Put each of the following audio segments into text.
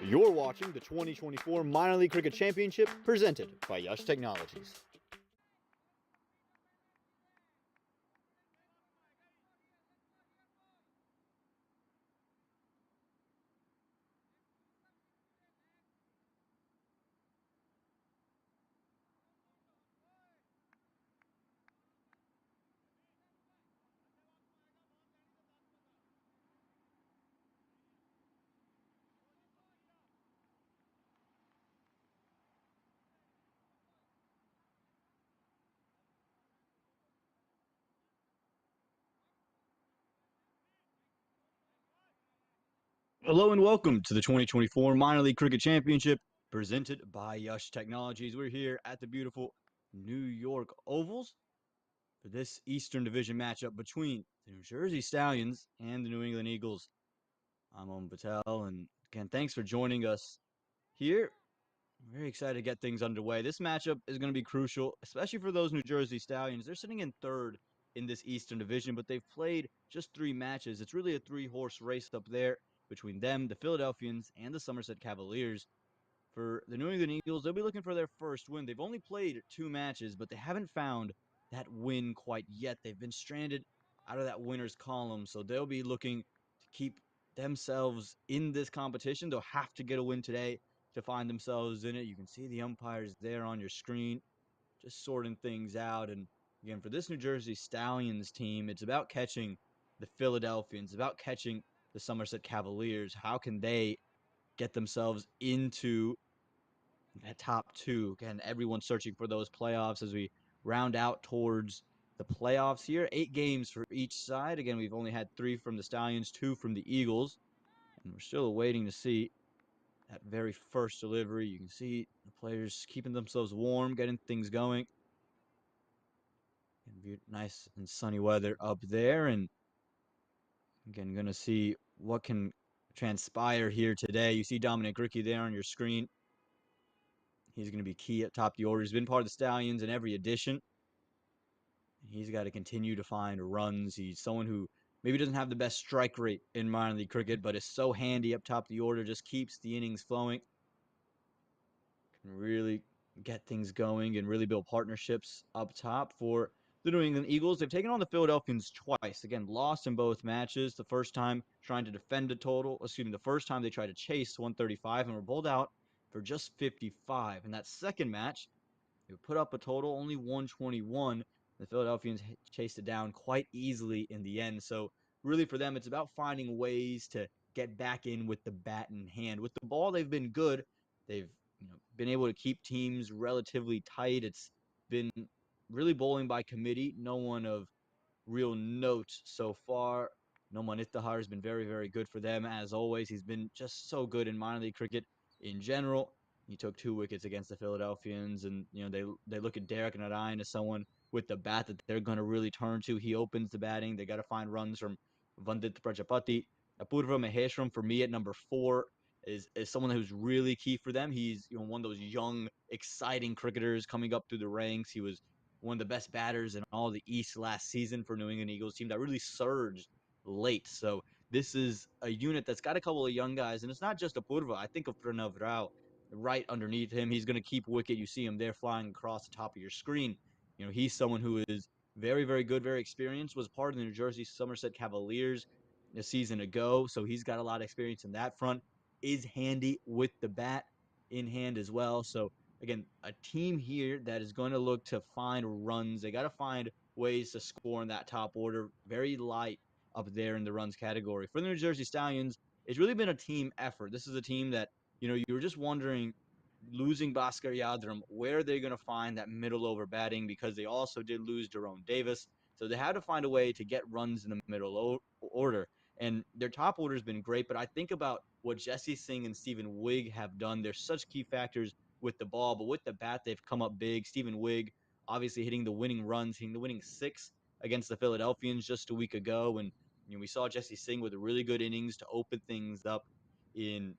You're watching the 2024 Minor League Cricket Championship presented by Yash Technologies. Hello and welcome to the 2024 Minor League Cricket Championship presented by Yash Technologies. We're here at the beautiful New York Ovals for this Eastern Division matchup between the New Jersey Stallions and the New England Eagles. I'm Om Patel, and again, thanks for joining us here. I'm very excited to get things underway. This matchup is going to be crucial, especially for those New Jersey Stallions. They're sitting in third in this Eastern Division, but they've played just 3 matches. It's really a 3-horse race up there between them, the Philadelphians, and the Somerset Cavaliers. For the New England Eagles, they'll be looking for their first win. They've only played 2 matches, but they haven't found that win quite yet. They've been stranded out of that winner's column, so they'll be looking to keep themselves in this competition. They'll have to get a win today to find themselves in it. You can see the umpires there on your screen, just sorting things out. And again, for this New Jersey Stallions team, it's about catching the Philadelphians, about catching the Somerset Cavaliers. How can they get themselves into that top 2? Again, everyone's searching for those playoffs as we round out towards the playoffs here. 8 games for each side. Again, we've only had 3 from the Stallions, 2 from the Eagles, and we're still waiting to see that very first delivery. You can see the players keeping themselves warm, getting things going. And nice and sunny weather up there. And again, going to see what can transpire here today. You see Dominic Ricky there on your screen. He's going to be key at top of the order. He's been part of the Stallions in every edition. He's got to continue to find runs. He's someone who maybe doesn't have the best strike rate in minor league cricket, but is so handy up top of the order, just keeps the innings flowing. Can really get things going and really build partnerships up top for the New England Eagles. They've taken on the Philadelphians twice. Again, lost in both matches. The first time trying to defend a total. The first time they tried to chase 135 and were bowled out for just 55. In that second match, they put up a total only 121. The Philadelphians chased it down quite easily in the end. So really for them, it's about finding ways to get back in with the bat in hand. With the ball, they've been good. They've been able to keep teams relatively tight. It's been really bowling by committee. No one of real note so far. Noman Ittihar has been very, very good for them as always. He's been just so good in minor league cricket in general. He took 2 wickets against the Philadelphians, and they look at Derek Narayan as someone with the bat that they're going to really turn to. He opens the batting. They got to find runs from Vandit Prajapati. Apurva Maheshwaram for me at number 4 is someone who's really key for them. He's one of those young, exciting cricketers coming up through the ranks. He was one of the best batters in all the East last season for New England Eagles team that really surged late. So this is a unit that's got a couple of young guys, and it's not just Apurva. I think of Pranav Rao right underneath him. He's going to keep wicket. You see him there flying across the top of your screen. He's someone who is very, very good, very experienced, was part of the New Jersey Somerset Cavaliers a season ago. So he's got a lot of experience in that front, is handy with the bat in hand as well. So again, a team here that is going to look to find runs. They got to find ways to score in that top order. Very light up there in the runs category. For the New Jersey Stallions, it's really been a team effort. This is a team that, you were just wondering, losing Bhaskar Yadram, where are they going to find that middle over batting, because they also did lose Jerome Davis. So they had to find a way to get runs in the middle order. And their top order has been great, but I think about what Jesse Singh and Stephen Wigg have done. They're such key factors with the ball, but with the bat, they've come up big. Stephen Wigg obviously hitting the winning runs, hitting the winning 6 against the Philadelphians just a week ago. And we saw Jesse Singh with a really good innings to open things up in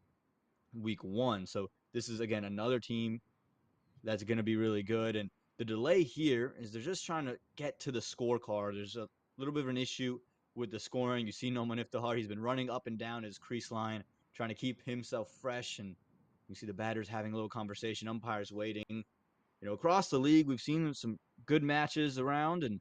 week 1. So this is, again, another team that's going to be really good. And the delay here is they're just trying to get to the scorecard. There's a little bit of an issue with the scoring. You see Noman Iftihar, he's been running up and down his crease line, trying to keep himself fresh. And you see the batters having a little conversation, umpires waiting. Across the league, we've seen some good matches around, and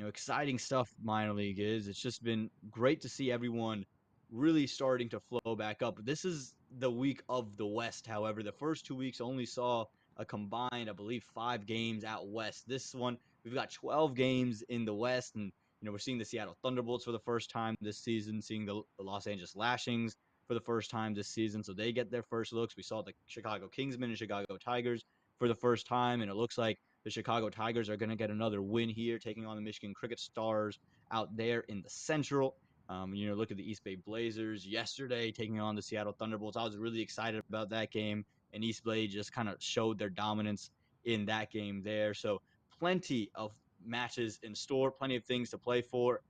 exciting stuff minor league is. It's just been great to see everyone really starting to flow back up. This is the week of the West. However, the first 2 weeks only saw a combined, I believe, 5 games out West. This one, we've got 12 games in the West, and we're seeing the Seattle Thunderbolts for the first time this season, seeing the Los Angeles Lashings for the first time this season, so they get their first looks. We saw the Chicago Kingsmen and Chicago Tigers for the first time, and it looks like the Chicago Tigers are going to get another win here, taking on the Michigan Cricket Stars out there in the Central. Look at the East Bay Blazers yesterday taking on the Seattle Thunderbolts. I was really excited about that game, and East Bay just kind of showed their dominance in that game there. So plenty of matches in store, plenty of things to play for.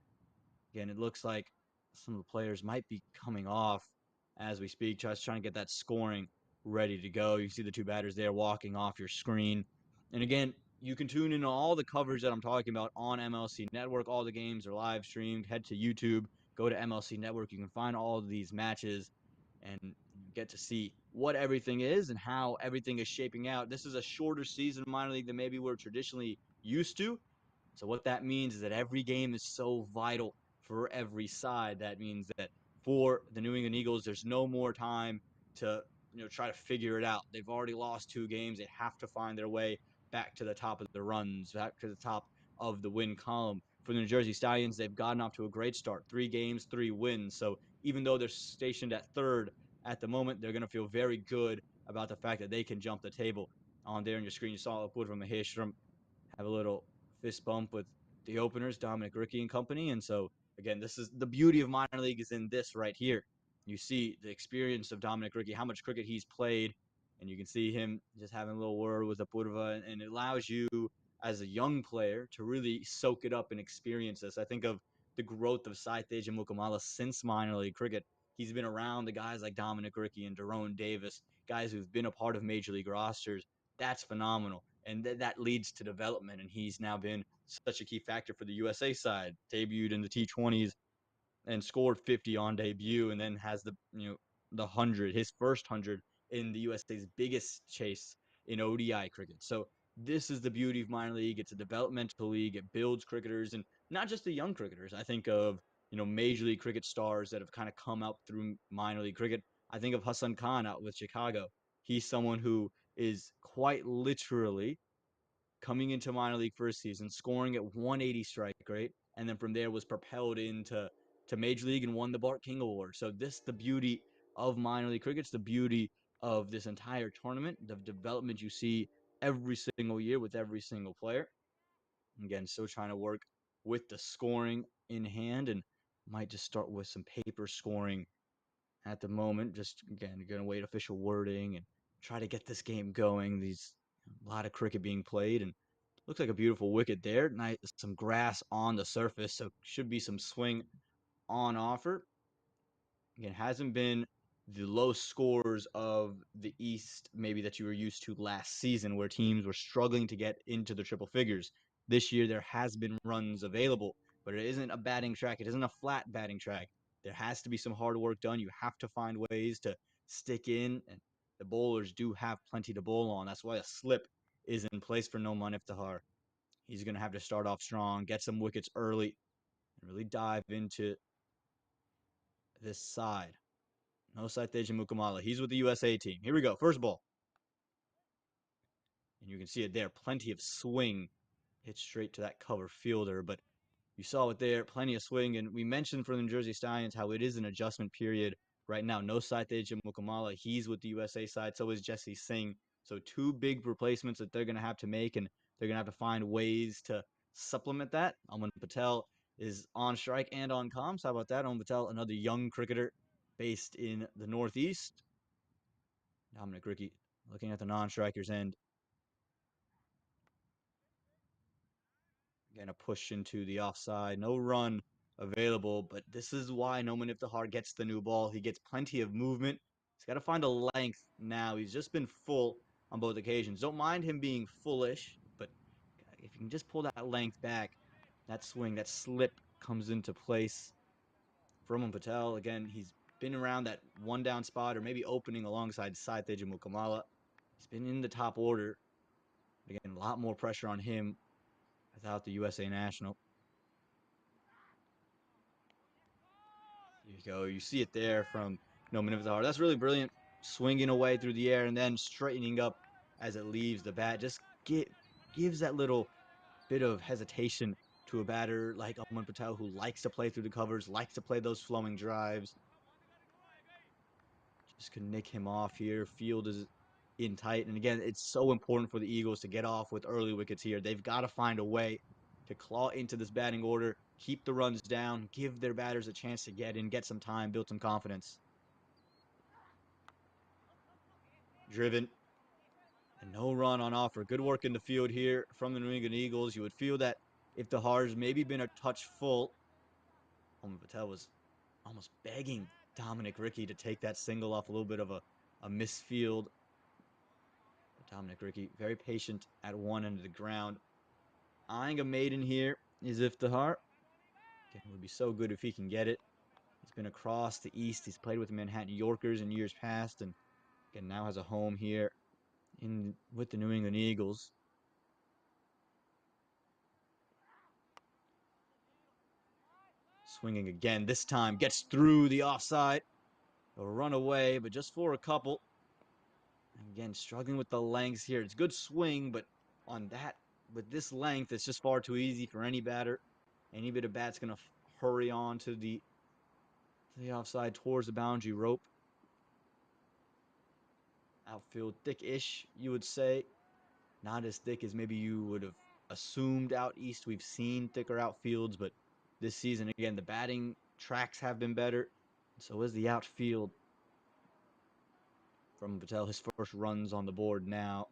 Again, it looks like some of the players might be coming off as we speak, just trying to get that scoring ready to go. You see the two batters there walking off your screen. And again, you can tune in all the coverage that I'm talking about on MLC Network. All the games are live streamed. Head to YouTube, go to MLC Network. You can find all of these matches and get to see what everything is and how everything is shaping out. This is a shorter season minor league than maybe we're traditionally used to. So what that means is that every game is so vital for every side. That means that for the New England Eagles, there's no more time to try to figure it out. They've already lost 2 games. They have to find their way back to the top of the runs, back to the top of the win column. For the New Jersey Stallions, they've gotten off to a great start. 3 games, 3 wins. So even though they're stationed at third at the moment, they're going to feel very good about the fact that they can jump the table. On there on your screen, you saw a put from Maheshram have a little fist bump with the openers, Dominic Ricky and company. And so, again, this is the beauty of minor league is in this right here. You see the experience of Dominic Ricky, how much cricket he's played, and you can see him just having a little word with Apurva, and it allows you as a young player to really soak it up and experience this. I think of the growth of Saitesh and Mukamala since minor league cricket. He's been around the guys like Dominic Ricky and Daron Davis, guys who've been a part of major league rosters. That's phenomenal. And that leads to development. And he's now been such a key factor for the USA side. Debuted in the T20s and scored 50 on debut, and then has the 100, his first 100 in the USA's biggest chase in ODI cricket. So this is the beauty of minor league. It's a developmental league. It builds cricketers, and not just the young cricketers. I think of major league cricket stars that have kind of come up through minor league cricket. I think of Hassan Khan out with Chicago. He's someone who is quite literally coming into minor league first season, scoring at 180 strike rate, and then from there was propelled into major league and won the Bart King Award. So this the beauty of minor league cricket. It's the beauty of this entire tournament, the development you see every single year with every single player. Again, still trying to work with the scoring in hand, and might just start with some paper scoring at the moment. Just again, going to wait official wording and try to get this game going. These a lot of cricket being played, and looks like a beautiful wicket there. Nice, some grass on the surface, so should be some swing on offer. Again, hasn't been the low scores of the East maybe that you were used to last season, where teams were struggling to get into the triple figures. This year there has been runs available, but it isn't a batting track. It isn't a flat batting track. There has to be some hard work done. You have to find ways to stick in, and the bowlers do have plenty to bowl on. That's why a slip is in place for Noman Iftihar. He's going to have to start off strong, get some wickets early, and really dive into this side. No Saitesh Mukamala. He's with the USA team. Here we go. First ball. And you can see it there. Plenty of swing. Hit straight to that cover fielder. But you saw it there. Plenty of swing. And we mentioned for the New Jersey Stallions how it is an adjustment period right now. No Saitesh Mukamala. He's with the USA side. So is Jesse Singh. So 2 big replacements that they're going to have to make. And they're going to have to find ways to supplement that. Aman Patel is on strike and on comms. How about that? Aman Patel, another young cricketer based in the Northeast. Dominic Ricky looking at the non-strikers end. Again, a push into the offside. No run available, but this is why Noman Iftihar gets the new ball. He gets plenty of movement. He's got to find a length now. He's just been full on both occasions. Don't mind him being fullish, but if you can just pull that length back, that swing, that slip comes into place. For Patel, again, he's been around that one down spot or maybe opening alongside Saiteja Mukamala. He's been in the top order. Again, a lot more pressure on him without the USA national. There you go. You see it there from Manipatahar. That's really brilliant. Swinging away through the air and then straightening up as it leaves the bat. Just gives that little bit of hesitation to a batter like Aman Patel, who likes to play through the covers, likes to play those flowing drives. Just could nick him off here. Field is in tight. And again, it's so important for the Eagles to get off with early wickets here. They've got to find a way to claw into this batting order, keep the runs down, give their batters a chance to get in, get some time, build some confidence. Driven. And no run on offer. Good work in the field here from the New England Eagles. You would feel that if the Hars maybe been a touch full, Homer Patel was almost begging Dominic Rickey to take that single off a little bit of a misfield. But Dominic Rickey, very patient at one end of the ground. Eyeing a maiden here is Iftihar. Again, it would be so good if he can get it. He's been across the East. He's played with the Manhattan Yorkers in years past, and again now has a home here with the New England Eagles. Swinging again, this time gets through the offside. They'll run away, but just for a couple. Again, struggling with the lengths here. It's good swing, but with this length, it's just far too easy for any batter. Any bit of bat's going to hurry on to the offside towards the boundary rope. Outfield thick-ish, you would say. Not as thick as maybe you would have assumed out east. We've seen thicker outfields, but this season, again, the batting tracks have been better. So is the outfield. From Patel, his first runs on the board now.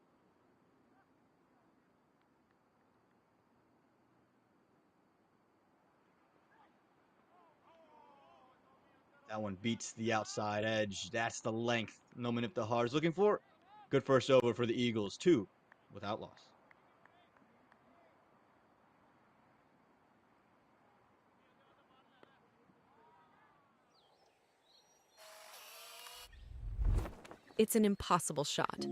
That one beats the outside edge. That's the length Noman Iftihar is looking for. Good first over for the Eagles, 2 without loss. It's an impossible shot.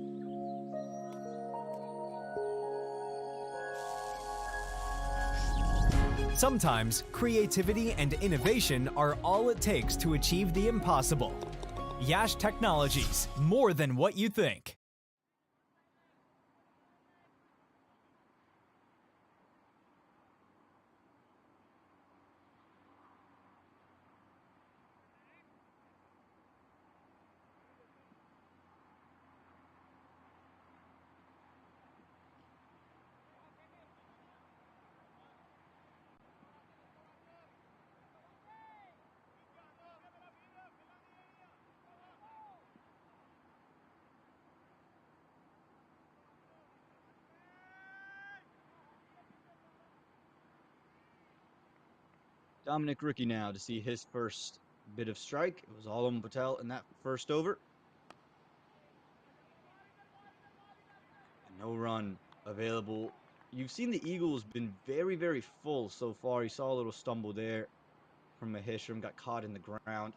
Sometimes creativity and innovation are all it takes to achieve the impossible. Yash Technologies, more than what you think. Dominic Rickey now to see his first bit of strike. It was all on Patel in that first over. And no run available. You've seen the Eagles been very, very full so far. You saw a little stumble there from Maheshram, got caught in the ground.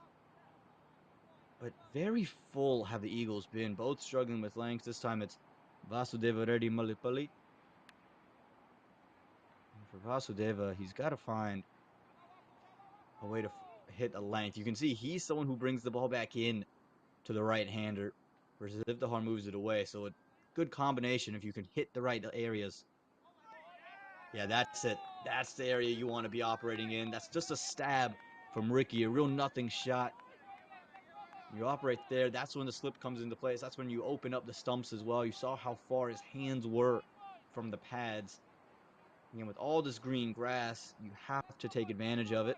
But very full have the Eagles been, both struggling with length. This time it's Vasudeva Reddy Malipalli. And for Vasudeva, he's got to find a way to hit a length. You can see he's someone who brings the ball back in to the right-hander versus Iftihar moves it away. So a good combination if you can hit the right areas. Yeah, that's it. That's the area you want to be operating in. That's just a stab from Ricky, a real nothing shot. You operate there, that's when the slip comes into place. That's when you open up the stumps as well. You saw how far his hands were from the pads. Again, with all this green grass, you have to take advantage of it.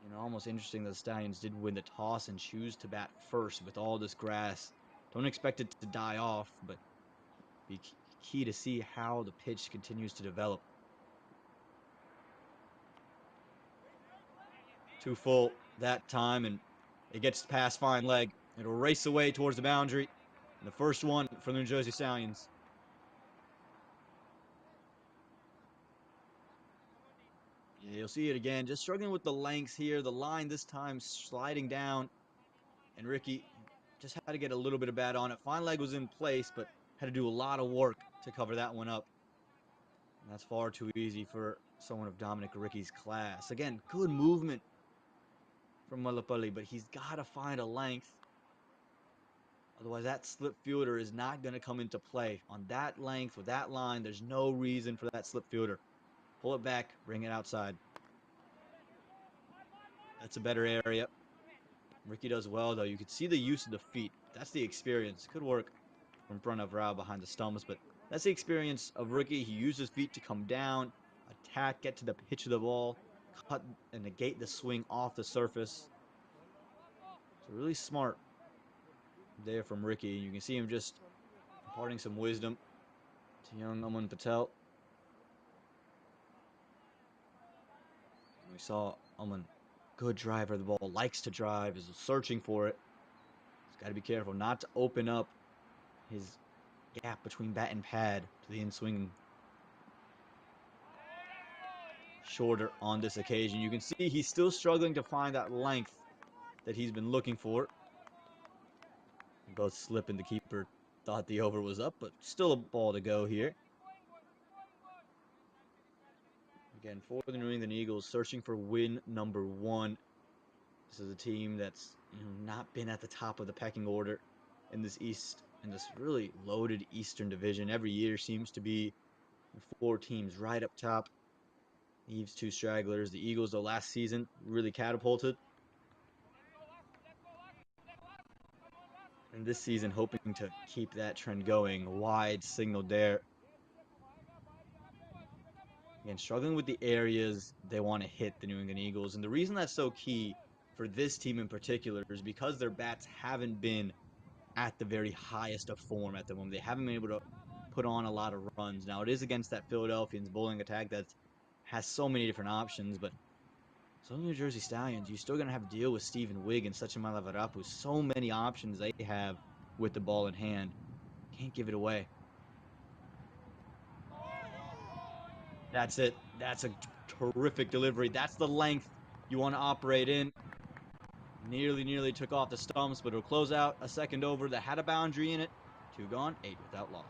You know, almost interesting that the Stallions did win the toss and choose to bat first with all this grass. Don't expect it to die off, but be key to see how the pitch continues to develop. Too full that time, and it gets past fine leg. It'll race away towards the boundary. And the first one for the New Jersey Stallions. Yeah, you'll see it again. Just struggling with the lengths here. The line this time sliding down. And Ricky just had to get a little bit of bat on it. Fine leg was in place, but had to do a lot of work to cover that one up. And that's far too easy for someone of Dominic Ricky's class. Again, good movement from Malapalli, but he's got to find a length. Otherwise, that slip fielder is not going to come into play. On that length, with that line, there's no reason for that slip fielder. Pull it back, bring it outside. That's a better area. Ricky does well, though. You could see the use of the feet. That's the experience. Could work from front of Rao behind the stumps, but that's the experience of Ricky. He uses feet to come down, attack, get to the pitch of the ball, cut and negate the swing off the surface. So really smart there from Ricky. You can see him just imparting some wisdom to young Aman Patel. We saw Aman, good driver of the ball, likes to drive, is searching for it. He's got to be careful not to open up his gap between bat and pad to the in-swing. Shorter on this occasion. You can see he's still struggling to find that length that he's been looking for. Both slip and the keeper thought the over was up, but still a ball to go here. Again, for the New England Eagles, searching for win number 1. This is a team that's not been at the top of the pecking order in this really loaded Eastern Division. Every year seems to be 4 teams right up top. Leaves 2 stragglers. The Eagles, though, last season really catapulted. And this season, hoping to keep that trend going. Wide signal there. Again, struggling with the areas they want to hit, the New England Eagles. And the reason that's so key for this team in particular is because their bats haven't been at the very highest of form at the moment. They haven't been able to put on a lot of runs. Now, it is against that Philadelphians bowling attack that has so many different options, but so New Jersey Stallions, you're still going to have to deal with Stephen Wigg and Sachin Malavarapu. So many options they have with the ball in hand. Can't give it away. That's it. That's a terrific delivery. That's the length you want to operate in. Nearly took off the stumps, but it'll close out a second over that had a boundary in it. 2 gone, 8 without loss.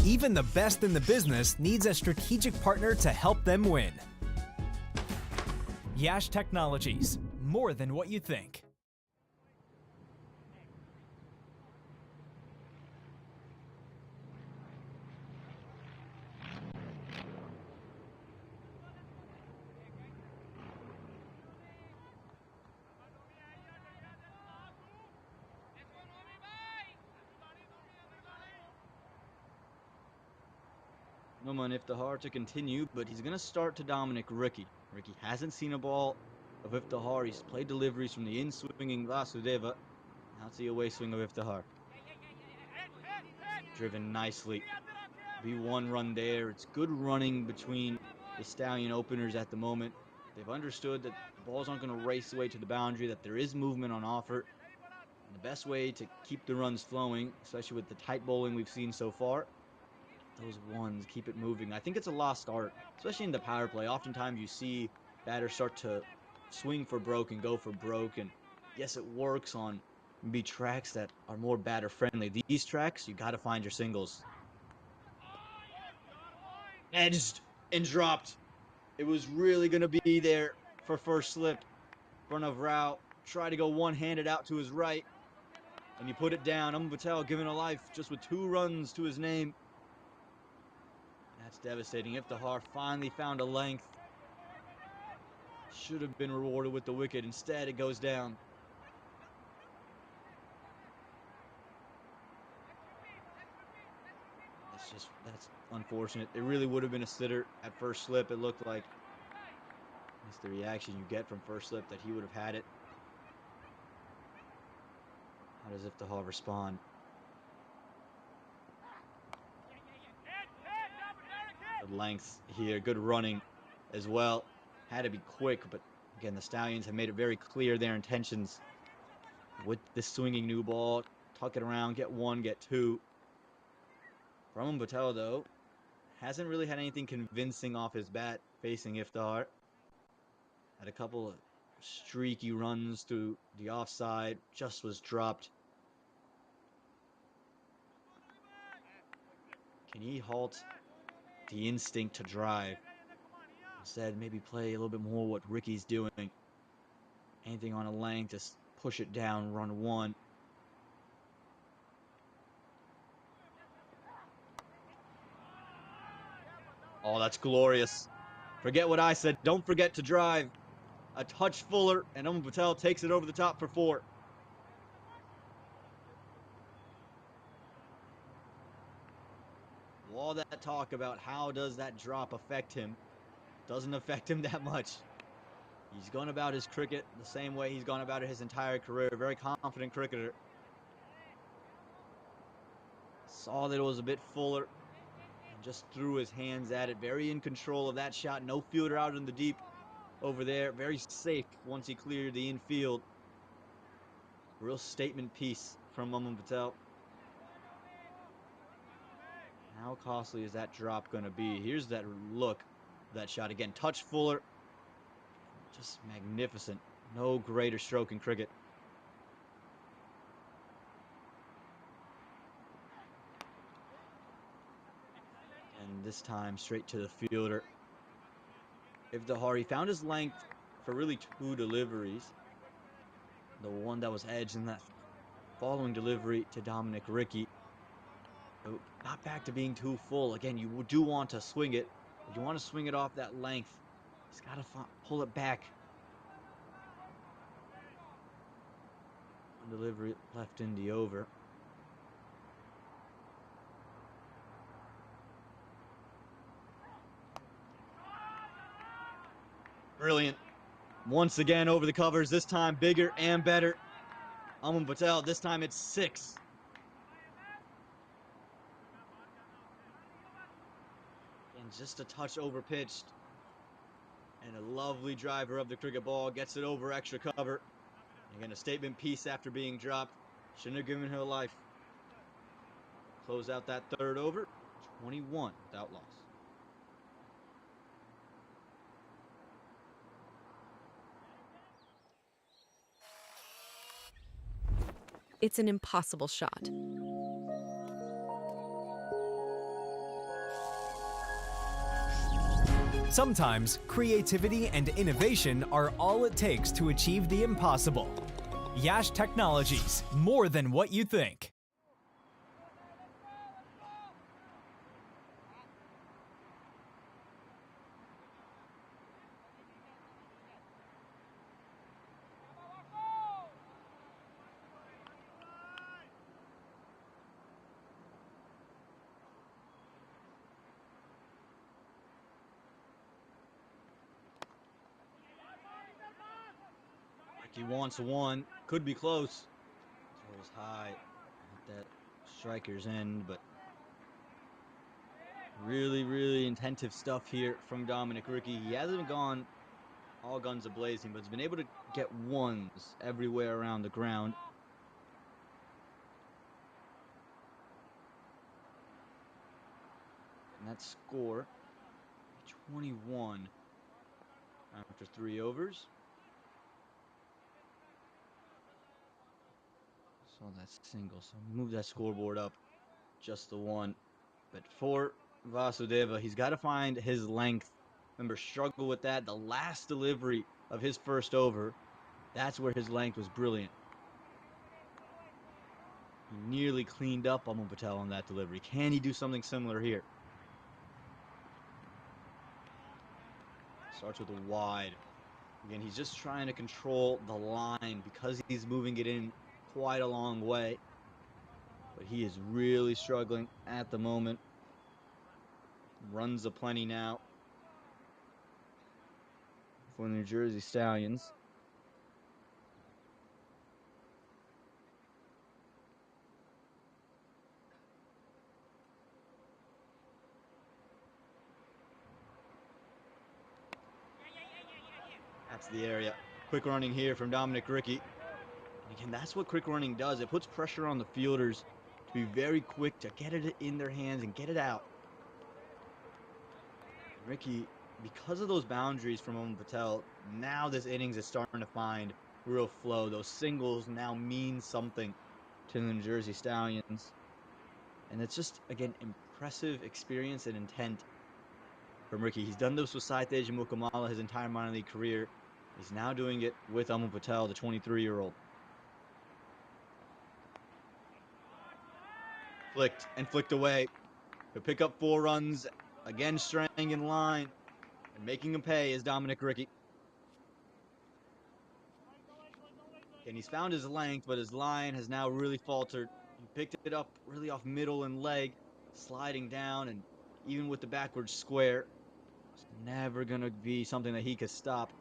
Even the best in the business needs a strategic partner to help them win. Yash Technologies, more than what you think. Noman Iftihar to continue, but he's going to start to Dominic Ricky. Ricky hasn't seen a ball of Iftihar. He's played deliveries from the in-swinging Vasudeva. Now it's the away swing of Iftihar. Driven nicely. Be 1 run there. It's good running between the Stallion openers at the moment. They've understood that the balls aren't going to race away to the boundary, that there is movement on offer. And the best way to keep the runs flowing, especially with the tight bowling we've seen so far, those ones, keep it moving. I think it's a lost art, especially in the power play. Oftentimes you see batters start to swing for broke and go for broke, and yes, it works on maybe tracks that are more batter friendly. These tracks, you got to find your singles. Edged and dropped. It was really going to be there for first slip. In front of Rao. Try to go one-handed out to his right, and he put it down. Aman Patel giving a life just with 2 runs to his name. That's devastating. Iftihar finally found a length. Should have been rewarded with the wicket. Instead, it goes down. That's unfortunate. It really would have been a sitter at first slip. It looked like that's the reaction you get from first slip, that he would have had it. How does Iftihar respond? Good length here. Good running as well. had to be quick, but again, the Stallions have made it very clear their intentions with this swinging new ball. Tuck it around, get one, get two. From Patel, though, hasn't really had anything convincing off his bat facing Iftar. Had a couple of streaky runs through the offside, just was dropped. Can he halt the instinct to drive? Instead, maybe play a little bit more what Ricky's doing. Anything on a length, just push it down, run one. Oh, that's glorious. Forget what I said. Don't forget to drive. A touch fuller, and Patel takes it over the top for 4. All that talk about how does that drop affect him, doesn't affect him that much. He's gone about his cricket the same way he's gone about it his entire career. Very confident cricketer. Saw that it was a bit fuller and just threw his hands at it. Very in control of that shot. No fielder out in the deep over there. Very safe once he cleared the infield. Real statement piece from Patel. How costly is that drop going to be? Here's that look, that shot again. Touch fuller. Just magnificent. No greater stroke in cricket. And this time straight to the fielder. Iftar, he found his length for really 2 deliveries. The one that was edged in that following delivery to Dominic Ricky. Not back to being too full. Again, you do want to swing it, but you want to swing it off that length. He's got to pull it back. One delivery left in the over. Brilliant. Once again over the covers, this time bigger and better. Patel, this time it's 6. And just a touch over pitched. And a lovely driver of the cricket ball gets it over extra cover. Again, a statement piece after being dropped. Shouldn't have given her life. Close out that 3rd over. 21 without loss. It's an impossible shot. Sometimes creativity and innovation are all it takes to achieve the impossible. Yash Technologies, more than what you think. He wants 1. Could be close. Throws high at that striker's end, but really, really intensive stuff here from Dominic Ricky. He hasn't gone all guns a-blazing, but he's been able to get ones everywhere around the ground. And that score, 21 after 3 overs. So that's single. So move that scoreboard up just the 1. But for Vasudeva, he's got to find his length. Remember, struggle with that. The last delivery of his first over, that's where his length was brilliant. He nearly cleaned up Patel on that delivery. Can he do something similar here? Starts with a wide. Again, he's just trying to control the line because he's moving it in quite a long way. But he is really struggling at the moment. Runs aplenty now for the New Jersey Stallions. hits the area. Quick running here from Dominic Ricky. And again, that's what quick running does. It puts pressure on the fielders to be very quick to get it in their hands and get it out. Ricky, because of those boundaries from Aman Patel, now this innings is starting to find real flow. Those singles now mean something to the New Jersey Stallions. And it's just, again, impressive experience and intent from Ricky. He's done this with Saitesh Mukamala his entire minor league career. He's now doing it with Aman Patel, the 23-year-old. Flicked and flicked away. He'll pick up 4 runs. Again, straying in line and making him pay is Dominic Ricky. And he's found his length, but his line has now really faltered. He picked it up really off middle and leg, sliding down, and even with the backward square, it's never going to be something that he could stop.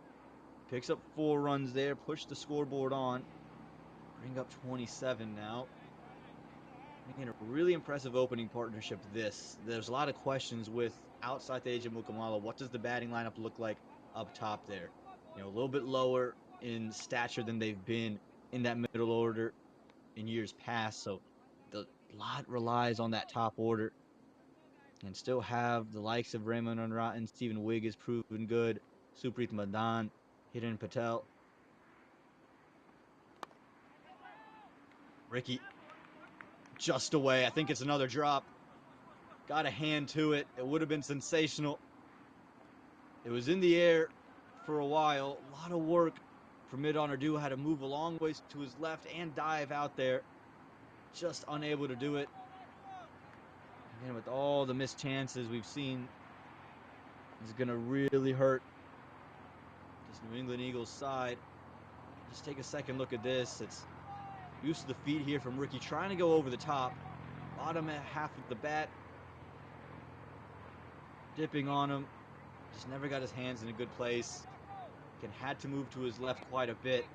Picks up 4 runs there, push the scoreboard on, bring up 27 now. Again, a really impressive opening partnership this. There's a lot of questions with outside the age of Mukamala. What does the batting lineup look like up top there? You know, a little bit lower in stature than they've been in that middle order in years past. So the lot relies on that top order. And still have the likes of Raymond Unrotten, Stephen Wigg has proven good, Supreet Madan, Hiren Patel. Ricky just away. I think it's another drop. Got a hand to it. It would have been sensational. It was in the air for a while. A lot of work for Midon Ardua. Had to move a long ways to his left and dive out there. Just unable to do it. Again, with all the missed chances we've seen, it's going to really hurt this New England Eagles side. Just take a second look at this. It's use of the feet here from Ricky, trying to go over the top. Bottom half of the bat. Dipping on him. Just never got his hands in a good place. Again, had to move to his left quite a bit.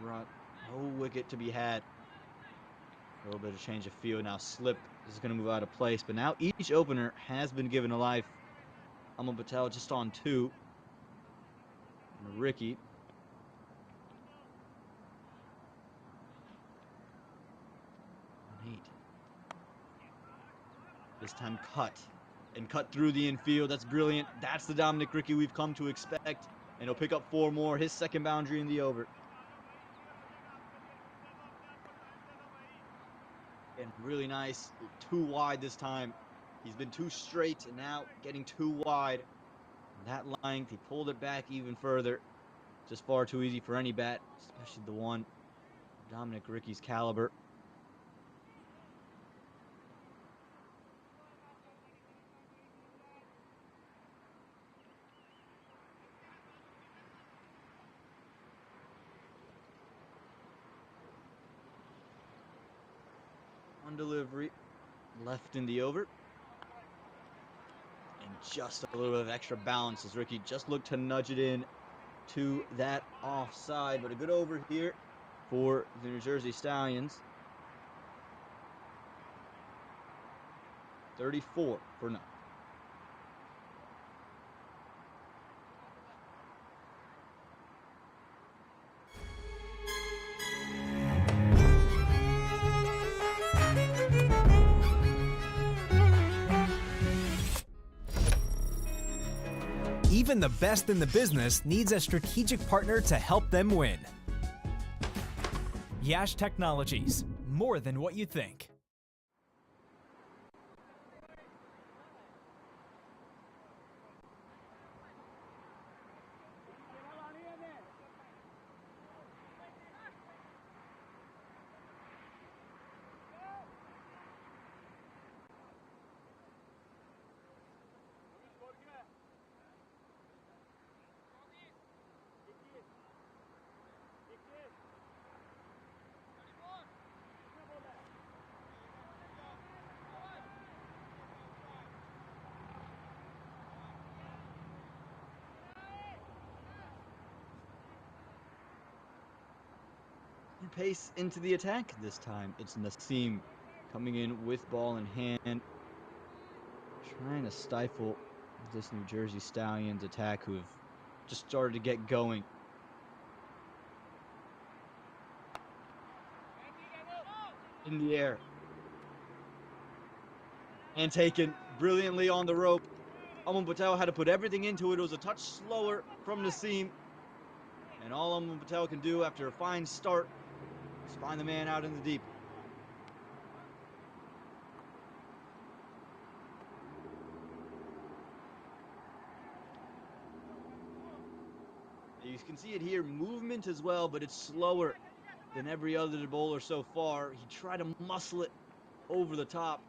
No run, no wicket to be had. A little bit of change of field now. Slip is going to move out of place, but now each opener has been given a life. Aman Patel just on 2. And Ricky. On 8. This time cut. And cut through the infield. That's brilliant. That's the Dominic Ricky we've come to expect. And he'll pick up 4 more. His second boundary in the over. And really nice. 2 wide this time. He's been too straight and now getting 2 wide. And that length, he pulled it back even further. Just far too easy for any bat, especially the one Dominic Ricky's caliber. On delivery, left in the over. And just a little bit of extra balance as Ricky just looked to nudge it in to that offside. But a good over here for the New Jersey Stallions. 34 for 9. Even the best in the business needs a strategic partner to help them win. Yash Technologies, more than what you think. Pace into the attack this time. It's Naseem coming in with ball in hand, trying to stifle this New Jersey Stallions attack who have just started to get going. In the air. And taken brilliantly on the rope. Aman Patel had to put everything into it. It was a touch slower from the seam. And all Aman Patel can do after a fine start is find the man out in the deep. You can see it here, movement as well, but it's slower than every other bowler so far. He tried to muscle it over the top,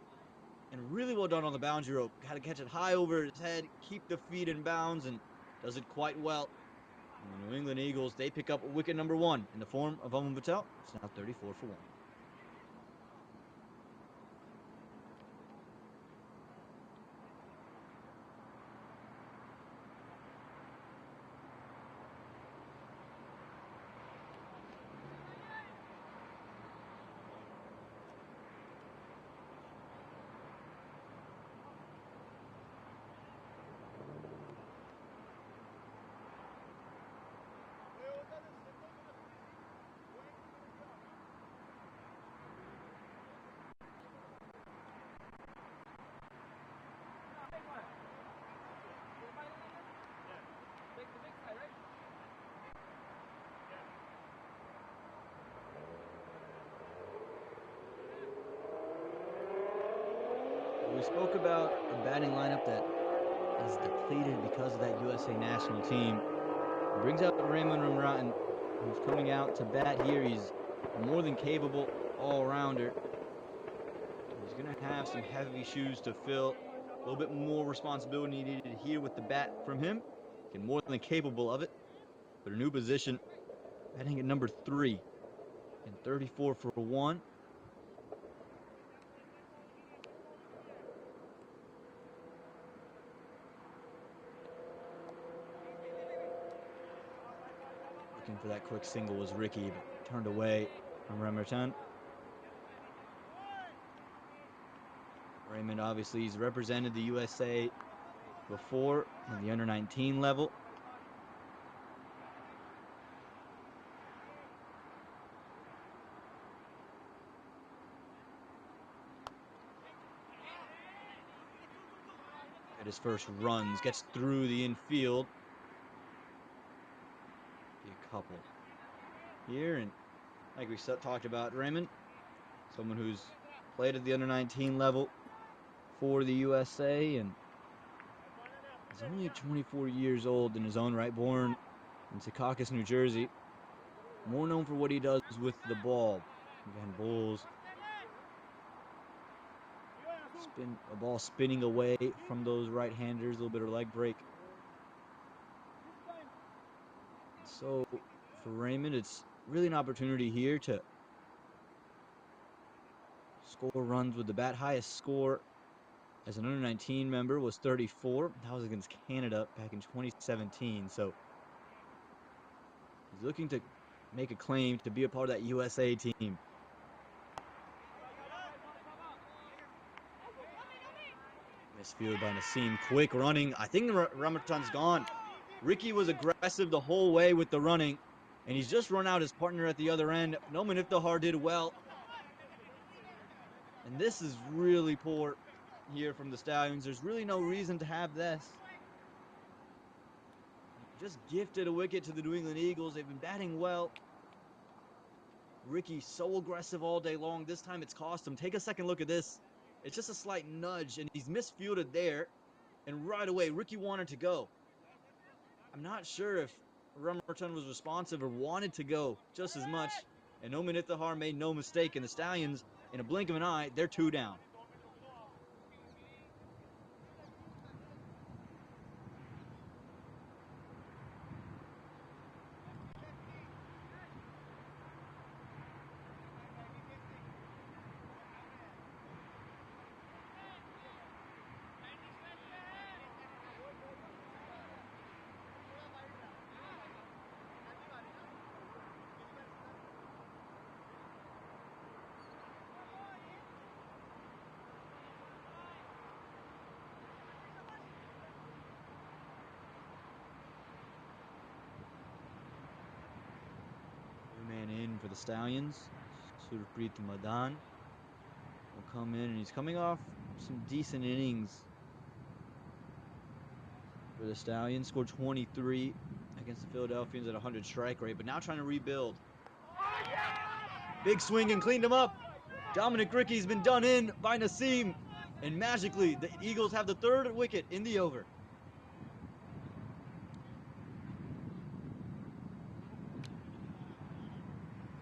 and really well done on the boundary rope. Got to catch it high over his head, keep the feet in bounds, and does it quite well. And the New England Eagles, they pick up wicket number 1 in the form of Aman Patel. It's now 34 for 1. We spoke about a batting lineup that is depleted because of that USA national team. It brings out Raymond Ramratan, who's coming out to bat here. He's a more than capable all-rounder. He's going to have some heavy shoes to fill. A little bit more responsibility needed here with the bat from him. He's more than capable of it. But a new position, batting at number 3 and 34 for 1. Looking for that quick single was Ricky, but turned away from Ramratan. Raymond, obviously, he's represented the USA before in the under-19 level. At his first runs, gets through the infield. Be a couple here, and like we talked about, Raymond, someone who's played at the under-19 level for the USA, and he's only 24 years old in his own right, born in Secaucus, New Jersey. More known for what he does with the ball. Again, bowls. A ball spinning away from those right-handers, a little bit of leg break. So for Raymond, it's really an opportunity here to score runs with the bat. Highest score as an under-19 member was 34. That was against Canada back in 2017. So he's looking to make a claim to be a part of that USA team. Misfield by Naseem. Quick running. I think Ramratane's gone. Ricky was aggressive the whole way with the running, and he's just run out his partner at the other end. Noman Iftihar did well. And this is really poor here from the Stallions. There's really no reason to have this. Just gifted a wicket to the New England Eagles. They've been batting well. Ricky so aggressive all day long. This time it's cost him. Take a second look at this. It's just a slight nudge, and he's misfielded there. And right away, Ricky wanted to go. I'm not sure if Ramratan was responsive or wanted to go just as much. And Noman Iftihar made no mistake. And the Stallions, in a blink of an eye, they're 2 down. the Stallions. Surpreet Madan will come in, and he's coming off some decent innings for the Stallions. Scored 23 against the Philadelphians at 100 strike rate, but now trying to rebuild. Big swing and cleaned him up. Dominic Ricky's been done in by Naseem, and magically the Eagles have the third wicket in the over.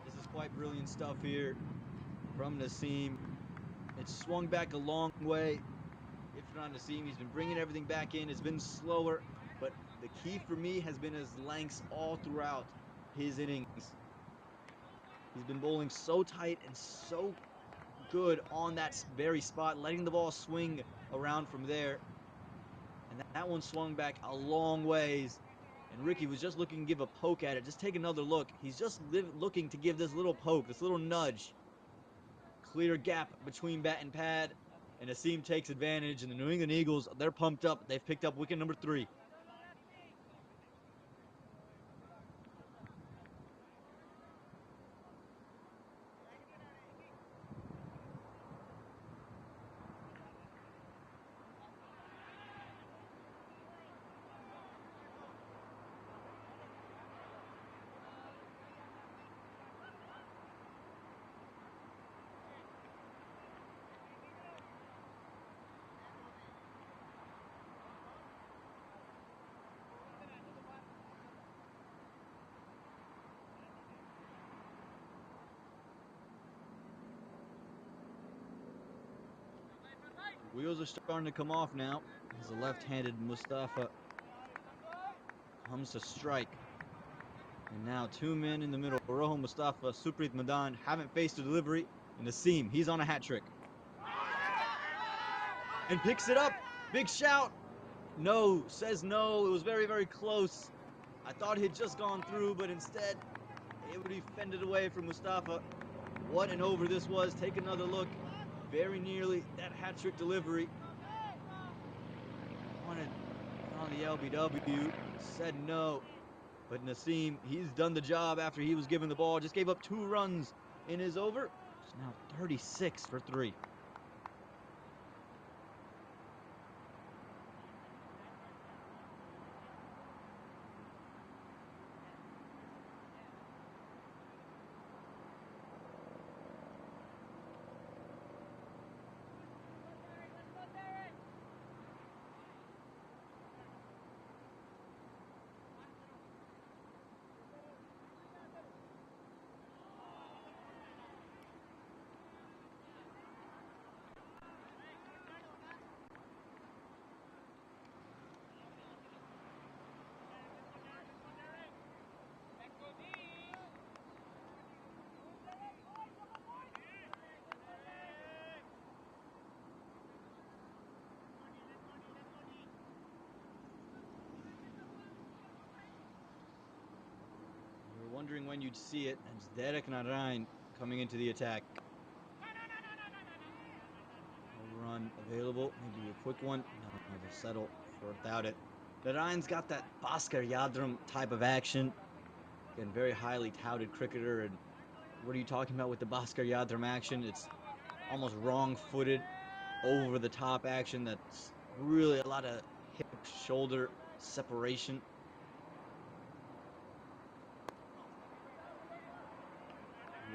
This is quite brilliant stuff here from Naseem. It's swung back a long way. If you're on Naseem, he's been bringing everything back in. It's been slower, but the key for me has been his lengths all throughout his innings. He's been bowling so tight and so good on that very spot, letting the ball swing around from there. And that one swung back a long ways. And Ricky was just looking to give a poke at it. Just take another look. He's just looking to give this little poke, this little nudge. Clear gap between bat and pad. And Naseem takes advantage. And the New England Eagles, they're pumped up. They've picked up wicket number 3. Wheels are starting to come off now as the left-handed Mustafa comes to strike. And now 2 men in the middle. Rojo Mustafa, Surpreet Madan haven't faced a delivery. And Naseem, he's on a hat trick. And picks it up. Big shout. No, says no. It was very, very close. I thought it had just gone through, but instead it would be fended away from Mustafa. What an over this was. Take another look. Very nearly that hat trick delivery. Wanted on the LBW. Said no. But Naseem, he's done the job after he was given the ball. Just gave up 2 runs in his over. It's now 36 for 3. Wondering when you'd see it, and it's Derek Narain coming into the attack. A run available, maybe a quick one. No, they'll settle without it. Narain's got that Bhaskar Yadram type of action. Again, very highly touted cricketer. And what are you talking about with the Bhaskar Yadram action? It's almost wrong-footed, over-the-top action that's really a lot of hip-shoulder separation.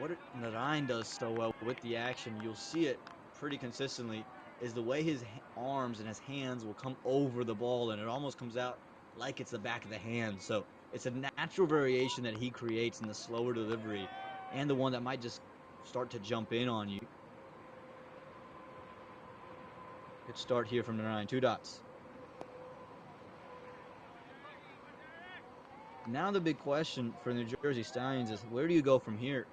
What Narain does so well with the action, you'll see it pretty consistently, is the way his arms and his hands will come over the ball, and it almost comes out like it's the back of the hand. So it's a natural variation that he creates in the slower delivery and the one that might just start to jump in on you. Good start here from Narain. 2 dots. Now the big question for the New Jersey Stallions is, where do you go from here?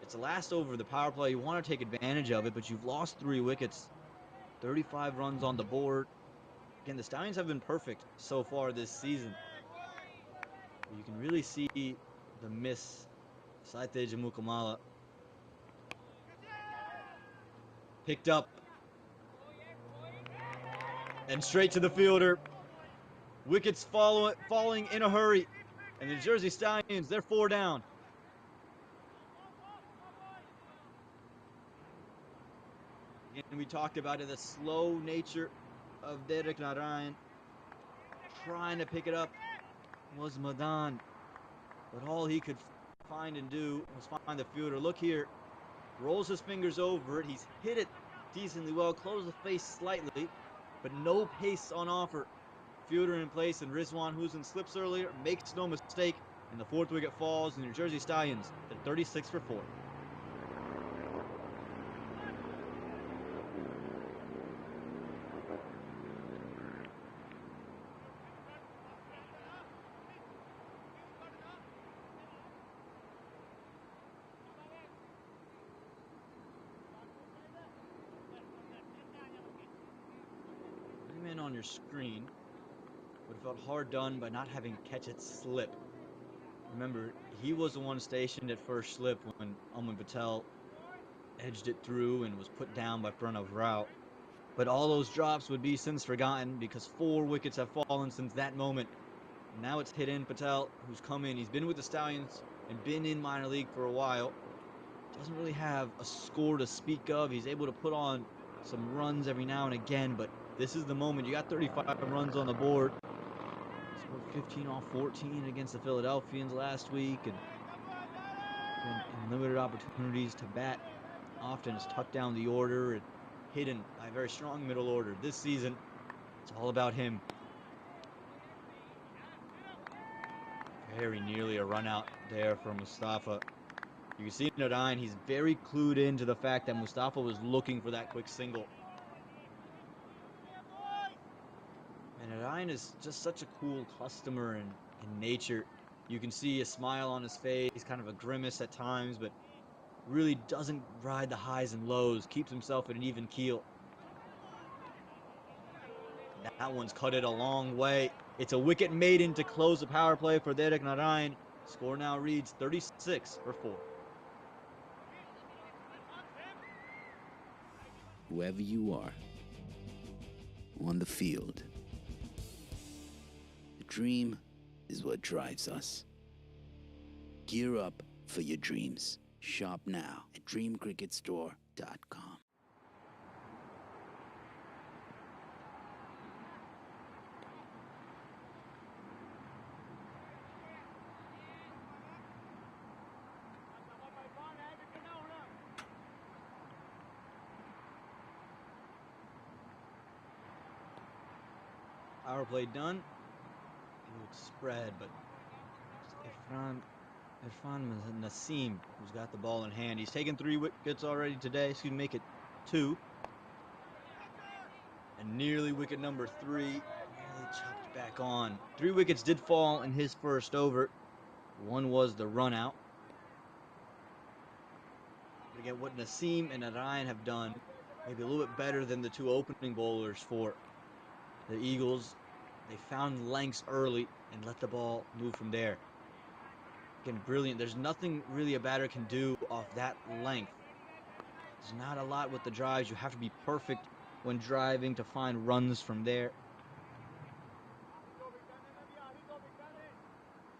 It's the last over of the power play. You want to take advantage of it, but you've lost 3 wickets. 35 runs on the board. Again, the Stallions have been perfect so far this season. You can really see the miss. Saite Jamukamala. Picked up. And straight to the fielder. Wickets falling in a hurry. And the Jersey Stallions, they're 4 down. we talked about it, the slow nature of Derek Narayan. Trying to pick it up was Madan, but all he could find and do was find the fielder. Look here, rolls his fingers over it. He's hit it decently well, closed the face slightly, but no pace on offer. Fielder in place, and Rizwan, who's in slips earlier, makes no mistake, and the fourth wicket falls, and New Jersey Stallions at 36 for 4. Man on your screen would have felt hard done by not having to catch it slip. Remember, he was the one stationed at first slip when Aman Patel edged it through and was put down by Pranav Rao. But all those drops would be since forgotten because 4 wickets have fallen since that moment. And now it's hit in Patel, who's come in. He's been with the Stallions and been in minor league for a while. Doesn't really have a score to speak of. He's able to put on some runs every now and again, but this is the moment. You got 35 runs on the board. Scored 15 off 14 against the Philadelphians last week, and in limited opportunities to bat. Often is tucked down the order and hidden by a very strong middle order. This season, it's all about him. Very nearly a run out there for Mustafa. You can see Narayan, he's very clued into the fact that Mustafa was looking for that quick single. And Narayan is just such a cool customer in nature. You can see a smile on his face, kind of a grimace at times, but really doesn't ride the highs and lows, keeps himself at an even keel. That one's cut it a long way. It's a wicket maiden to close the power play for Derek Narayan. Score now reads 36 for 4. Whoever you are, on the field, the dream is what drives us. Gear up for your dreams. Shop now at dreamcricketstore.com. Power play done. It would spread, but Irfan Naseem, who's got the ball in hand. He's taken 3 wickets already today. Excuse me, make it 2. And nearly wicket number 3. Nearly chopped back on. 3 wickets did fall in his first over. 1 was the run out. But again, what Naseem and Narayan have done, maybe a little bit better than the 2 opening bowlers for the Eagles. They found lengths early and let the ball move from there. Again, brilliant. There's nothing really a batter can do off that length. There's not a lot with the drives. You have to be perfect when driving to find runs from there.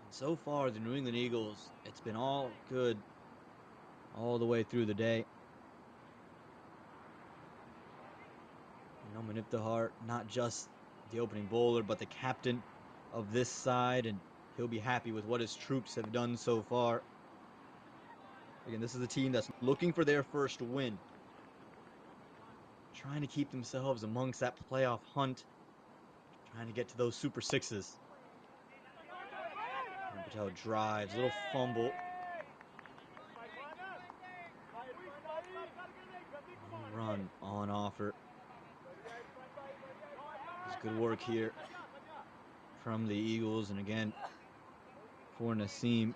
And so far, the New England Eagles, it's been all good all the way through the day. Maniftahar, not just the opening bowler, but the captain of this side, and he'll be happy with what his troops have done so far. Again, this is a team that's looking for their first win. Trying to keep themselves amongst that playoff hunt. Trying to get to those Super Sixes. And Patel drives, little fumble. Run on offer. It's good work here from the Eagles, and again, for Naseem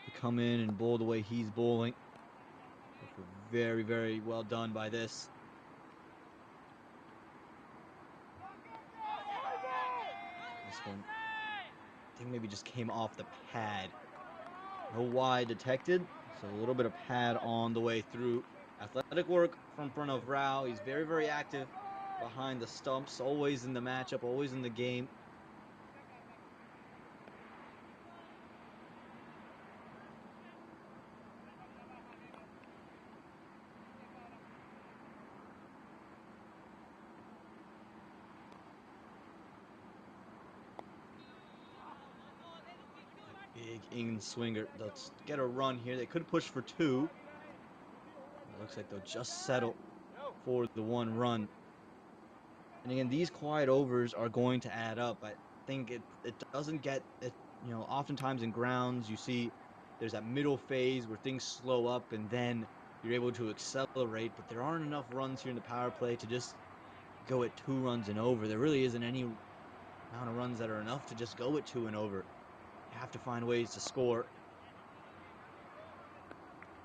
to come in and bowl the way he's bowling. Very, very well done by this. This one, I think maybe just came off the pad. No wide detected, so a little bit of pad on the way through. Athletic work from Pranav Rao. He's very, very active behind the stumps, always in the matchup, always in the game. big in swinger. They'll get a run here. They could push for 2. It looks like they'll just settle for the 1 run. And again, these quiet overs are going to add up. I think it doesn't get it. You know, oftentimes in grounds, you see there's that middle phase where things slow up and then you're able to accelerate. But there aren't enough runs here in the power play to just go at 2 runs and over. There really isn't any amount of runs that are enough to just go at 2 and over. You have to find ways to score.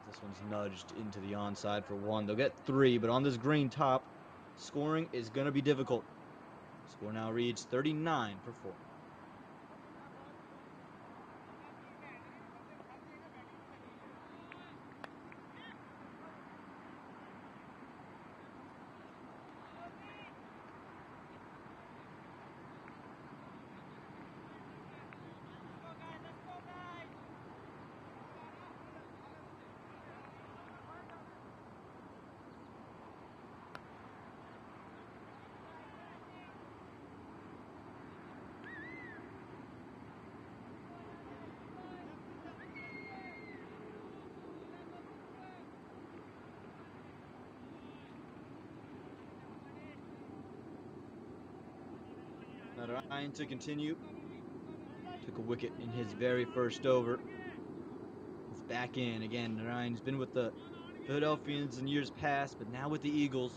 This one's nudged into the onside for 1. They'll get 3, but on this green top, scoring is going to be difficult. Score now reads 39 for 4. Trying to continue. Took a wicket in his very first over. It's back in again. Ryan's been with the Philadelphians in years past, but now with the Eagles.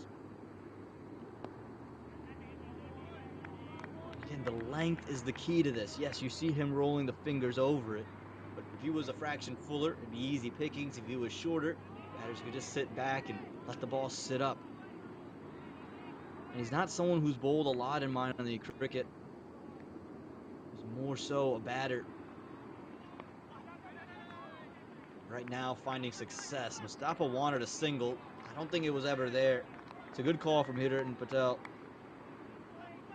Again, the length is the key to this. Yes, you see him rolling the fingers over it, but if he was a fraction fuller, it'd be easy pickings. If he was shorter, batters could just sit back and let the ball sit up. And he's not someone who's bowled a lot in minor league cricket. He's more so a batter. Right now, finding success. Mustafa wanted a single. I don't think it was ever there. It's a good call from hitter and Patel.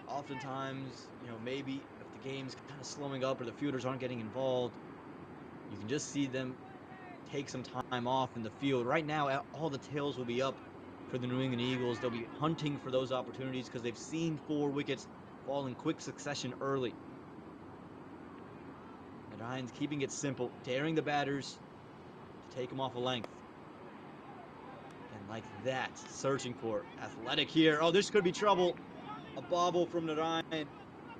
Oftentimes, you know, maybe if the game's kind of slowing up or the fielders aren't getting involved, you can just see them take some time off in the field. Right now, all the tails will be up for the New England Eagles. They'll be hunting for those opportunities because they've seen 4 wickets fall in quick succession early. And Ryan's keeping it simple, daring the batters to take him off a length. And like that, searching for athletic here. Oh, this could be trouble. A bobble from Narayan.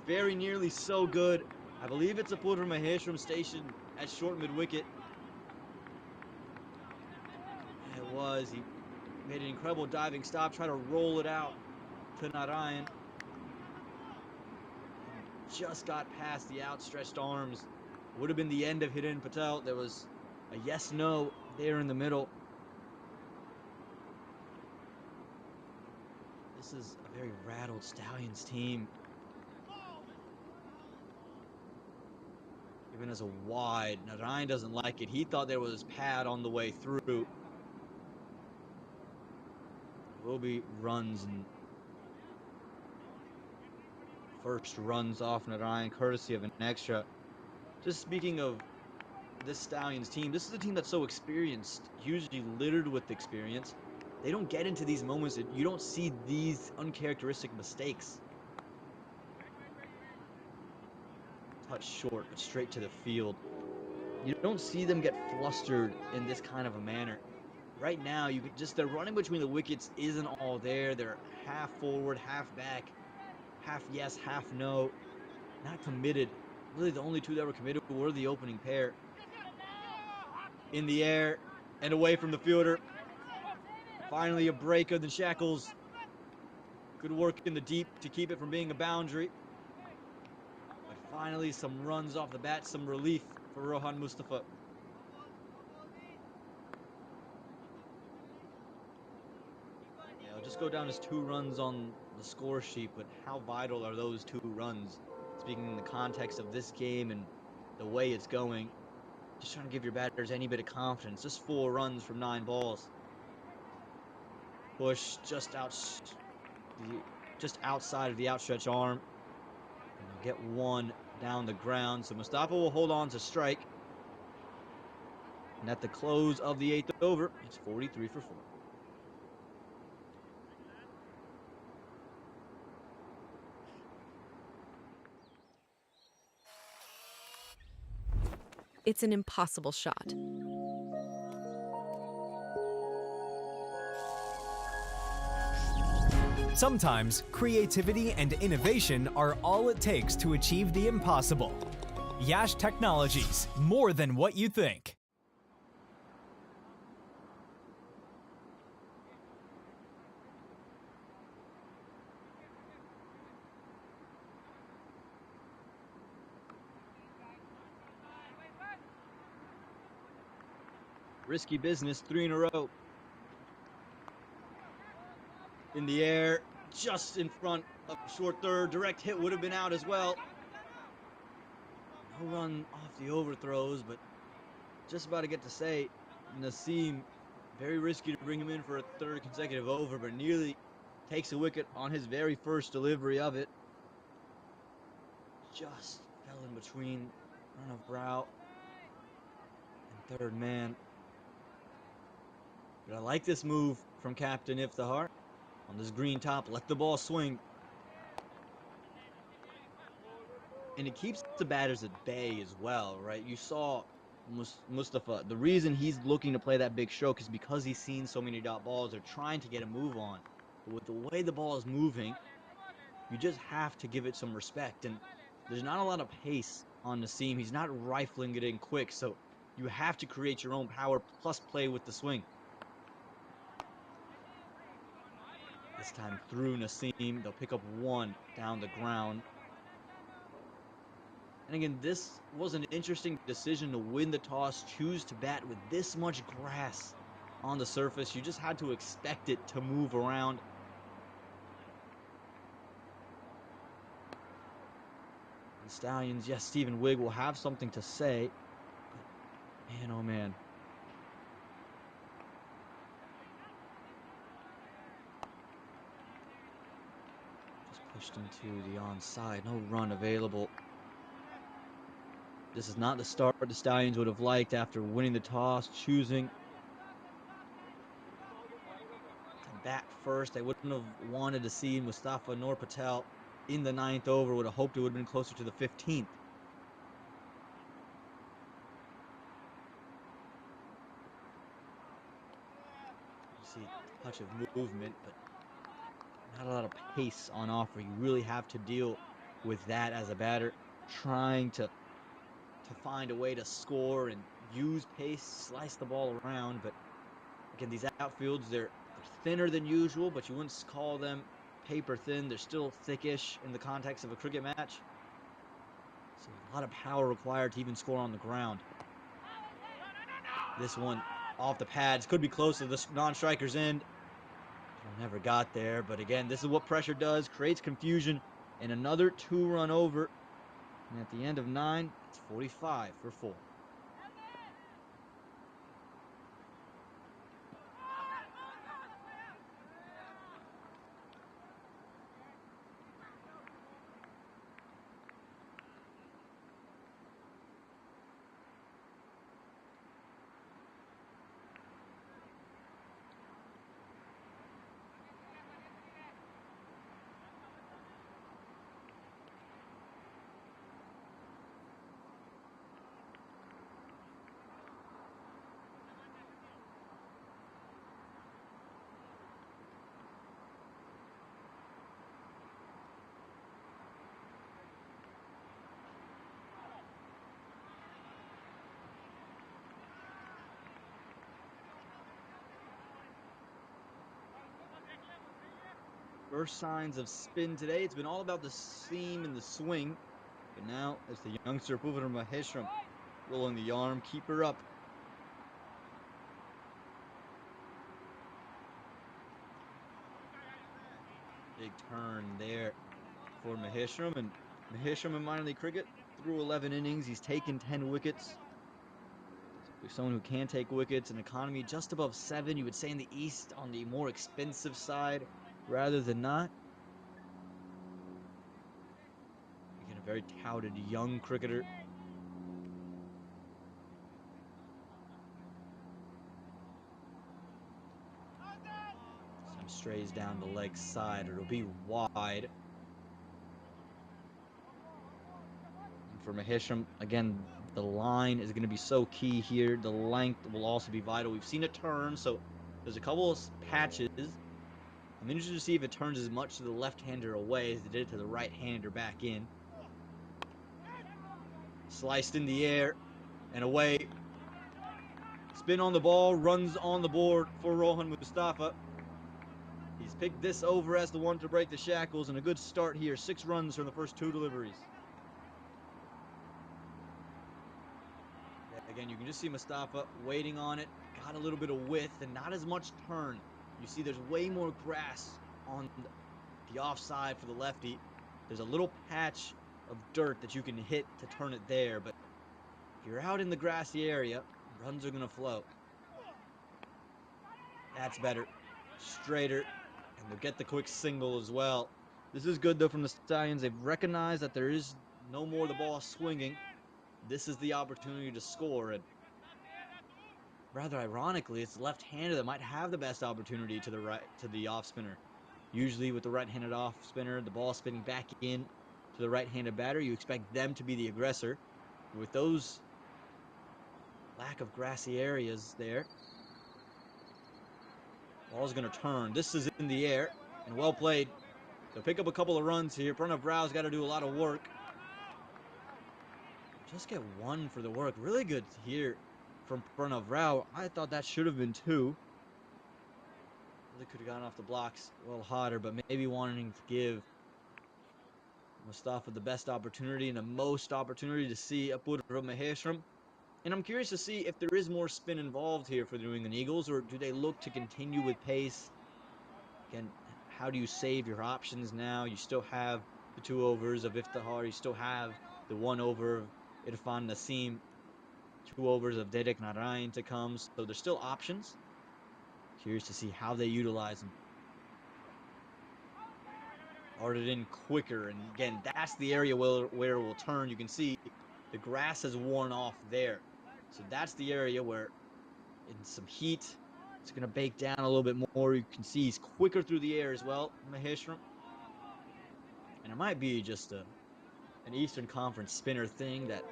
Very nearly so good. I believe it's a pull from Maheshram station at short mid-wicket. It was. He made an incredible diving stop, tried to roll it out to Narayan. Just got past the outstretched arms. Would have been the end of Hidden Patel. There was a yes-no there in the middle. This is a very rattled Stallions team. Even as a wide, Narayan doesn't like it. He thought there was pad on the way through. There will be runs and first runs off Narayan, courtesy of an extra. Just speaking of this Stallions team, this is a team that's so experienced, usually littered with experience. They don't get into these moments. You don't see these uncharacteristic mistakes. Touch short, but straight to the field. You don't see them get flustered in this kind of a manner. Right now, they're running between the wickets isn't all there. They're half forward, half back, half yes, half no. Not committed. Really, the only 2 that were committed were the opening pair. In the air and away from the fielder. Finally, a break of the shackles. Good work in the deep to keep it from being a boundary. But finally, some runs off the bat, some relief for Rohan Mustafa. Yeah, I'll just go down as 2 runs on the score sheet, but how vital are those 2 runs? Speaking in the context of this game and the way it's going, just trying to give your batters any bit of confidence. Just 4 runs from 9 balls. Push just outside of the outstretched arm. And they'll get 1 down the ground. So Mustafa will hold on to strike. And at the close of the 8th over, it's 43 for 4. It's an impossible shot. Sometimes creativity and innovation are all it takes to achieve the impossible. Yash Technologies, more than what you think. Risky business, 3 in a row. In the air, just in front of short third. Direct hit would have been out as well. No run off the overthrows, but just about to get to say, Naseem, very risky to bring him in for a third consecutive over, but nearly takes a wicket on his very first delivery of it. Just fell in between run of Brow and third man. But I like this move from Captain Iftihar. On this green top, let the ball swing. And it keeps the batters at bay as well, right? You saw Mustafa. The reason he's looking to play that big stroke is because he's seen so many dot balls. They're trying to get a move on. But with the way the ball is moving, you just have to give it some respect. And there's not a lot of pace on Naseem. He's not rifling it in quick, so you have to create your own power plus play with the swing. This time through Naseem, they'll pick up one down the ground. And again, this was an interesting decision to win the toss, choose to bat with this much grass on the surface. You just had to expect it to move around. The Stallions, yes, Stephen Wigg will have something to say. But man, oh man. Just pushed into the onside. No run available. This is not the start the Stallions would have liked after winning the toss, choosing to bat first. They wouldn't have wanted to see Mustafa nor Patel in the 9th over. Would have hoped it would have been closer to the 15th. You see a touch of movement, but not a lot of pace on offer. You really have to deal with that as a batter, trying to find a way to score and use pace, slice the ball around. But again, these outfields, they're thinner than usual, but you wouldn't call them paper thin. They're still thickish in the context of a cricket match. So a lot of power required to even score on the ground. This one off the pads, could be close to the non-striker's end. Never got there, but again, this is what pressure does, creates confusion, and another 2-run over. And at the end of 9, it's 45 for 4. First signs of spin today. It's been all about the seam and the swing. But now it's the youngster Bhuvanesh Maheshram rolling the arm, keep her up. Big turn there for Maheshram. And Maheshram in minor league cricket, through 11 innings, he's taken 10 wickets. Someone who can take wickets, an economy just above 7, you would say in the East, on the more expensive side rather than not. Again, a very touted young cricketer. Some strays down the leg side, it'll be wide. And for Maheshram, again, The line is going to be so key here. The length will also be vital. We've seen it turn, so there's a couple of patches. I'm interested to see if it turns as much to the left-hander away as it did to the right-hander back in. Sliced in the air and away. Spin on the ball, runs on the board for Rohan Mustafa. He's picked this over as the one to break the shackles, and a good start here. 6 runs from the first 2 deliveries. Again, you can just see Mustafa waiting on it. Got a little bit of width and not as much turn. You see there's way more grass on the offside for the lefty. There's a little patch of dirt that you can hit to turn it there, but if you're out in the grassy area, runs are going to flow. That's better. Straighter, and they'll get the quick single as well. This is good, though, from the Stallions. They've recognized that there is no more the ball swinging. This is the opportunity to score, and rather ironically, it's the left-hander that might have the best opportunity to the right, to the off spinner. Usually with the right-handed off spinner, the ball spinning back in to the right-handed batter, you expect them to be the aggressor. With those lack of grassy areas there, ball's going to turn. This is in the air, and well played. They'll pick up a couple of runs here. Pranav Rao's got to do a lot of work. Just get 1 for the work. Really good here from Pranav Rao. I thought that should have been 2. Really could have gotten off the blocks a little hotter, but maybe wanting to give Mustafa the best opportunity and the most opportunity to see Apurva Maheshwaram. And I'm curious to see if there is more spin involved here for the New England Eagles, or do they look to continue with pace? Again, how do you save your options now? You still have the 2 overs of Iftihar. You still have the 1 over of Irfan Naseem. 2 overs of Derek Narayan to come. So there's still options. Curious to see how they utilize them. Ordered in quicker. And again, that's the area where it will turn. You can see the grass has worn off there. So that's the area where in some heat, it's going to bake down a little bit more. You can see he's quicker through the air as well, Maheshwaram. And it might be just an Eastern Conference spinner thing that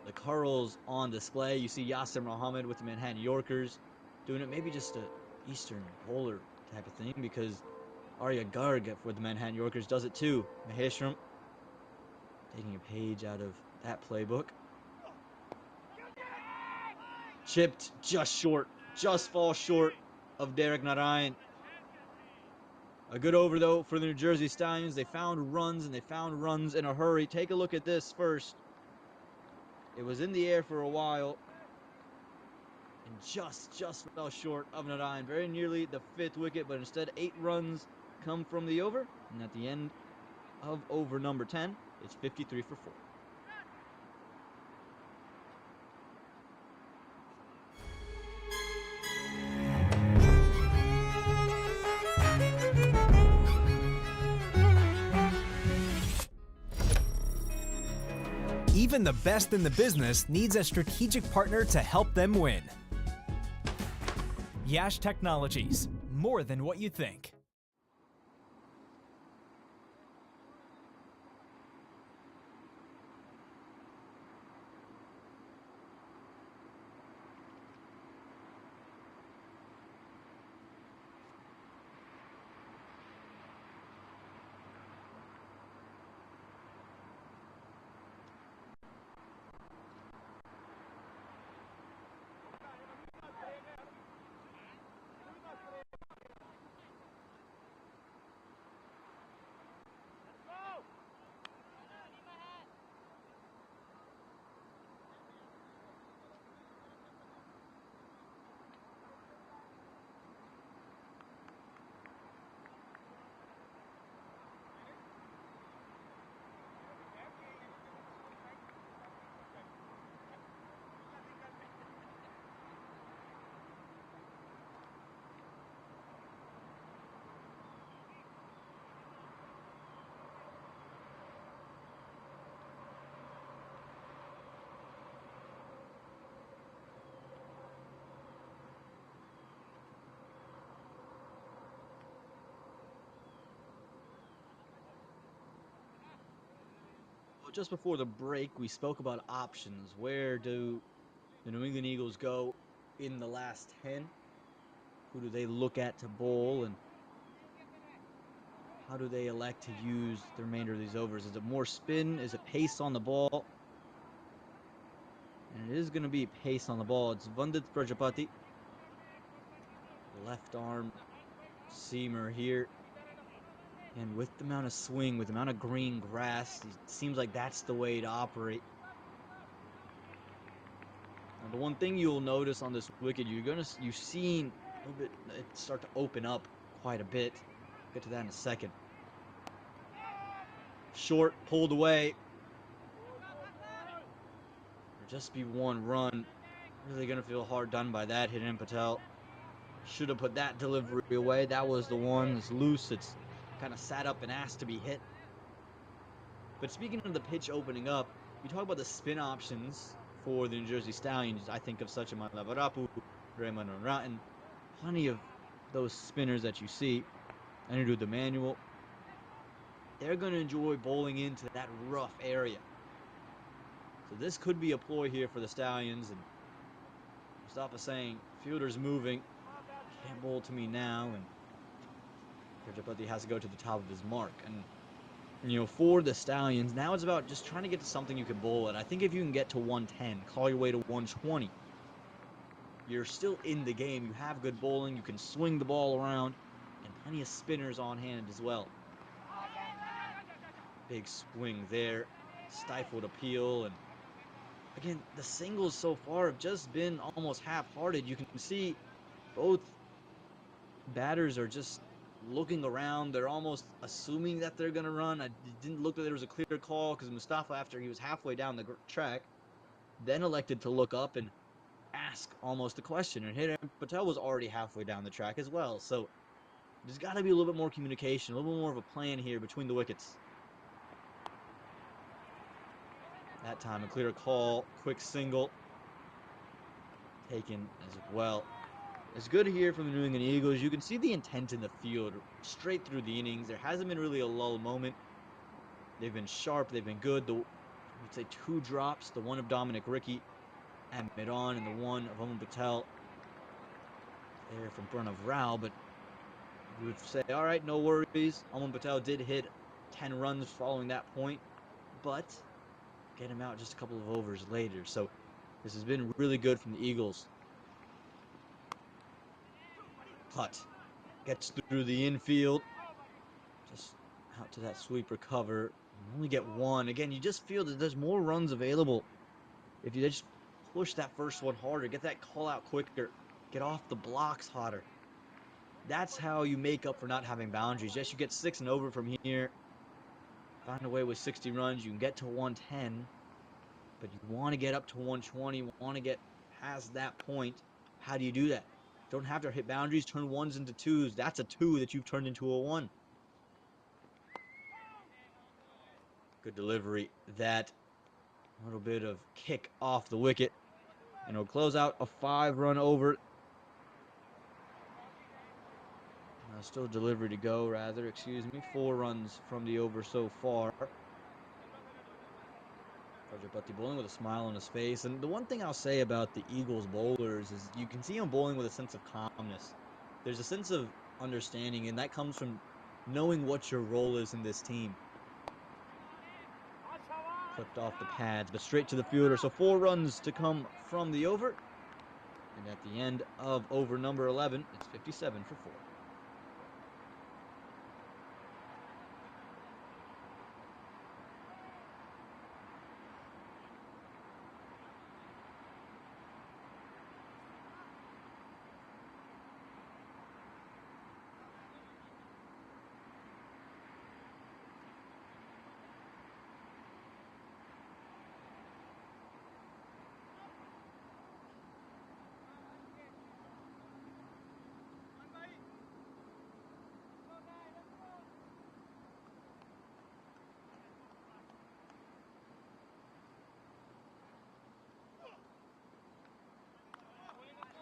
the curls on display. You see Yasser Mohammed with the Manhattan Yorkers doing it. Maybe just an Eastern bowler type of thing, because Arya Garg for the Manhattan Yorkers does it too. Maheshwaram taking a page out of that playbook. Chipped just short, just falls short of Derek Narayan. A good over, though, for the New Jersey Stallions. They found runs, and they found runs in a hurry. Take a look at this first. It was in the air for a while, and just fell short of Narayan. Very nearly the 5th wicket, but instead 8 runs come from the over. And at the end of over number 10, it's 53 for 4. Even the best in the business needs a strategic partner to help them win. Yash Technologies, more than what you think. just before the break, we spoke about options. Where do the New England Eagles go in the last 10? Who do they look at to bowl, and how do they elect to use the remainder of these overs? Is it more spin? Is it pace on the ball? And it is going to be pace on the ball. It's Vandit Prajapati, left arm seamer here. And with the amount of swing, with the amount of green grass, it seems like that's the way to operate. Now, the one thing you'll notice on this wicket, you've seen a little bit it start to open up quite a bit. Get to that in a second. Short, pulled away. There'll just be one run. Really gonna feel hard done by that hit in Patel. Should have put that delivery away. That was the one. It's loose. It's kind of sat up and asked to be hit. But speaking of the pitch opening up, you talk about the spin options for the New Jersey Stallions. I think of such a Malavarapu, Raymond Rotten, plenty of those spinners that you see. Anirudh the Manual. They're going to enjoy bowling into that rough area. So this could be a ploy here for the Stallions. And Mustafa saying, fielder's moving. Can't bowl to me now. And Prajapati has to go to the top of his mark. And for the Stallions, now it's about just trying to get to something you can bowl at. I think if you can get to 110, call your way to 120, you're still in the game. You have good bowling. You can swing the ball around. And plenty of spinners on hand as well. Big swing there. Stifled appeal. And again, the singles so far have just been almost half-hearted. You can see both batters are just looking around. They're almost assuming that they're going to run. It didn't look like there was a clear call because Mustafa, after he was halfway down the track, then elected to look up and ask almost a question. And Patel was already halfway down the track as well. So there's got to be a little bit more communication, a little bit more of a plan here between the wickets. That time a clear call, quick single taken as well. It's good to hear from the New England Eagles. You can see the intent in the field straight through the innings. There hasn't been really a lull moment. They've been sharp. They've been good. We'd say 2 drops. The one of Dominic Ricky at mid-on and the one of Aman Patel there from front of Rao. But we would say, all right, no worries. Aman Patel did hit 10 runs following that point, but get him out just a couple of overs later. So this has been really good from the Eagles. Putt gets through the infield, just out to that sweeper cover. You only get one. Again, you just feel that there's more runs available if you just push that first one harder, get that call out quicker, get off the blocks hotter. That's how you make up for not having boundaries. Yes, you get 6 and over from here. Find a way with 60 runs. You can get to 110, but you want to get up to 120. You want to get past that point. How do you do that? Don't have to hit boundaries, turn 1s into 2s. That's a 2 that you've turned into a 1. Good delivery. That little bit of kick off the wicket. And it'll close out a 5-run over. Still delivery to go, rather. Excuse me. 4 runs from the over so far. Prajapati bowling with a smile on his face. And the one thing I'll say about the Eagles bowlers is you can see him bowling with a sense of calmness. There's a sense of understanding, and that comes from knowing what your role is in this team. Clipped off the pads, but straight to the fielder. So 4 runs to come from the over. And at the end of over number 11, it's 57 for 4.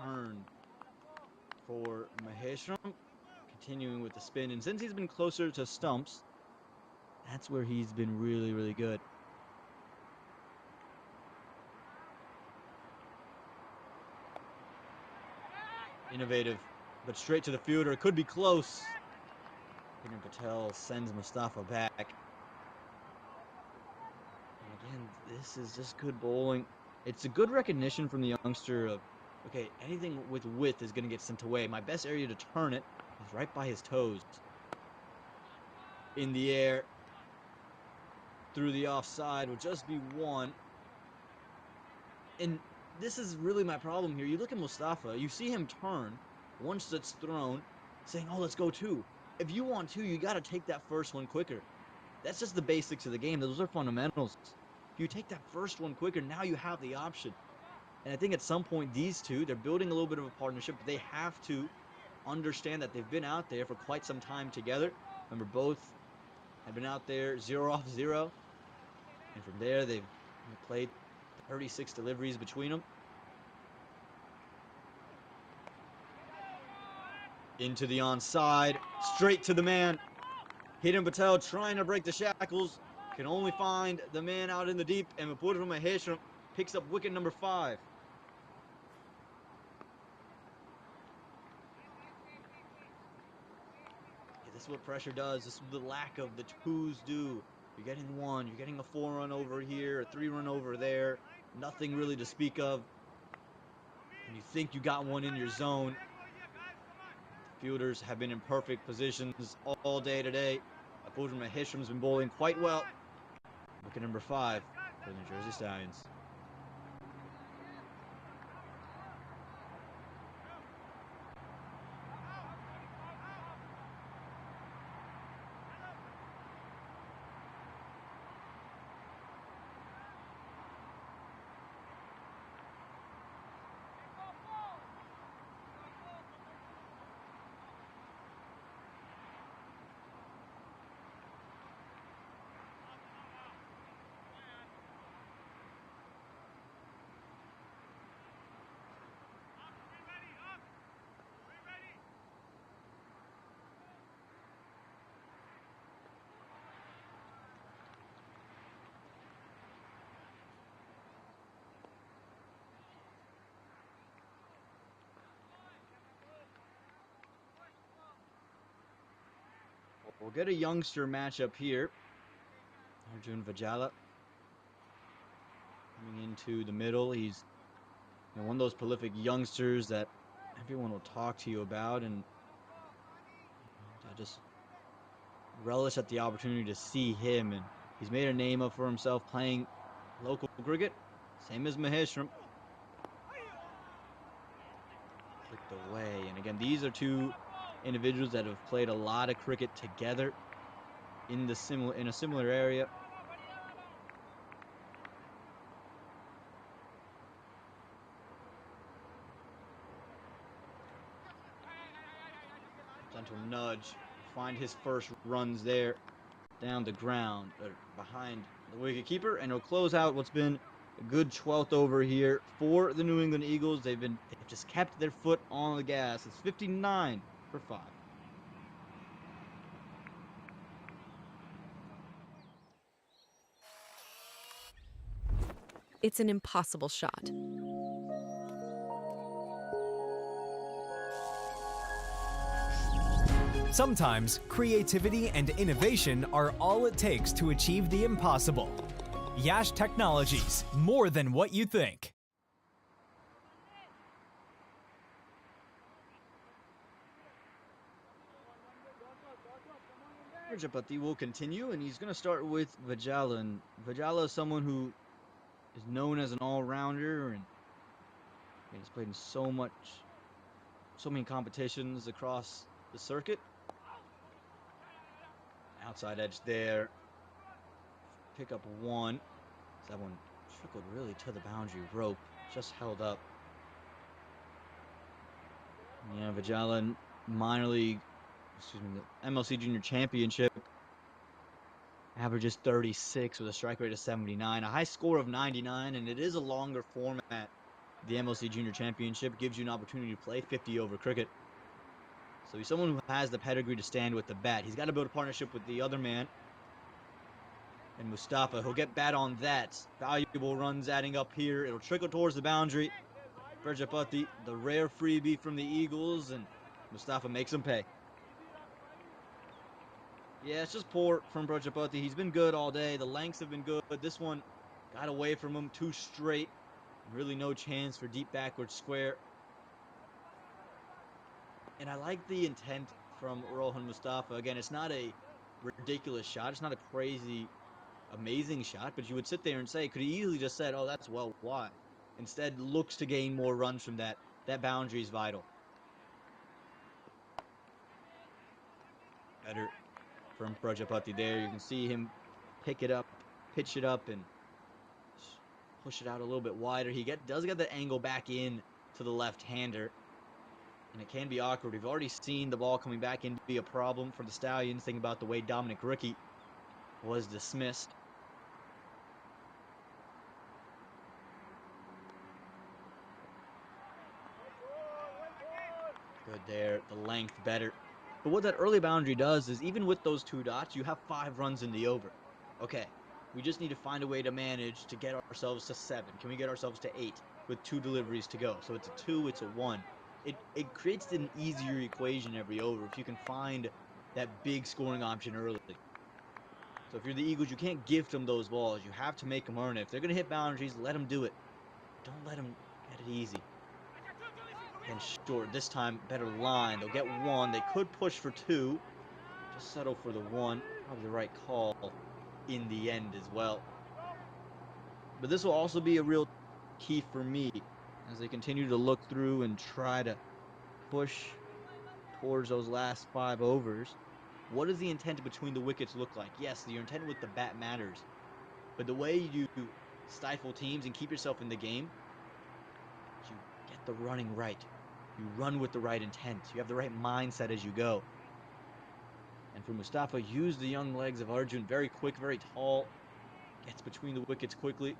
Turn for Maheshram, continuing with the spin. And since he's been closer to stumps, that's where he's been really, really good. Innovative, but straight to the fielder. It could be close. Hiran Patel sends Mustafa back. And again, this is just good bowling. It's a good recognition from the youngster of, okay, anything with width is going to get sent away. My best area to turn it is right by his toes. In the air, through the offside, will just be one. And this is really my problem here. You look at Mustafa, you see him turn once it's thrown, saying, oh, let's go two. If you want two, you got to take that first one quicker. That's just the basics of the game. Those are fundamentals. If you take that first one quicker, now you have the option. And I think at some point, these two, they're building a little bit of a partnership, but they have to understand that they've been out there for quite some time together. Remember, both have been out there 0 off 0. And from there, they've played 36 deliveries between them. Into the onside, straight to the man. Hiran Patel trying to break the shackles. Can only find the man out in the deep, and Mapudra Maheshram picks up wicket number 5. Yeah, this is what pressure does. This is what the lack of the twos do. You're getting one, you're getting a 4-run over here, a 3-run over there. Nothing really to speak of. And you think you got one in your zone. Fielders have been in perfect positions all day today. Mapudra Maheshram's been bowling quite well. Wicket number 5 for the New Jersey Stallions. We'll get a youngster matchup here. Arjun Vajala coming into the middle. He's one of those prolific youngsters that everyone will talk to you about, and I just relish at the opportunity to see him. And he's made a name up for himself playing local cricket, same as Maheshram. Clicked away, and again, these are two individuals that have played a lot of cricket together in a similar area. Gentle nudge, find his first runs there down the ground behind the wicketkeeper, and he'll close out what's been a good 12th over here for the New England Eagles. They've just kept their foot on the gas. It's 59 for 5. It's an impossible shot. Sometimes creativity and innovation are all it takes to achieve the impossible. Yash Technologies, more than what you think. Prajapati will continue, and he's going to start with Vajala. And Vajala is someone who is known as an all-rounder, and he's played in so many competitions across the circuit. Outside edge there. Pick up 1. That one trickled really to the boundary rope. Just held up. Yeah, Vajala the MLC Junior Championship averages 36 with a strike rate of 79, a high score of 99, and it is a longer format. The MLC Junior Championship gives you an opportunity to play 50 over cricket. So he's someone who has the pedigree to stand with the bat. He's got to build a partnership with the other man. And Mustafa, he'll get bat on that. Valuable runs adding up here. It'll trickle towards the boundary. Prajapati, the rare freebie from the Eagles, and Mustafa makes him pay. Yeah, it's just poor from Prajapati. He's been good all day. The lengths have been good. This one got away from him too straight. Really no chance for deep backward square. And I like the intent from Rohan Mustafa. Again, it's not a ridiculous shot. It's not a crazy, amazing shot. But you would sit there and say, could he easily just said, oh, that's well wide. Instead, looks to gain more runs from that. That boundary is vital. Better from Prajapati there. You can see him pick it up, pitch it up, and push it out a little bit wider. He does get the angle back in to the left-hander, and it can be awkward. We've already seen the ball coming back in to be a problem for the Stallions. Thinking about the way Dominic Ricky was dismissed. Good there, the length better. But what that early boundary does is even with those 2 dots, you have 5 runs in the over. Okay, we just need to find a way to manage to get ourselves to 7. Can we get ourselves to 8 with 2 deliveries to go? So it's a 2, it's a 1. It creates an easier equation every over if you can find that big scoring option early. So if you're the Eagles, you can't gift them those balls. You have to make them earn it. If they're going to hit boundaries, let them do it. Don't let them get it easy. And short. This time, better line. They'll get 1. They could push for 2. Just settle for the 1. Probably the right call in the end as well. But this will also be a real key for me as they continue to look through and try to push towards those last 5 overs. What does the intent between the wickets look like? Yes, your intent with the bat matters. But the way you stifle teams and keep yourself in the game, you get the running right. You run with the right intent. You have the right mindset as you go. And for Mustafa, use the young legs of Arjun. Very quick, very tall. Gets between the wickets quickly.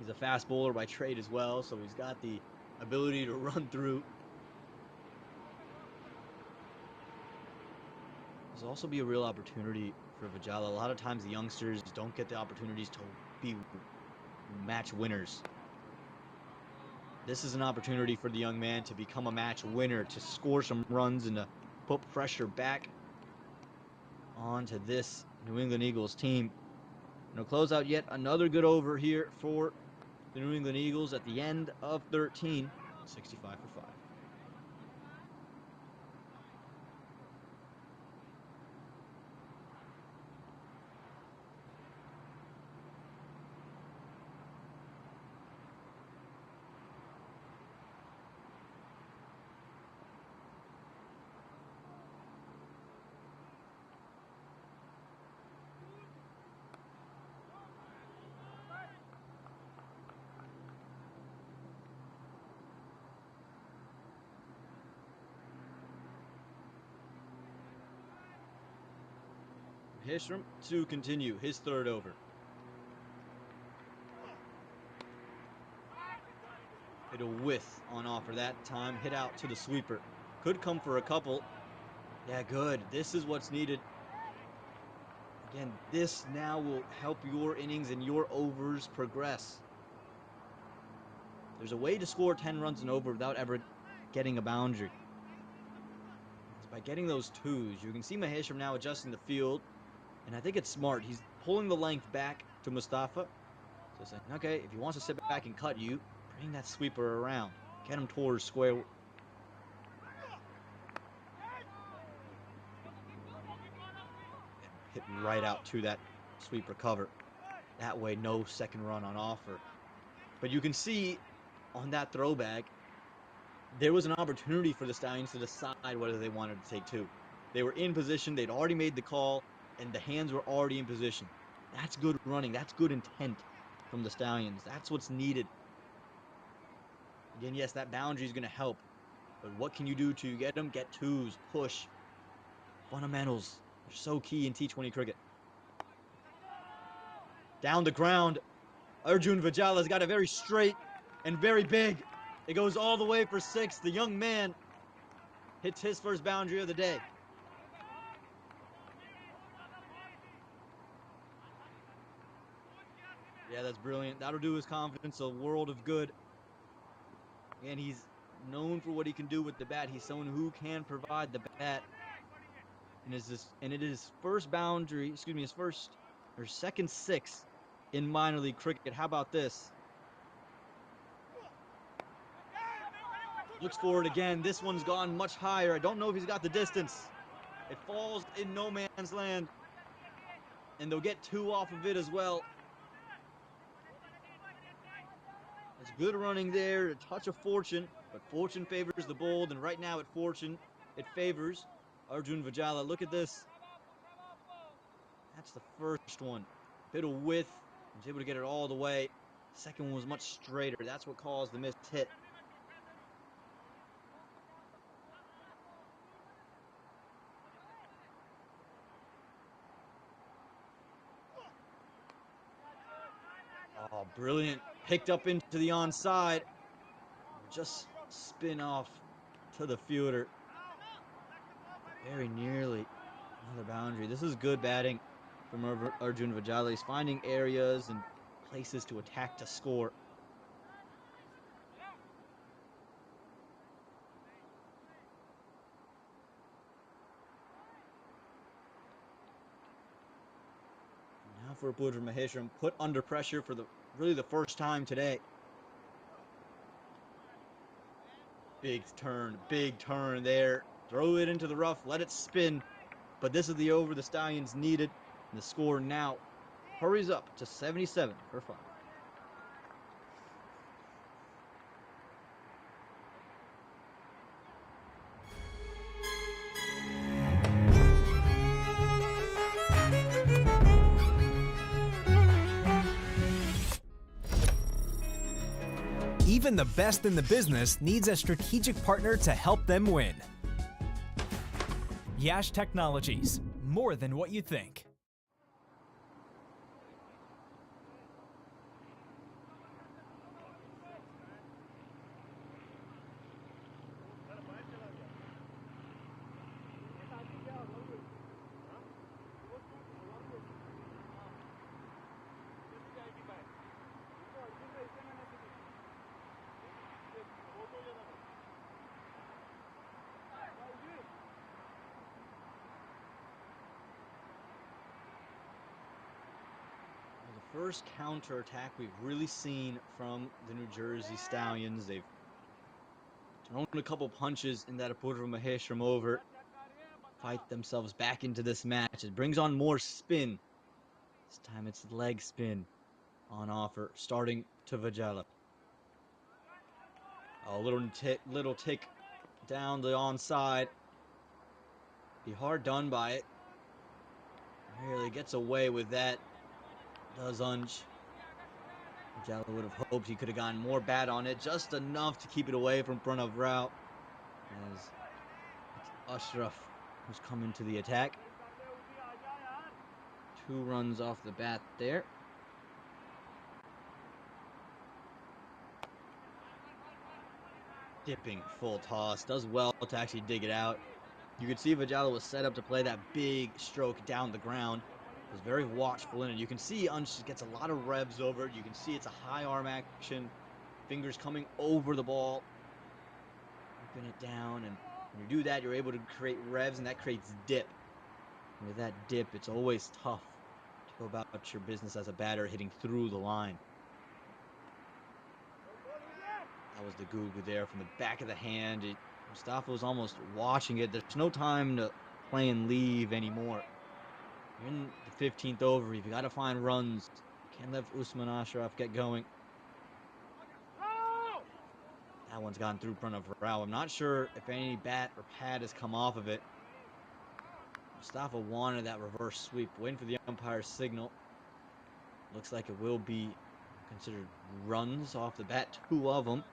He's a fast bowler by trade as well, so he's got the ability to run through. There's also be a real opportunity for Vijala. A lot of times the youngsters don't get the opportunities to be match winners. This is an opportunity for the young man to become a match winner, to score some runs and to put pressure back onto this New England Eagles team. And he'll close out yet another good over here for the New England Eagles at the end of 13, 65 for 5. Hishram to continue his 3rd over. Hit a whiff on offer that time. Hit out to the sweeper. Could come for a couple. Yeah, good. This is what's needed. Again, this now will help your innings and your overs progress. There's a way to score 10 runs and over without ever getting a boundary. It's by getting those 2s. You can see Maheshram now adjusting the field. And I think it's smart. He's pulling the length back to Mustafa. So saying, okay, if he wants to sit back and cut you, bring that sweeper around. Get him towards square. Hit right out to that sweeper cover. That way, no second run on offer. But you can see on that throwback, there was an opportunity for the Stallions to decide whether they wanted to take 2. They were in position. They'd already made the call. And the hands were already in position. That's good running. That's good intent from the Stallions. That's what's needed. Again, yes, that boundary is going to help. But what can you do to get them? Get 2s, push. Fundamentals are so key in T20 cricket. Down the ground, Arjun Vijala's got it very straight and very big. It goes all the way for 6. The young man hits his first boundary of the day. Yeah, that's brilliant. That'll do his confidence a world of good. And he's known for what he can do with the bat. He's someone who can provide the bat. And it is his first boundary, excuse me, his first or second six in minor league cricket. How about this? Looks for it again. This one's gone much higher. I don't know if he's got the distance. It falls in no man's land. And they'll get 2 off of it as well. It's good running there, a touch of fortune, but fortune favors the bold, and right now it favors Arjun Vijala. Look at this. That's the first one. Bit of width. Was able to get it all the way. Second one was much straighter. That's what caused the missed hit. Oh, brilliant. Picked up into the onside. Just spin off to the fielder. Very nearly another boundary. This is good batting from Arjun Vijala. He's finding areas and places to attack to score. Now for Budra Maheshwaram, put under pressure for really the first time today. Big turn there. Throw it into the rough, let it spin. But this is the over the Stallions needed. And the score now hurries up to 77 for 5. Even the best in the business needs a strategic partner to help them win. Yash Technologies, more than what you think. First counterattack we've really seen from the New Jersey Stallions. They've thrown a couple punches in that Apurva Maheshwaram over. Fight themselves back into this match. It brings on more spin. This time it's leg spin on offer, starting to Vijala. A little tick down the onside. Be hard done by it. Really gets away with that. Does Unch. Vijala would have hoped he could have gotten more bat on it, just enough to keep it away from Pranav Rao. As it's Ashraf who's coming to the attack. 2 runs off the bat there. Dipping full toss, does well to actually dig it out. You could see Vijala was set up to play that big stroke down the ground. Was very watchful in it. You can see Unch gets a lot of revs over it. You can see it's a high arm action. Fingers coming over the ball. Whipping it down, and when you do that, you're able to create revs, and that creates dip. And with that dip, it's always tough to go about your business as a batter hitting through the line. That was the Gugu there from the back of the hand. Mustafa was almost watching it. There's no time to play and leave anymore. You're in the 15th over. You've got to find runs. Can't let Usman Ashraf get going. That one's gone through front of Rao. I'm not sure if any bat or pad has come off of it. Mustafa wanted that reverse sweep. Waiting for the umpire's signal. Looks like it will be considered runs off the bat. 2 of them.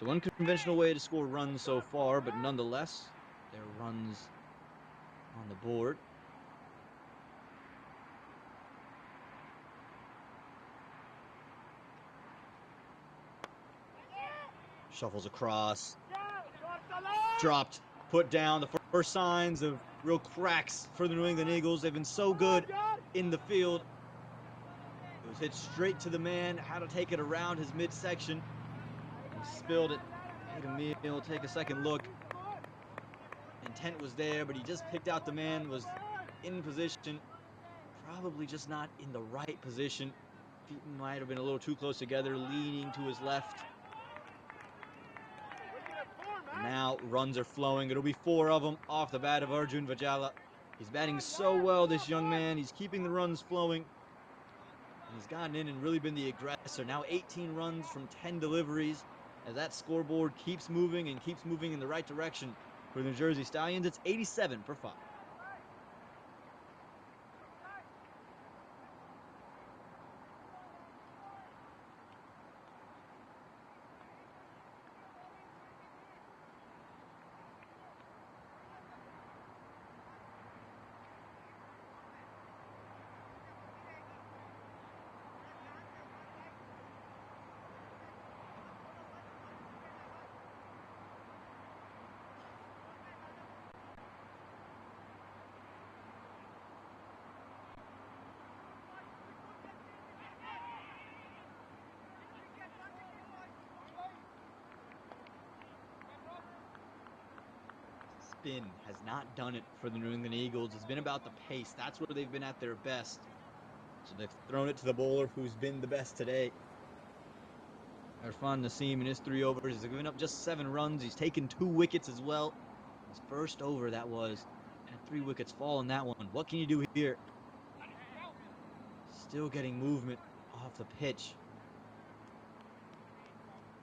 So unconventional way to score runs so far, but nonetheless, there are runs on the board. Shuffles across. Dropped. Put down. The first signs of real cracks for the New England Eagles. They've been so good in the field. It was hit straight to the man. How to take it around his midsection. He spilled it. Made a meal. Take a second look. Intent was there, but he just picked out the man, was in position. Probably just not in the right position. Feet might have been a little too close together, leaning to his left. And now runs are flowing. It'll be 4 of them off the bat of Arjun Vajala. He's batting so well, this young man. He's keeping the runs flowing. And he's gotten in and really been the aggressor. Now 18 runs from 10 deliveries. As that scoreboard keeps moving and keeps moving in the right direction for the New Jersey Stallions, it's 87 for 5. Spin has not done it for the New England Eagles. It's been about the pace. That's where they've been at their best. So they've thrown it to the bowler who's been the best today. Irfan Naseem in his 3 overs has given up just 7 runs. He's taken 2 wickets as well. His first over that was, and 3 wickets fall in that one. What can you do here? Still getting movement off the pitch.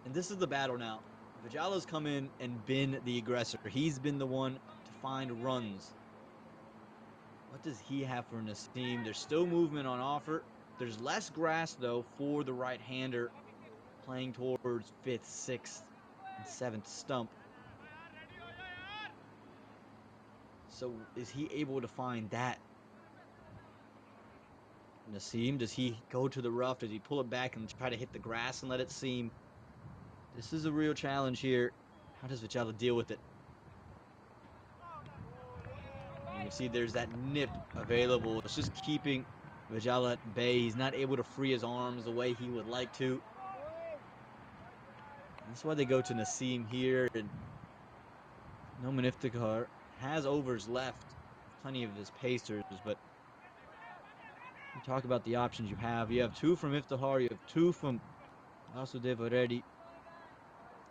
And this is the battle now. Vajala's come in and been the aggressor. He's been the one to find runs. What does he have for Naseem? There's still movement on offer. There's less grass, though, for the right-hander playing towards 5th, 6th, and 7th stump. So is he able to find that? Naseem, does he go to the rough? Does he pull it back and try to hit the grass and let it seam? This is a real challenge here. How does Vajala deal with it? You can see there's that nip available. It's just keeping Vajala at bay. He's not able to free his arms the way he would like to. That's why they go to Naseem here. And Noman Iftikhar has overs left. Plenty of his pacers, but you talk about the options you have. You have 2 from Iftikhar. You have 2 from Vasudev already.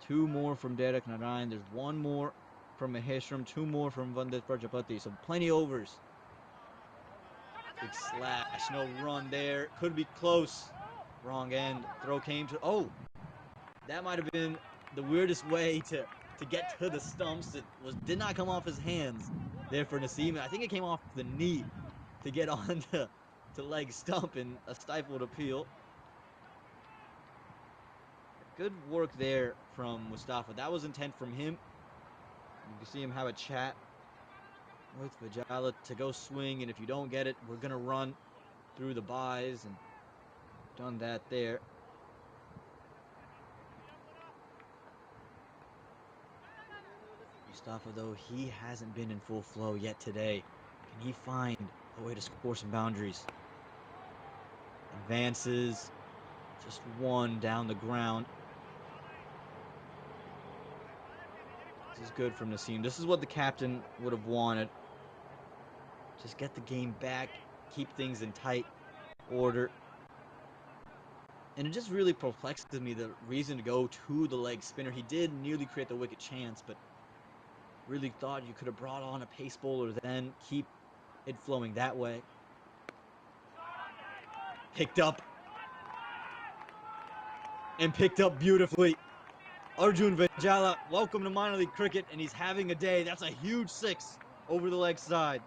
2 more from Derek Narayan. There's 1 more from Maheshram. 2 more from Vandit Prajapati. So plenty overs. Big slash. No run there. Could be close. Wrong end. Throw came to... Oh! That might have been the weirdest way to get to the stumps. It did not come off his hands there for Naseem. I think it came off the knee to get on to leg stump in a stifled appeal. Good work there from Mustafa. That was intent from him. You can see him have a chat with Vajala to go swing, and if you don't get it, we're going to run through the buys, and done that there. Mustafa, though, he hasn't been in full flow yet today. Can he find a way to score some boundaries? Advances, just 1 down the ground. This is good from Naseem. This is what the captain would have wanted. Just get the game back, keep things in tight order. And it just really perplexes me, the reason to go to the leg spinner. He did nearly create the wicket chance, but really thought you could have brought on a pace bowler then, keep it flowing that way. Picked up. And picked up beautifully. Arjun Vajala, welcome to minor league cricket, and he's having a day. That's a huge 6 over the leg side.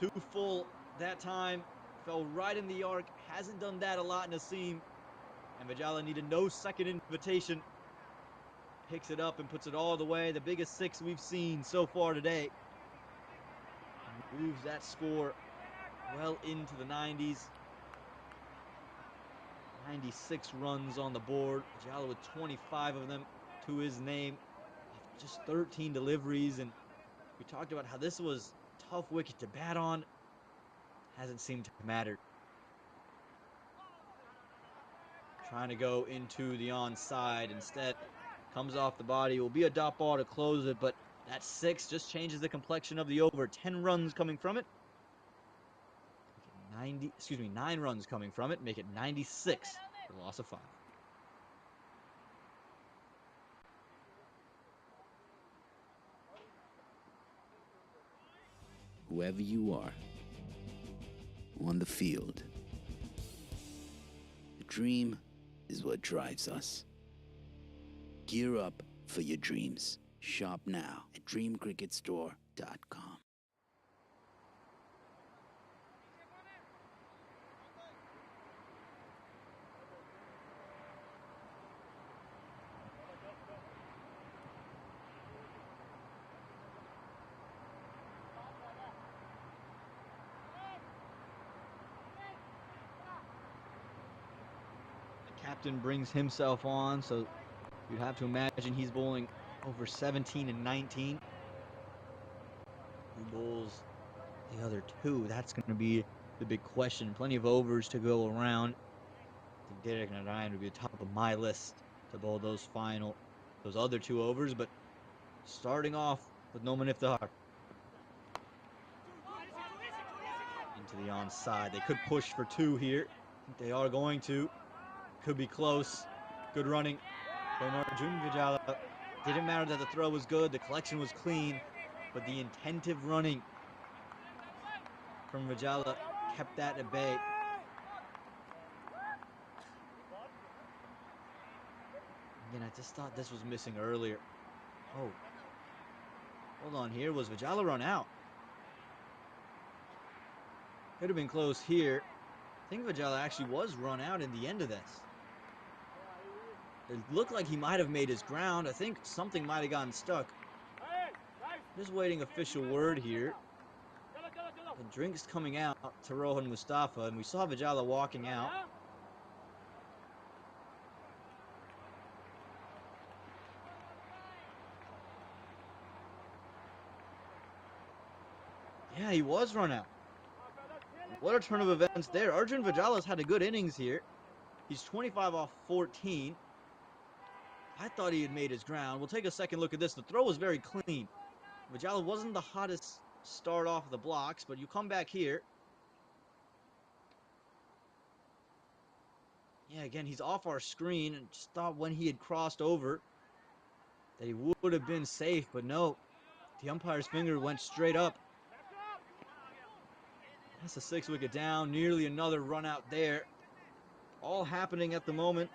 2 full that time. Fell right in the arc. Hasn't done that a lot, Naseem. And Vajala needed no second invitation. Picks it up and puts it all the way. The biggest 6 we've seen so far today. Moves that score well into the 90s. 96 runs on the board. Vajala with 25 of them to his name. Just 13 deliveries. And we talked about how this was a tough wicket to bat on. Hasn't seemed to matter. trying to go into the onside. Instead, comes off the body. It will be a dot ball to close it, but that 6 just changes the complexion of the over. 10 runs coming from it. 9 runs coming from it. Make it 96 for the loss of 5. Whoever you are on the field, the dream is what drives us. Gear up for your dreams. Shop now at dreamcricketstore.com. The captain brings himself on, so you'd have to imagine he's bowling over 17 and 19. Who bowls the other 2? That's going to be the big question. Plenty of overs to go around. I think Derek Narayan would be the top of my list to bowl those other 2 overs, but starting off with Noman Iftikhar. Into the onside. They could push for 2 here. I think they are going to. Could be close. Good running from Arjun Vijala. Didn't matter that the throw was good. The collection was clean. But the intentive running from Vijala kept that at bay. Again, I just thought this was missing earlier. Oh. Hold on here. Was Vijala run out? Could have been close here. I think Vijala actually was run out in the end of this. It looked like he might have made his ground. I think something might have gotten stuck. Just waiting official word here. The drink's coming out to Rohan Mustafa, and we saw Vijala walking out. Yeah, he was run out. What a turn of events there. Arjun Vijala's had a good innings here. He's 25 off 14. I thought he had made his ground. We'll take a second look at this. The throw was very clean. Vijala wasn't the hottest start off the blocks, but you come back here. Yeah, again, he's off our screen, and just thought when he had crossed over that he would have been safe, but no. The umpire's finger went straight up. That's a 6 wicket down. Nearly another run out there. All happening at the moment.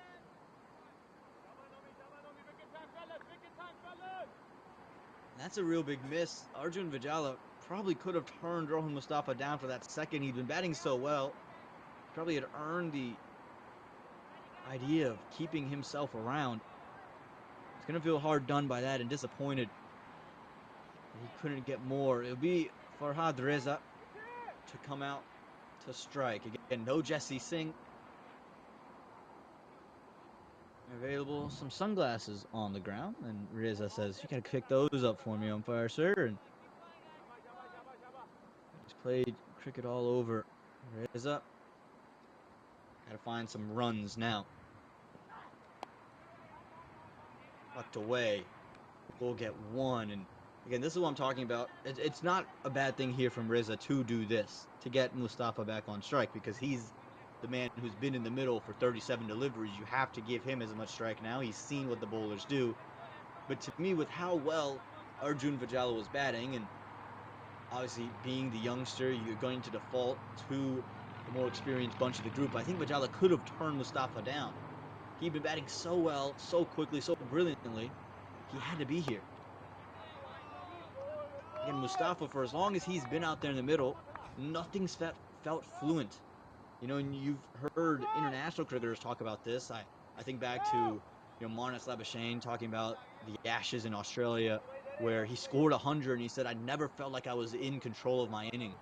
That's a real big miss. Arjun Vijala probably could have turned Rohan Mustafa down for that second. He'd been batting so well. Probably had earned the idea of keeping himself around. He's going to feel hard done by that and disappointed that he couldn't get more. It'll be Farhad Reza to come out to strike. Again, no Jesse Singh. Available some sunglasses on the ground, and Reza says, "You gotta pick those up for me, umpire, sir." And he's played cricket all over. Reza gotta find some runs now. Tucked away. We'll get 1, and again, this is what I'm talking about. It's not a bad thing here from Reza to do this, to get Mustafa back on strike, because he's the man who's been in the middle for 37 deliveries. You have to give him as much strike now. He's seen what the bowlers do. But to me, with how well Arjun Vijala was batting, and obviously being the youngster, you're going to default to the more experienced bunch of the group. I think Vijala could have turned Mustafa down. He'd been batting so well, so quickly, so brilliantly. He had to be here. Again, Mustafa, for as long as he's been out there in the middle, nothing's felt fluent. You know, and you've heard international cricketers talk about this. I think back to, Marnus Labuschagne talking about the Ashes in Australia, where he scored 100 and he said, "I never felt like I was in control of my innings."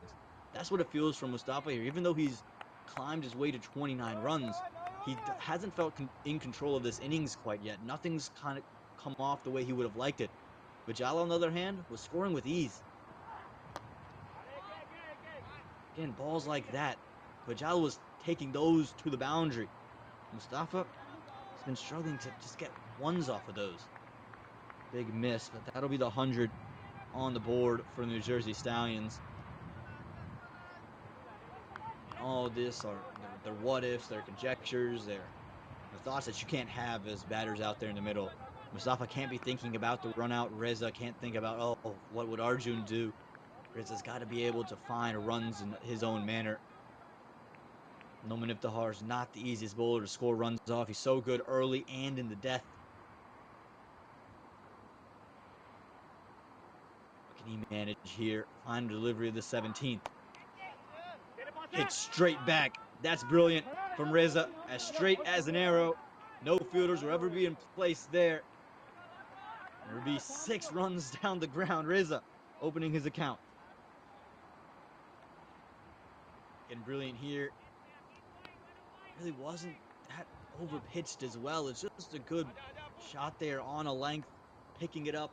That's what it feels from Mustafa here. Even though he's climbed his way to 29 runs, he hasn't felt in control of this innings quite yet. Nothing's kind of come off the way he would have liked it. Vijala, on the other hand, was scoring with ease. Again, balls like that, Vijala was taking those to the boundary. Mustafa He's been struggling to just get ones off of those. Big miss, but that'll be the 100 on the board for the New Jersey Stallions. And all this are their what ifs, their conjectures, their thoughts that you can't have as batters out there in the middle. Mustafa can't be thinking about the run out. Reza can't think about, oh, what would Arjun do? Reza's got to be able to find runs in his own manner. Noman Iftihar is not the easiest bowler to score runs off. He's so good early and in the death. What can he manage here? Find delivery of the 17th. Hit straight back. That's brilliant from Reza. As straight as an arrow. No fielders will ever be in place there. There will be 6 runs down the ground. Reza opening his account. Getting brilliant here. Really wasn't that overpitched as well. It's just a good shot there on a length. Picking it up.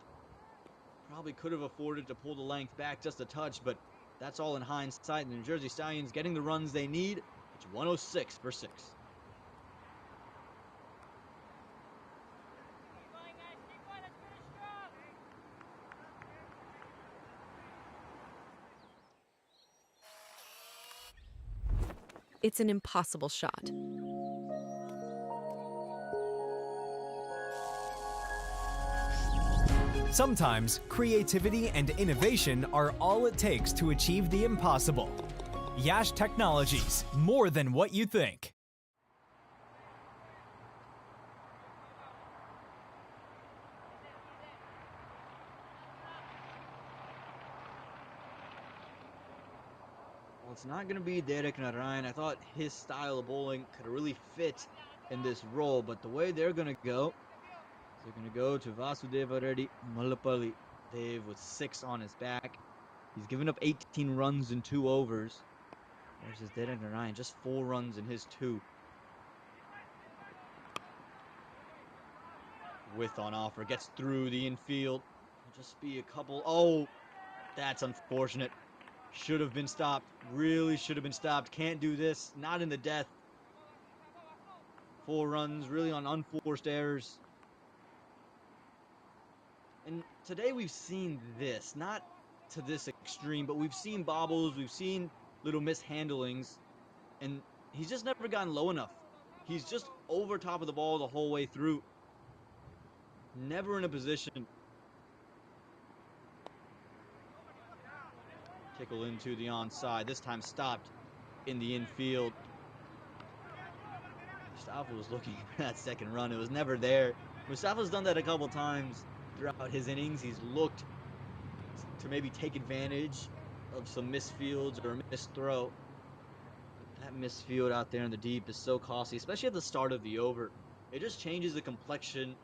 Probably could have afforded to pull the length back just a touch, but that's all in hindsight. The New Jersey Stallions getting the runs they need. It's 106 for 6. It's an impossible shot. Sometimes creativity and innovation are all it takes to achieve the impossible. Yash Technologies, more than what you think. Well, it's not going to be Derek Narayan. I thought his style of bowling could really fit in this role, but the way they're going to go, they're going to go to Vasudeva Reddy Malapalli. Dave with 6 on his back. He's given up 18 runs in 2 overs. There's his Derek Narayan, just 4 runs in his 2. Width on offer, gets through the infield. It'll just be a couple. Oh, that's unfortunate. Should have been stopped. Really should have been stopped. Can't do this. Not in the death. 4 runs, really on unforced errors. And today we've seen this, not to this extreme, but we've seen bobbles, we've seen little mishandlings, and he's just never gotten low enough. He's just over top of the ball the whole way through. Never in a position. Tickle into the onside. This time stopped in the infield. Mustafa was looking for that second run. It was never there. Mustafa's done that a couple times throughout his innings. He's looked to maybe take advantage of some misfields or a missed throw. But that misfield out there in the deep is so costly, especially at the start of the over. It just changes the complexion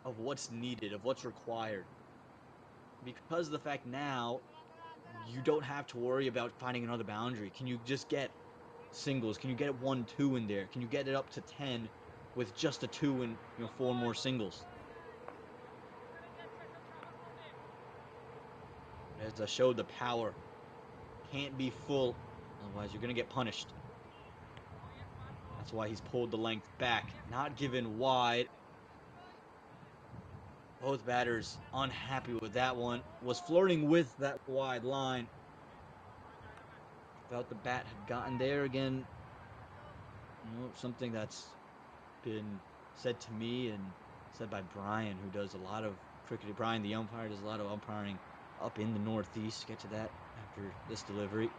of what's needed, of what's required. Because of the fact now, you don't have to worry about finding another boundary. Can you just get singles? Can you get 1, 2 in there? Can you get it up to 10 with just a 2 and 4 more singles? As I showed the power. Can't be full, otherwise you're going to get punished. That's why he's pulled the length back. Not given wide. Both batters unhappy with that one. Was flirting with that wide line. Felt the bat had gotten there again. Something that's been said to me and said by Brian, who does a lot of cricket. Brian, the umpire, does a lot of umpiring up in the Northeast. Get to that after this delivery.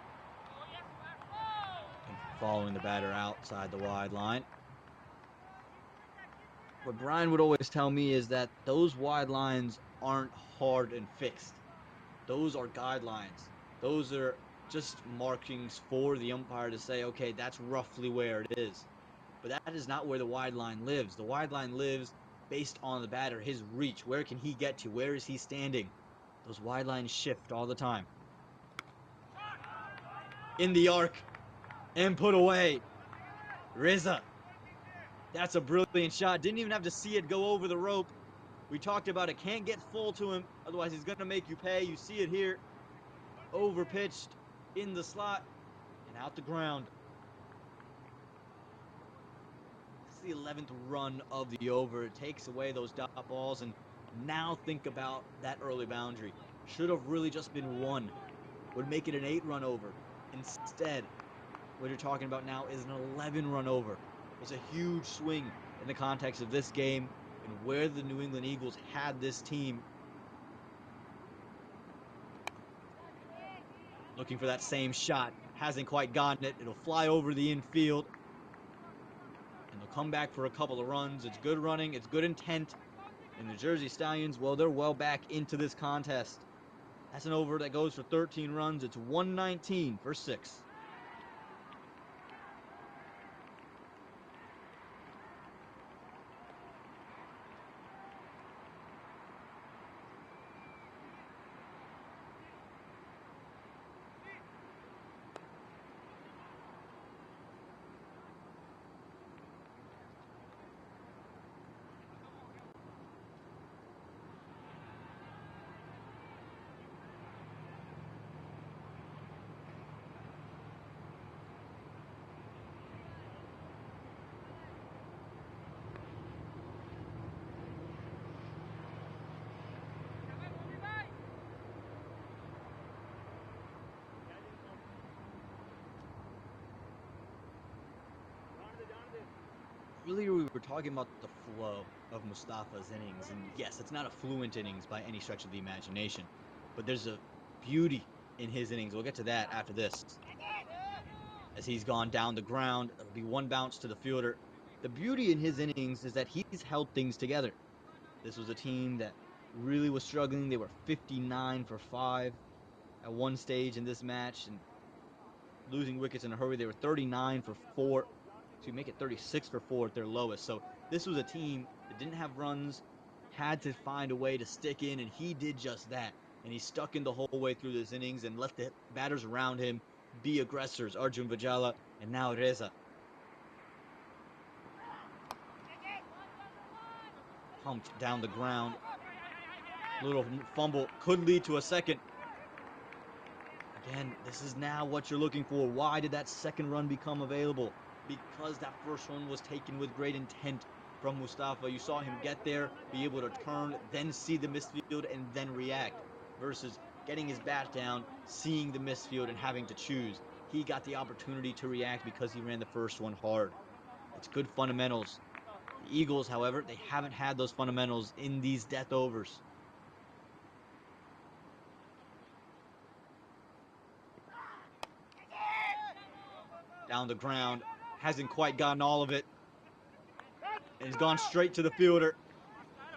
And following the batter outside the wide line. What Brian would always tell me is that those wide lines aren't hard and fixed. Those are guidelines. Those are just markings for the umpire to say, okay, that's roughly where it is. But that is not where the wide line lives. The wide line lives based on the batter, his reach. Where can he get to? Where is he standing? Those wide lines shift all the time. In the arc and put away. Reza. That's a brilliant shot. Didn't even have to see it go over the rope. We talked about it. Can't get full to him. Otherwise, he's going to make you pay. You see it here. Overpitched in the slot and out the ground. the 11th run of the over. It takes away those dot balls, and now think about that early boundary. Should have really just been one. Would make it an 8-run over. Instead, what you're talking about now is an 11-run over. It's a huge swing in the context of this game and where the New England Eagles had this team. Looking for that same shot. Hasn't quite gotten it. It'll fly over the infield. And they'll come back for a couple of runs. It's good running. It's good intent. And the Jersey Stallions, well, they're well back into this contest. That's an over that goes for 13 runs. It's 119 for 6. Earlier we were talking about the flow of Mustafa's innings, and yes, it's not a fluent innings by any stretch of the imagination, but there's a beauty in his innings. We'll get to that after this. As he's gone down the ground, it'll be one bounce to the fielder. The beauty in his innings is that he's held things together. This was a team that really was struggling. They were 59 for 5 at one stage in this match, and losing wickets in a hurry. They were 39 for 4. So you make it 36 for 4 at their lowest. So this was a team that didn't have runs, had to find a way to stick in, and he did just that. And he stuck in the whole way through this innings and let the batters around him be aggressors. Arjun Vijala and now Reza. Pumped down the ground. Little fumble could lead to a second. Again, this is now what you're looking for. Why did that second run become available? Because that first one was taken with great intent from Mustafa. You saw him get there, be able to turn, then see the misfield, and then react. Versus getting his bat down, seeing the misfield, and having to choose. He got the opportunity to react because he ran the first one hard. It's good fundamentals. The Eagles, however, they haven't had those fundamentals in these death overs. Down the ground. Hasn't quite gotten all of it. And he's gone straight to the fielder.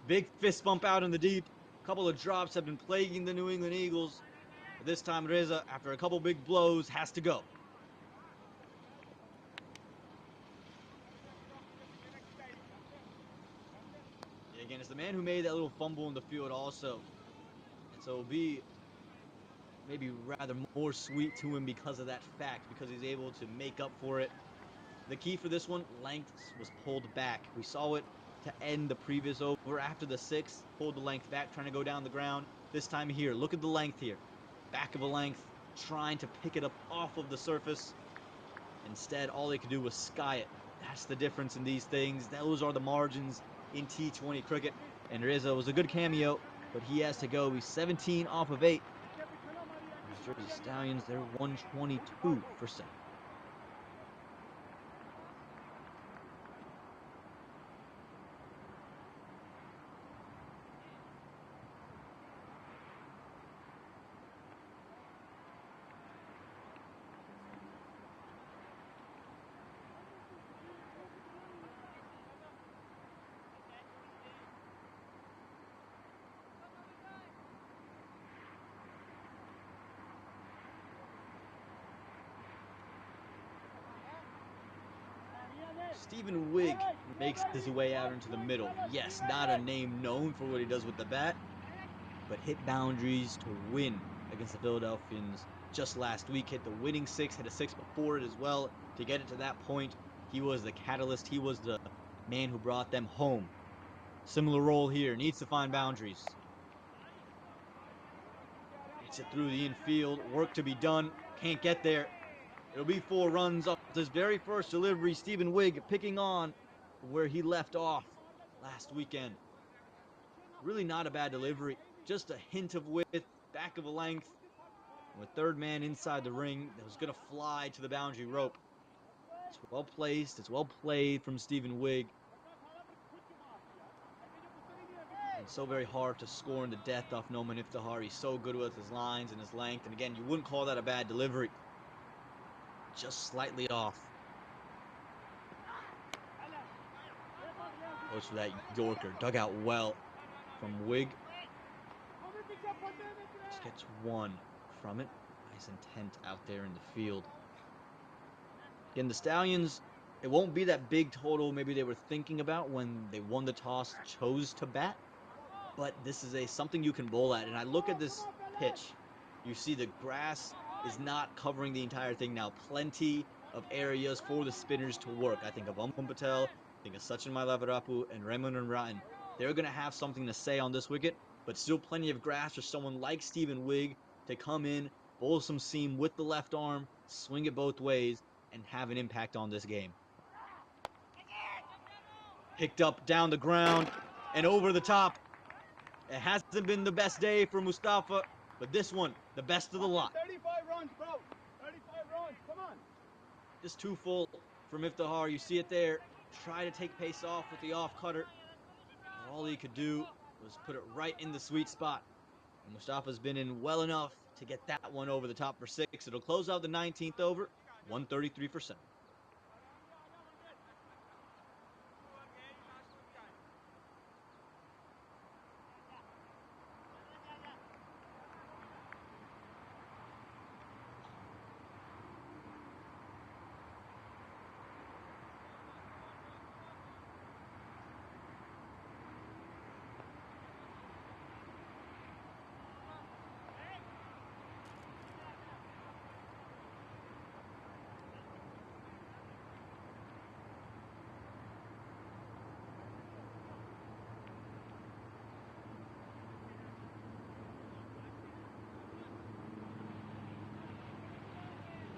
Big fist bump out in the deep. A couple of drops have been plaguing the New England Eagles. But this time Reza, after a couple big blows, has to go. And again, it's the man who made that little fumble in the field also. And so it'll be maybe rather more sweet to him because of that fact, because he's able to make up for it. The key for this one, length was pulled back. We saw it to end the previous over after the 6th, pulled the length back, trying to go down the ground. This time here, look at the length here. Back of a length, trying to pick it up off of the surface. Instead, all they could do was sky it. That's the difference in these things. Those are the margins in T20 cricket. And Reza was a good cameo, but he has to go. He's 17 off of 8. The Jersey Stallions, they're 122 for 7. Stephen Wigg makes his way out into the middle. Yes, not a name known for what he does with the bat, but hit boundaries to win against the Philadelphians just last week. Hit the winning 6, hit a 6 before it as well. To get it to that point, he was the catalyst. He was the man who brought them home. Similar role here. Needs to find boundaries. Hits it through the infield. Work to be done. Can't get there. It'll be 4 runs off this very first delivery. Stephen Wigg picking on where he left off last weekend. Really not a bad delivery. Just a hint of width, back of a length. With third man inside the ring, that was going to fly to the boundary rope. It's well placed. It's well played from Stephen Wigg. It's so very hard to score in the death off Noman Iftihar. He's so good with his lines and his length. And again, you wouldn't call that a bad delivery. Just slightly off. Goes for that Yorker. Dug out well from Wigg. Just gets one from it. Nice intent out there in the field. Again, the Stallions, it won't be that big total maybe they were thinking about when they won the toss, chose to bat. But this is something you can bowl at. And I look at this pitch. You see the grass is not covering the entire thing now. Plenty of areas for the spinners to work. I think of Patel, I think of Sachin Mailavarapu and Raymond and Ratten. They're going to have something to say on this wicket, but still plenty of grass for someone like Stephen Wigg to come in, bowl some seam with the left arm, swing it both ways, and have an impact on this game. Picked up down the ground and over the top. It hasn't been the best day for Mustafa, but this one, the best of the lot. 35 runs, bro. 35 runs. Come on. Just too full from Iftihar. You see it there. Try to take pace off with the off cutter. All he could do was put it right in the sweet spot. And Mustafa's been in well enough to get that one over the top for 6. It'll close out the 19th over, 133 for 7.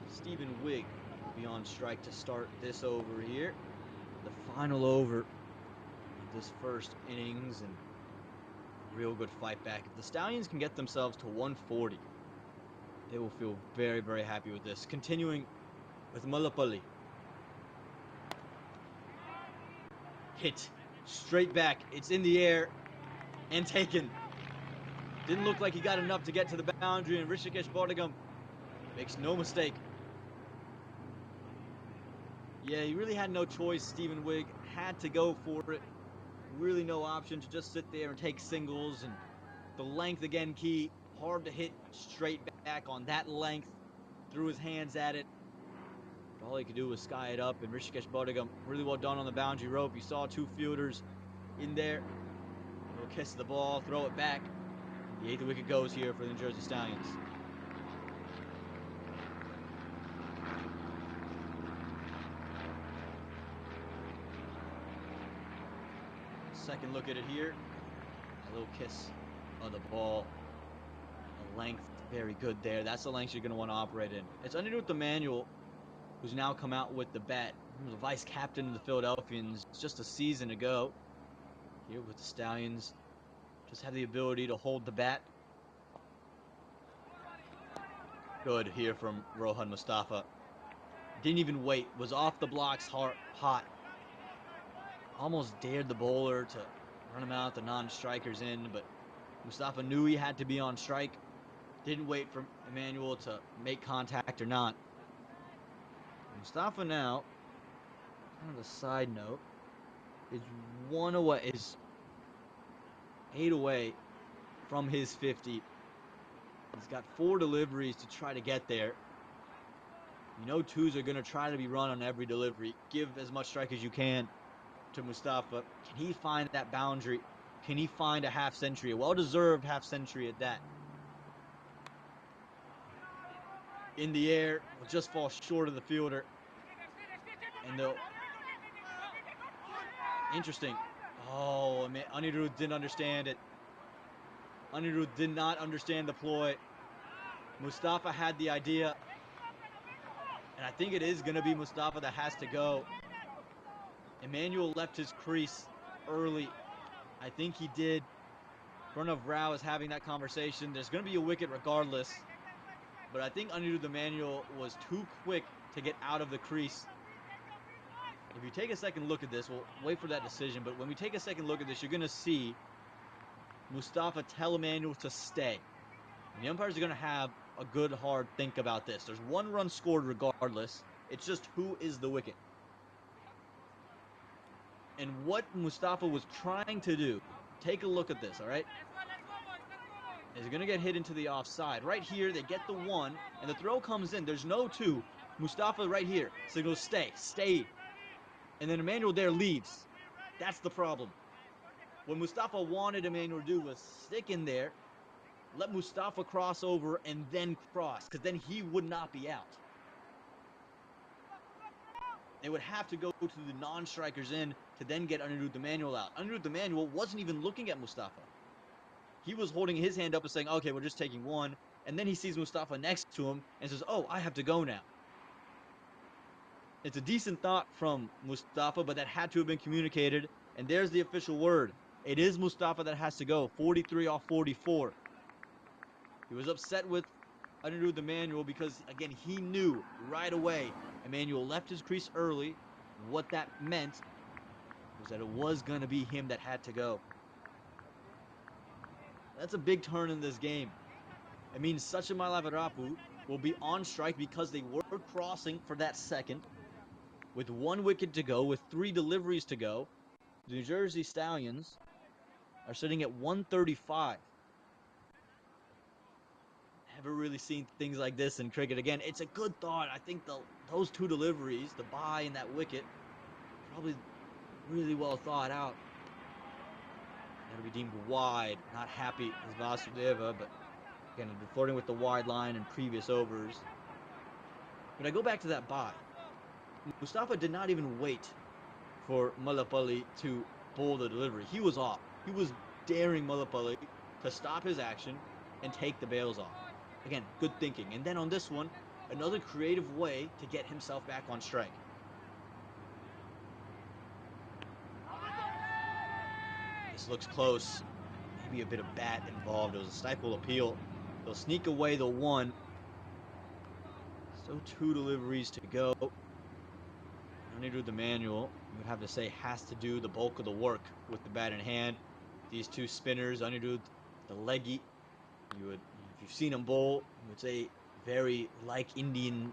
Stephen Wigg will be on strike to start this over here. The final over of this first innings, and real good fight back. If the Stallions can get themselves to 140, they will feel very, very happy with this. Continuing with Mullapalli. Hit straight back. It's in the air and taken. Didn't look like he got enough to get to the boundary, and Rishikesh Bodhigam makes no mistake. Yeah, he really had no choice. Stephen Wigg had to go for it. Really no option to just sit there and take singles. And the length again key. Hard to hit straight back on that length. Threw his hands at it. But all he could do was sky it up. And Rishikesh Bodhigam really well done on the boundary rope. You saw two fielders in there. Little kiss the ball, throw it back. The 8th wicket goes here for the New Jersey Stallions. Second look at it here. A little kiss of the ball. The length, very good there. That's the length you're going to want to operate in. It's Anirudh Emanuel, who's now come out with the bat. He was the vice captain of the Philadelphians just a season ago. Here with the Stallions. Just have the ability to hold the bat. Good here from Rohan Mustafa. Didn't even wait. Was off the blocks hot. Almost dared the bowler to run him out, the non-strikers in, but Mustafa knew he had to be on strike. Didn't wait for Emanuel to make contact or not. Mustafa now, kind of a side note, is 8 away from his 50. He's got 4 deliveries to try to get there. You know 2s are going to try to be run on every delivery. Give as much strike as you can to Mustafa. Can he find that boundary? Can he find a half century? A well-deserved half century at that. In the air, will just fall short of the fielder. And they'll... Interesting. Oh, man, Anirudh didn't understand it. Anirudh did not understand the ploy. Mustafa had the idea. And I think it is going to be Mustafa that has to go. Emmanuel left his crease early. I think he did. Pranav Rao is having that conversation. There's going to be a wicket regardless. But I think Anirudh Emmanuel was too quick to get out of the crease. If you take a second look at this, we'll wait for that decision. But when we take a second look at this, you're going to see Mustafa tell Emmanuel to stay. And the umpires are going to have a good, hard think about this. There's 1 run scored regardless. It's just who is the wicket. And what Mustafa was trying to do, take a look at this, all right? Is going to get hit into the offside. Right here, they get the 1, and the throw comes in. There's no 2. Mustafa right here signals stay, stay. And then Emmanuel there leaves. That's the problem. What Mustafa wanted Emmanuel to do was stick in there, let Mustafa cross over, and then cross, because then he would not be out. They would have to go to the non-strikers in to then get Anirudh Emmanuel out. Anirudh Emmanuel wasn't even looking at Mustafa. He was holding his hand up and saying, okay, we're just taking 1. And then he sees Mustafa next to him and says, oh, I have to go now. It's a decent thought from Mustafa, but that had to have been communicated. And there's the official word. It is Mustafa that has to go. 43 off 44. He was upset with Anirudh Emmanuel because, again, he knew right away Emmanuel left his crease early. What that meant was that it was going to be him that had to go. That's a big turn in this game. It means Sachin Malavarapu will be on strike because they were crossing for that second. With 1 wicket to go, with 3 deliveries to go, the New Jersey Stallions are sitting at 135. Never really seen things like this in cricket. Again, it's a good thought. I think those 2 deliveries, the bye and that wicket, probably really well thought out. That'll be deemed wide. Not happy as Vasudeva, but again, I've been flirting with the wide line in previous overs. But I go back to that bye. Mustafa did not even wait for Mullapalli to bowl the delivery. He was off. He was daring Mullapalli to stop his action and take the bails off. Again, good thinking. And then on this one, another creative way to get himself back on strike. This looks close. Maybe a bit of bat involved. It was a stifle appeal. They'll sneak away the 1. Still 2 deliveries to go. Anirudh Emmanuel, you would have to say, has to do the bulk of the work with the bat in hand. These 2 spinners, Anirudh, the leggy, if you've seen him bowl, you would say very like Indian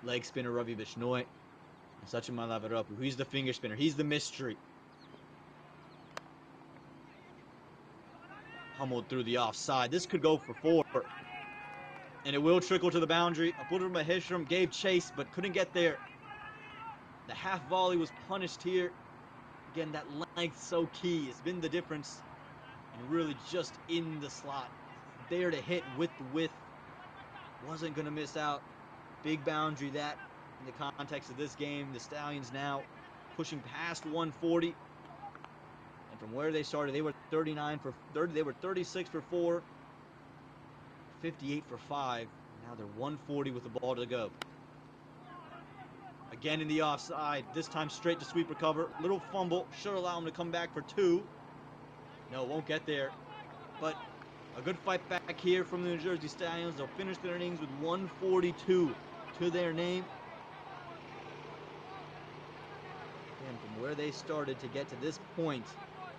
leg spinner Ravi Bishnoi. And Sachin Malavarapu, he's the finger spinner. He's the mystery. Pummeled through the offside. This could go for 4. And it will trickle to the boundary. Apurva Maheshwaram gave chase, but couldn't get there. The half volley was punished here. Again, that length so key. It's been the difference. And really just in the slot. There to hit with the width. Wasn't going to miss out. Big boundary that in the context of this game. The Stallions now pushing past 140. And from where they started, they were 39 for 30. They were 36 for 4. 58 for 5. Now they're 140 with the ball to go. Again in the offside, this time straight to sweeper cover. Little fumble, should allow him to come back for 2. No, won't get there. But a good fight back here from the New Jersey Stallions. They'll finish their innings with 142 to their name. And from where they started to get to this point,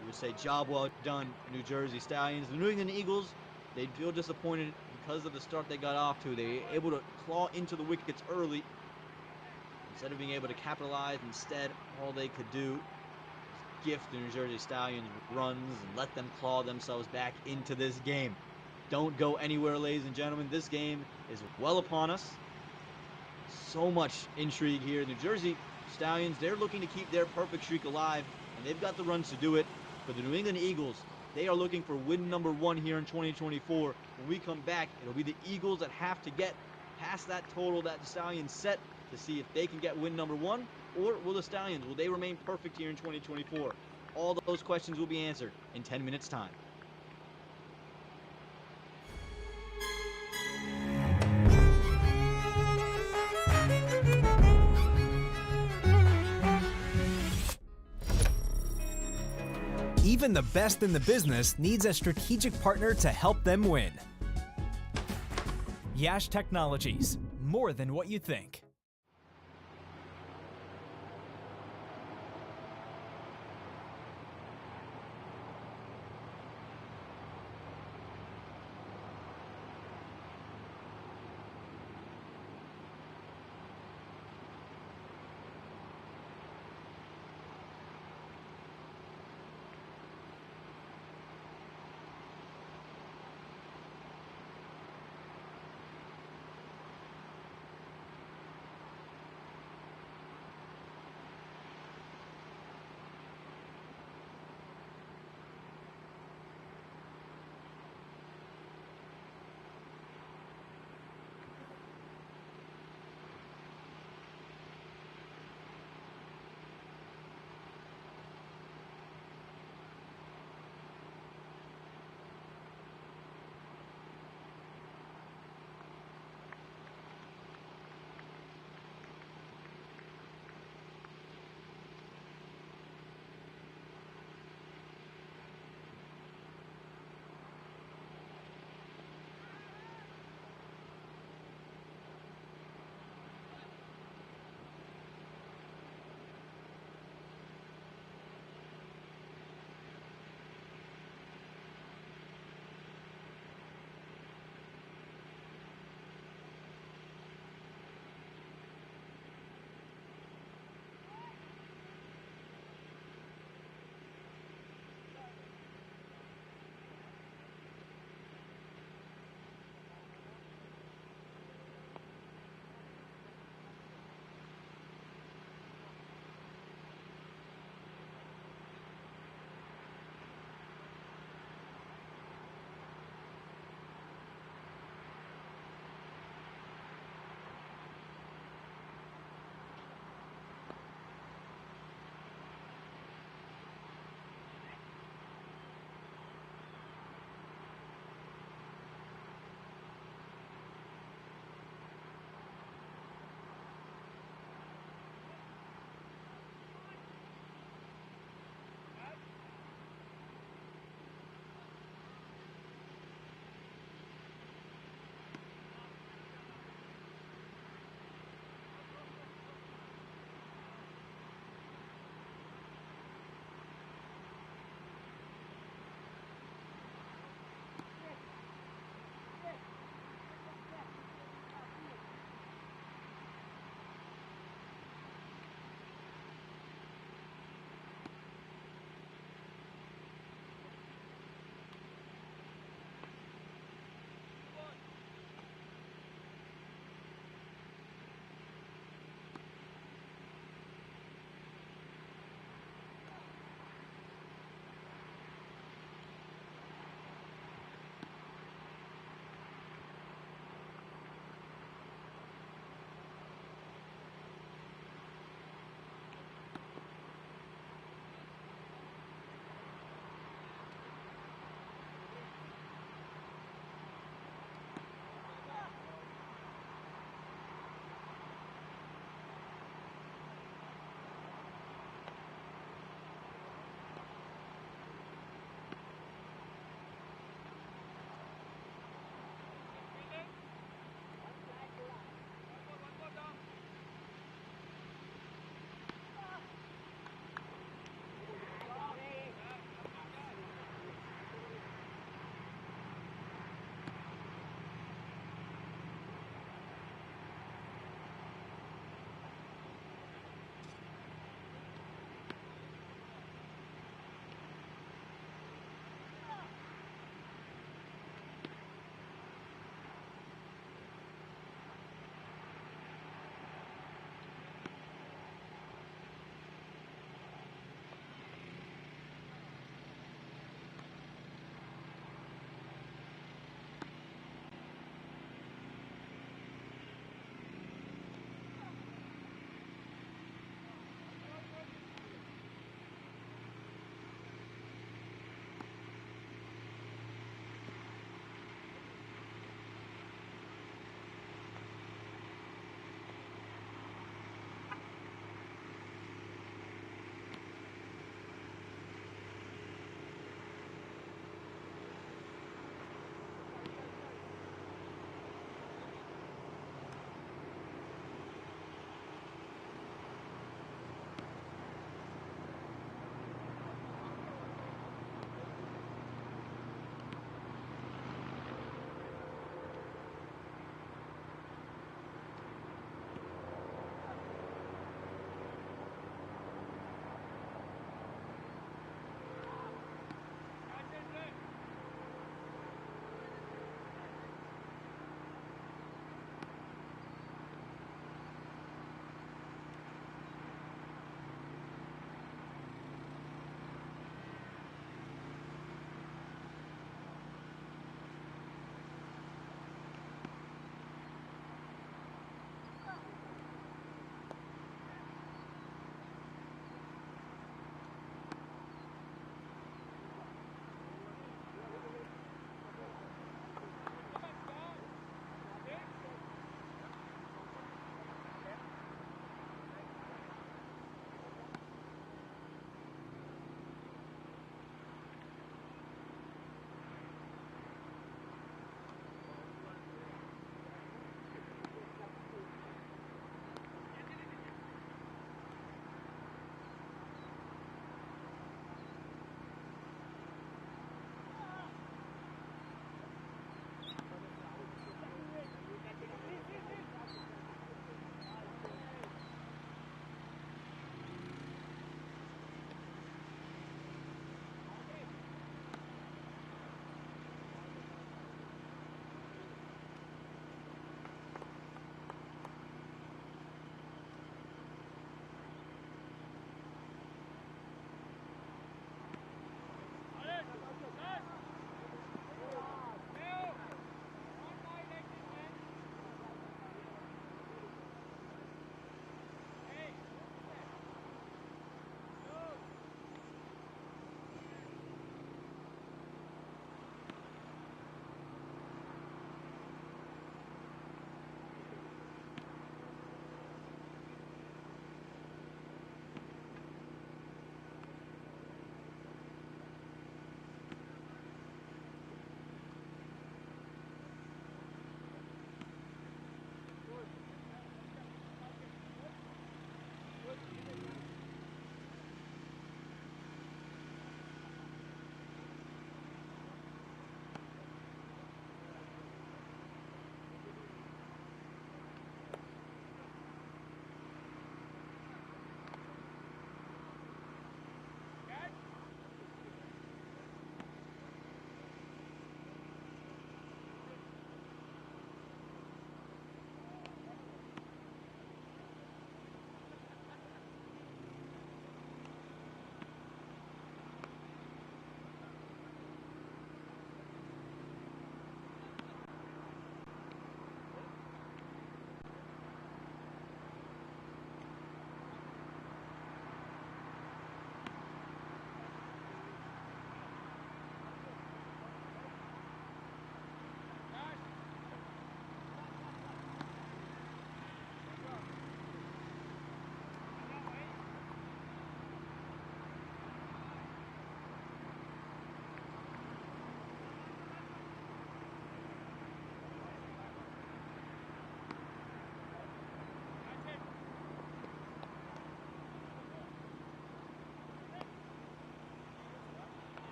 you would say job well done, New Jersey Stallions. The New England Eagles, they'd feel disappointed because of the start they got off to. They were able to claw into the wickets early. Instead of being able to capitalize, instead, all they could do was gift the New Jersey Stallions runs and let them claw themselves back into this game. Don't go anywhere, ladies and gentlemen. This game is well upon us. So much intrigue here. New Jersey Stallions, they're looking to keep their perfect streak alive, and they've got the runs to do it. But the New England Eagles, they are looking for win number 1 here in 2024. When we come back, it'll be the Eagles that have to get past that total that the Stallions set to see if they can get win number 1, or will the Stallions, will they remain perfect here in 2024? All those questions will be answered in 10 minutes' time. Even the best in the business needs a strategic partner to help them win. Yash Technologies, more than what you think.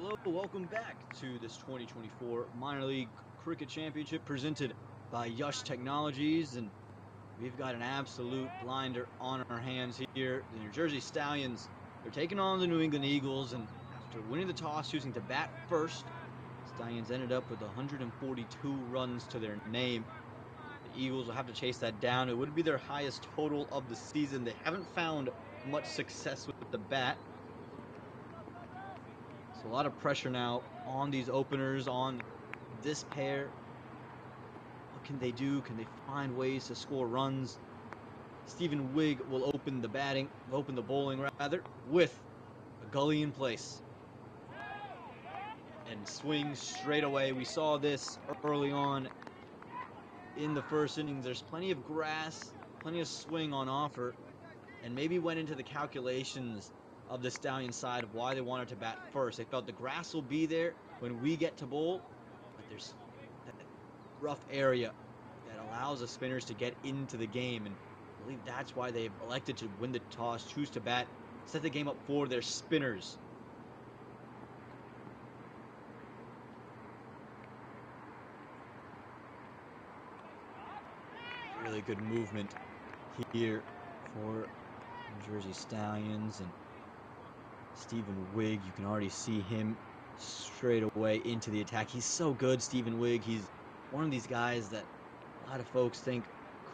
Hello, welcome back to this 2024 Minor League Cricket Championship presented by Yash Technologies, and we've got an absolute blinder on our hands here. The New Jersey Stallions, they're taking on the New England Eagles, and after winning the toss, choosing to bat first, Stallions ended up with 142 runs to their name. The Eagles will have to chase that down. It would be their highest total of the season. They haven't found much success with the bat. So a lot of pressure now on these openers, on this pair. What can they do? Can they find ways to score runs? Stephen Wigg will open the bowling with a gully in place. And swings straight away. We saw this early on in the first innings. There's plenty of grass, plenty of swing on offer, and maybe went into the calculations of the Stallion side of why they wanted to bat first. They felt the grass will be there when we get to bowl, but there's that rough area that allows the spinners to get into the game, and I believe that's why they've elected to win the toss, choose to bat, set the game up for their spinners. Really good movement here for New Jersey Stallions, and Stephen Wigg, you can already see him straight away into the attack. He's so good, Stephen Wigg. He's one of these guys that a lot of folks think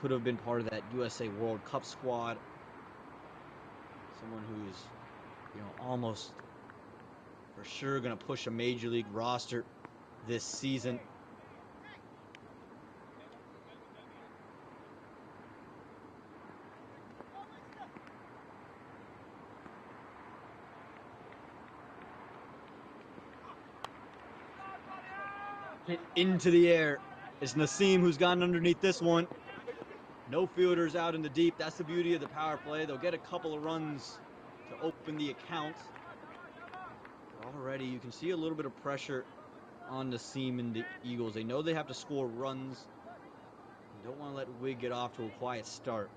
could have been part of that USA World Cup squad. Someone who's, almost for sure going to push a major league roster this season. Hit into the air. It's Naseem who's gotten underneath this one. No fielders out in the deep. That's the beauty of the power play. They'll get a couple of runs to open the account. But already you can see a little bit of pressure on Naseem and the Eagles. They know they have to score runs. They don't want to let Wigg get off to a quiet start.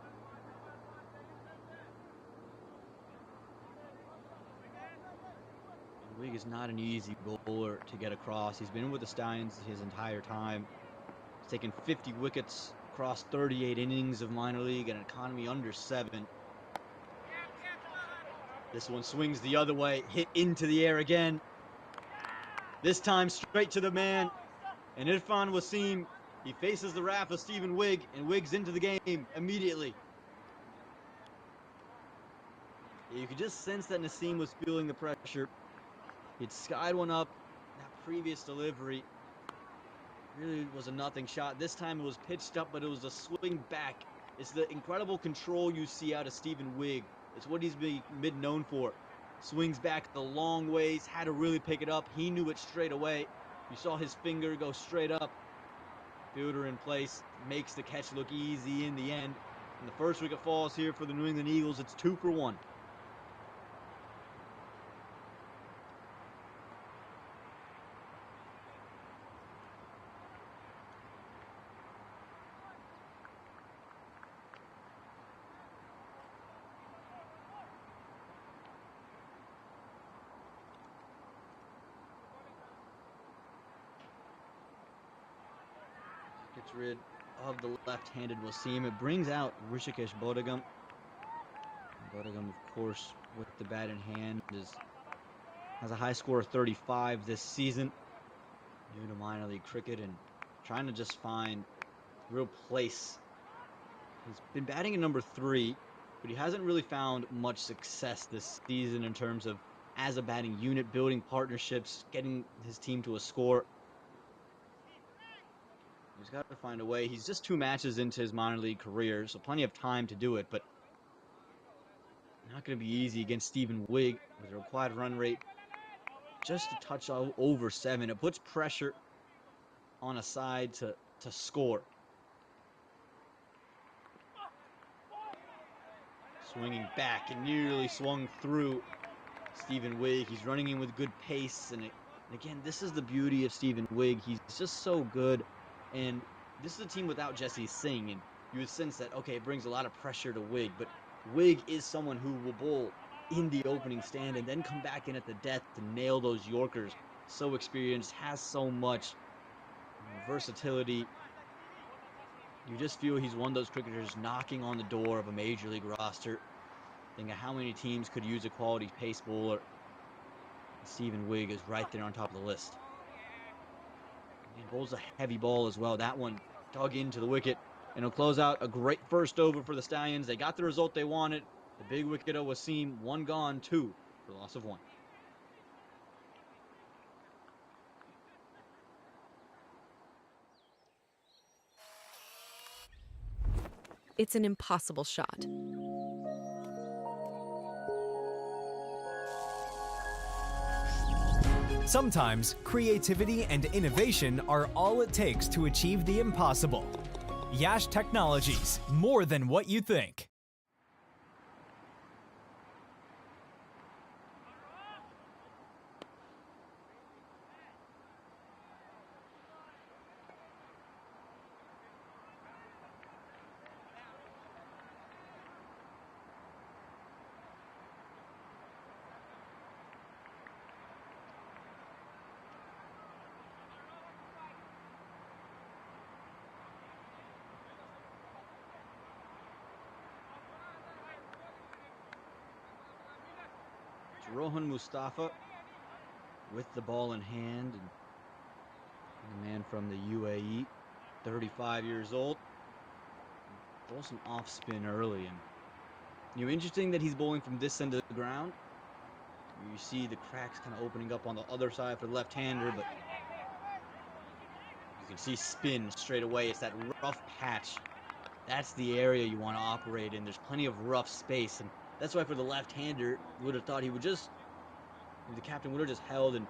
Wigg is not an easy bowler to get across. He's been with the Stallions his entire time. He's taken 50 wickets across 38 innings of minor league and an economy under 7. This one swings the other way, hit into the air again. This time straight to the man. And Irfan Wasim, he faces the wrath of Stephen Wigg, and Wigg's into the game immediately. You could just sense that Naseem was feeling the pressure. He'd skied one up. That previous delivery really was a nothing shot. This time it was pitched up, but it was a swing back. It's the incredible control you see out of Stephen Wigg. It's what he's been known for. Swings back the long ways, had to really pick it up. He knew it straight away. You saw his finger go straight up. Fielder in place, makes the catch look easy in the end. And the first wicket falls here for the New England Eagles. It's 2 for 1. Gets rid of the left-handed Wasim. It brings out Rishikesh Bodhagam. Bodhagam, of course, with the bat in hand, has a high score of 35 this season. New to minor league cricket and trying to just find real place. He's been batting at number 3, but he hasn't really found much success this season in terms of as a batting unit, building partnerships, getting his team to a score. He's got to find a way. He's just 2 matches into his minor league career, so plenty of time to do it, but not going to be easy against Stephen Wigg with a required run rate just a touch over 7. It puts pressure on a side to score. Swinging back and nearly swung through Stephen Wigg. He's running in with good pace, and again, this is the beauty of Stephen Wigg. He's just so good. And this is a team without Jesse Singh, and you would sense that, okay, it brings a lot of pressure to Wigg, but Wigg is someone who will bowl in the opening stand and then come back in at the death to nail those Yorkers. So experienced, has so much versatility. You just feel he's one of those cricketers knocking on the door of a major league roster. Think of how many teams could use a quality pace bowler. Stephen Wigg is right there on top of the list. And bowls a heavy ball as well. That one dug into the wicket. And it'll close out a great first over for the Stallions. They got the result they wanted. The big wicket of Wasim, one gone, two for the loss of one. It's an impossible shot. Sometimes creativity and innovation are all it takes to achieve the impossible. Yash Technologies, more than what you think. Rohan Mustafa with the ball in hand, and the man from the UAE, 35 years old. Bowls some off spin early, and interesting that he's bowling from this end of the ground. You see the cracks kind of opening up on the other side for the left-hander, but you can see spin straight away. It's that rough patch. That's the area you want to operate in. There's plenty of rough space, and that's why for the left-hander, you would have thought he would just, the captain would have just held and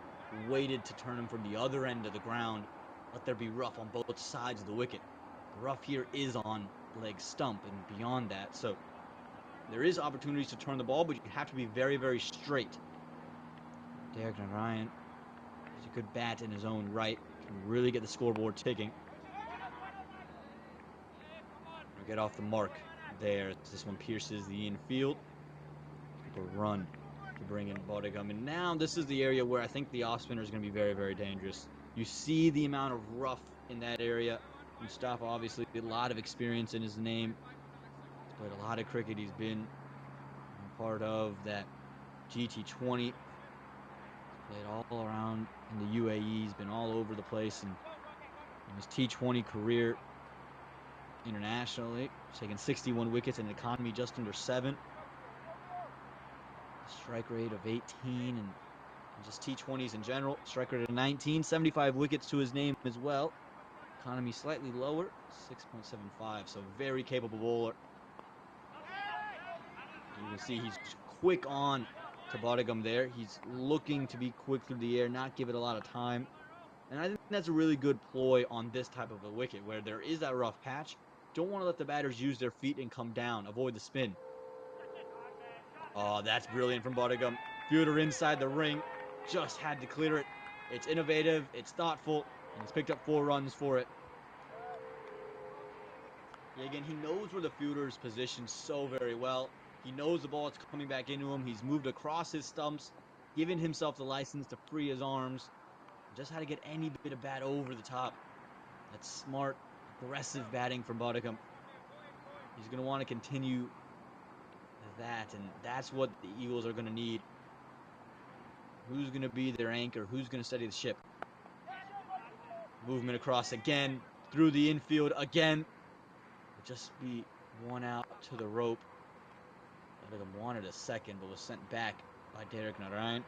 waited to turn him from the other end of the ground. Let there be rough on both sides of the wicket. The rough here is on leg stump and beyond that, so there is opportunities to turn the ball, but you have to be very, very straight. Derek Narayan is a good bat in his own right. Can really get the scoreboard ticking. We'll get off the mark there. This one pierces the infield. A run to bring in Bodegum. And now this is the area where I think the off spinner is going to be very, very dangerous. You see the amount of rough in that area. Mustafa, obviously, a lot of experience in his name. He's played a lot of cricket. He's been part of that GT20. He's played all around in the UAE. He's been all over the place. And in his T20 career internationally, he's taken 61 wickets in an economy just under 7. Strike rate of 18 and just T20s in general. Strike rate of 19, 75 wickets to his name as well. Economy slightly lower, 6.75, so very capable bowler. You can see he's quick on to Bodegum there. He's looking to be quick through the air, not give it a lot of time. And I think that's a really good ploy on this type of a wicket where there is that rough patch. Don't want to let the batters use their feet and come down. Avoid the spin. Oh, that's brilliant from Bodegum. Fielder inside the ring. Just had to clear it. It's innovative. It's thoughtful. And he's picked up 4 runs for it. Yeah, again, he knows where the fielder is positioned so very well. He knows the ball is coming back into him. He's moved across his stumps, given himself the license to free his arms. Just how to get any bit of bat over the top. That's smart, aggressive batting from Bodegum. He's going to want to continue that, and that's what the Eagles are going to need. Who's going to be their anchor? Who's going to steady the ship? Movement across again, through the infield again. Just be one out to the rope. Bodegum wanted a second, but was sent back by Derek Narayan.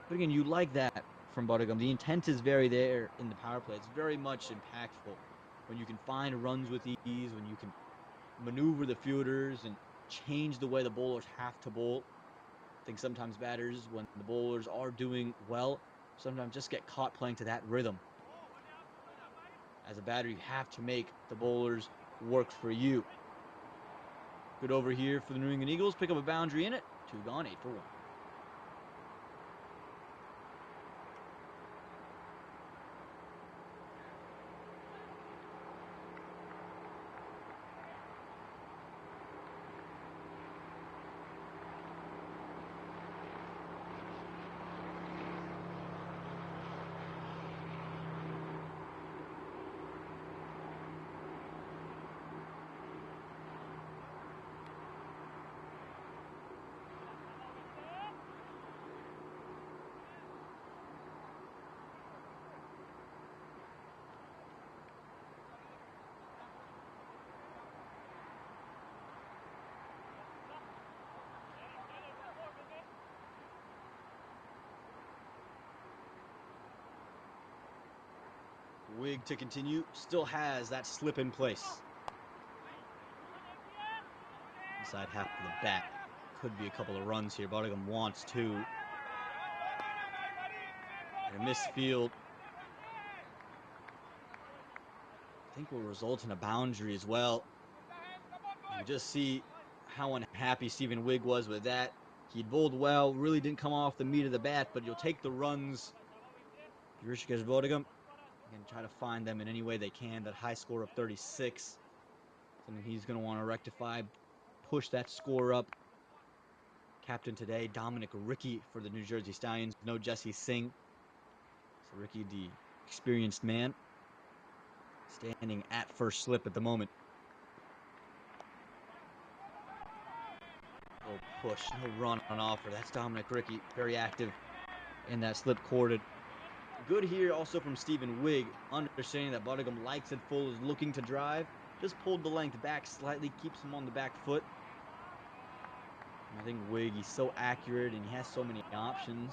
But again, you like that from Bodegum. The intent is very there in the power play. It's very much impactful when you can find runs with ease, when you can maneuver the fielders and change the way the bowlers have to bowl. I think sometimes batters, when the bowlers are doing well, sometimes just get caught playing to that rhythm. As a batter, you have to make the bowlers work for you. Good over here for the New England Eagles. Pick up a boundary in it. 2 gone, 8 for 1. Wig to continue, still has that slip in place. Inside half of the bat. Could be a couple of runs here. Bottingham wants two. And a missed field. I think will result in a boundary as well. You just see how unhappy Stephen Wig was with that. He'd bowled well, really didn't come off the meat of the bat, but you'll take the runs. Rishikesh Bottingham and try to find them in any way they can. That high score of 36. Something he's going to want to rectify, push that score up. Captain today, Dominic Ricky for the New Jersey Stallions. No Jesse Singh. So Ricky, the experienced man, standing at first slip at the moment. No push, no run on offer. That's Dominic Ricky, very active in that slip corded. Good here also from Stephen Wig, understanding that Bottingham likes it full, is looking to drive. Just pulled the length back slightly, keeps him on the back foot. I think Wig, he's so accurate and he has so many options.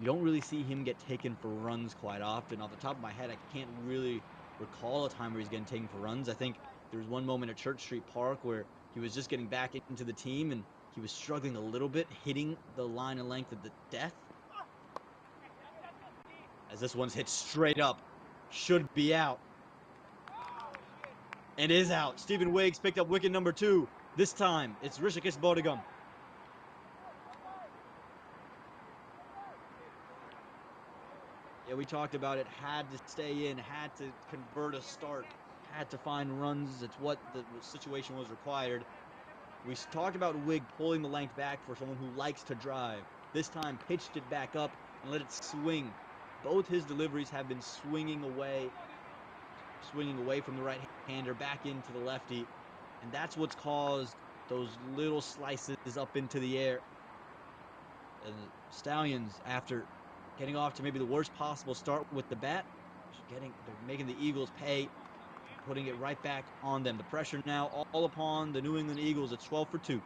You don't really see him get taken for runs quite often. Off the top of my head, I can't really recall a time where he's getting taken for runs. I think there was one moment at Church Street Park where he was just getting back into the team and he was struggling a little bit, hitting the line and length of the death. As this one's hit straight up. Should be out. And is out. Stephen Wiggs picked up wicket number 2. This time, it's Rishikesh Bottingham. Yeah, we talked about it. Had to stay in, had to convert a start, had to find runs. It's what the situation was required. We talked about Wig pulling the length back for someone who likes to drive. This time, pitched it back up and let it swing. Both his deliveries have been swinging away from the right-hander back into the lefty. And that's what's caused those little slices up into the air. And the Stallions, after getting off to maybe the worst possible start with the bat, they're making the Eagles pay, putting it right back on them. The pressure now all upon the New England Eagles. It's 12 for 2.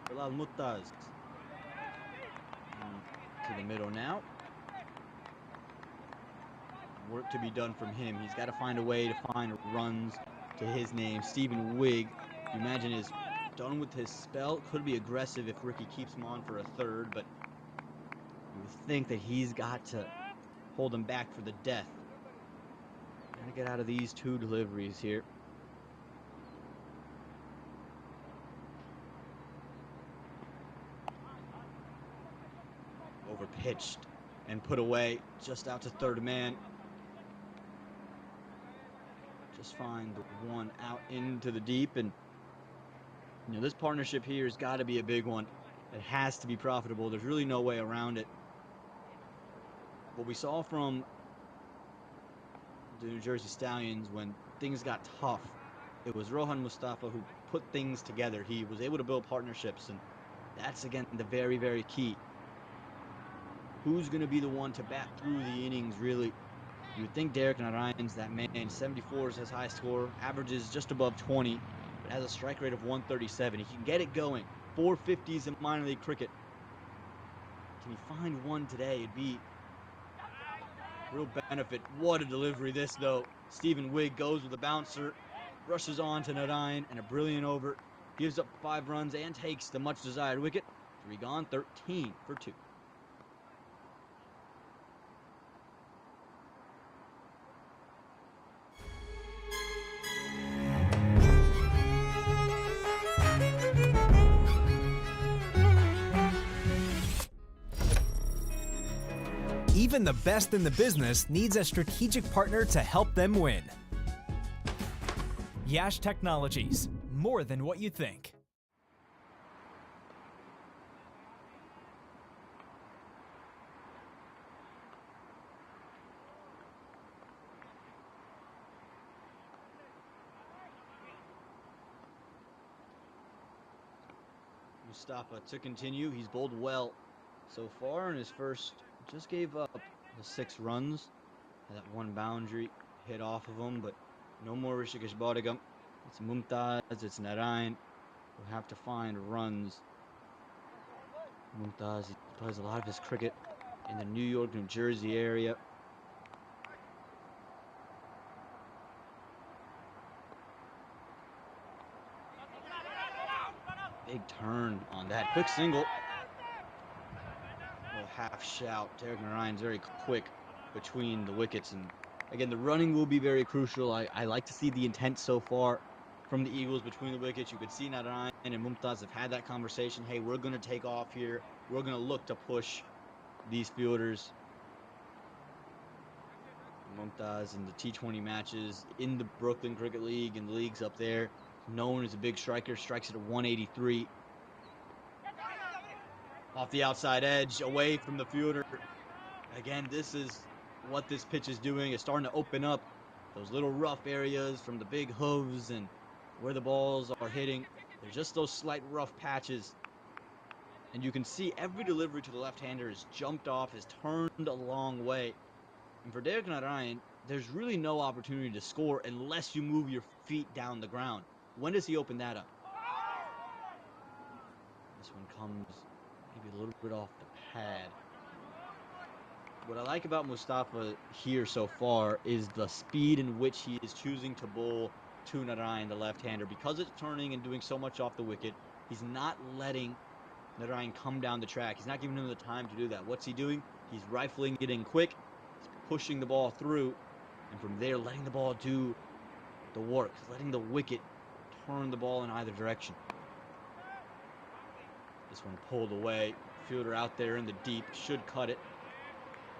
Bilal Muttaz to the middle now. Work to be done from him. He's got to find a way to find runs to his name. Stephen Wig, you imagine, is done with his spell. Could be aggressive if Ricky keeps him on for a third, but you would think that he's got to hold him back for the death. Gotta get out of these 2 deliveries here. Overpitched and put away just out to third man. Just find the one out into the deep, and this partnership here has got to be a big one. It has to be profitable. There's really no way around it. What we saw from the New Jersey Stallions when things got tough, it was Rohan Mustafa who put things together. He was able to build partnerships, and that's, again, the very, very key. Who's going to be the one to bat through the innings, really? You would think Derek Narayan's that man. 74 is his high score, averages just above 20, but has a strike rate of 137. He can get it going. 450s in minor league cricket. Can he find one today? It'd be real benefit. What a delivery this, though. Stephen Wigg goes with a bouncer, rushes on to Narayan, and a brilliant over. Gives up 5 runs and takes the much-desired wicket. 3 gone, 13 for 2. Even the best in the business needs a strategic partner to help them win. Yash Technologies, more than what you think. Mustafa to continue. He's bowled well so far in his first. Just gave up the 6 runs. That one boundary hit off of him, but no more Rishikesh Bodhigam. It's Mumtaz, it's Narayan. We'll have to find runs. Mumtaz, he plays a lot of his cricket in the New York, New Jersey area. Big turn on that. Quick single. Little half shout. Derek Narayan's very quick between the wickets. And again, the running will be very crucial. I like to see the intent so far from the Eagles between the wickets. You could see Narayan and Mumtaz have had that conversation. Hey, we're going to take off here. We're going to look to push these fielders. Mumtaz in the T20 matches in the Brooklyn Cricket League and the leagues up there, known as a big striker, strikes at a 183. Off the outside edge, away from the fielder. Again, this is what this pitch is doing. It's starting to open up those little rough areas from the big hooves and where the balls are hitting. There's just those slight rough patches. And you can see every delivery to the left-hander is jumped off, has turned a long way. And for Derek Narayan, there's really no opportunity to score unless you move your feet down the ground. When does he open that up? This one comes maybe a little bit off the pad. What I like about Mustafa here so far is the speed in which he is choosing to bowl to Narayan, the left-hander. Because it's turning and doing so much off the wicket, he's not letting Narayan come down the track. He's not giving him the time to do that. What's he doing? He's rifling it in quick, pushing the ball through, and from there letting the ball do the work, letting the wicket turn the ball in either direction. This one pulled away. Fielder out there in the deep should cut it.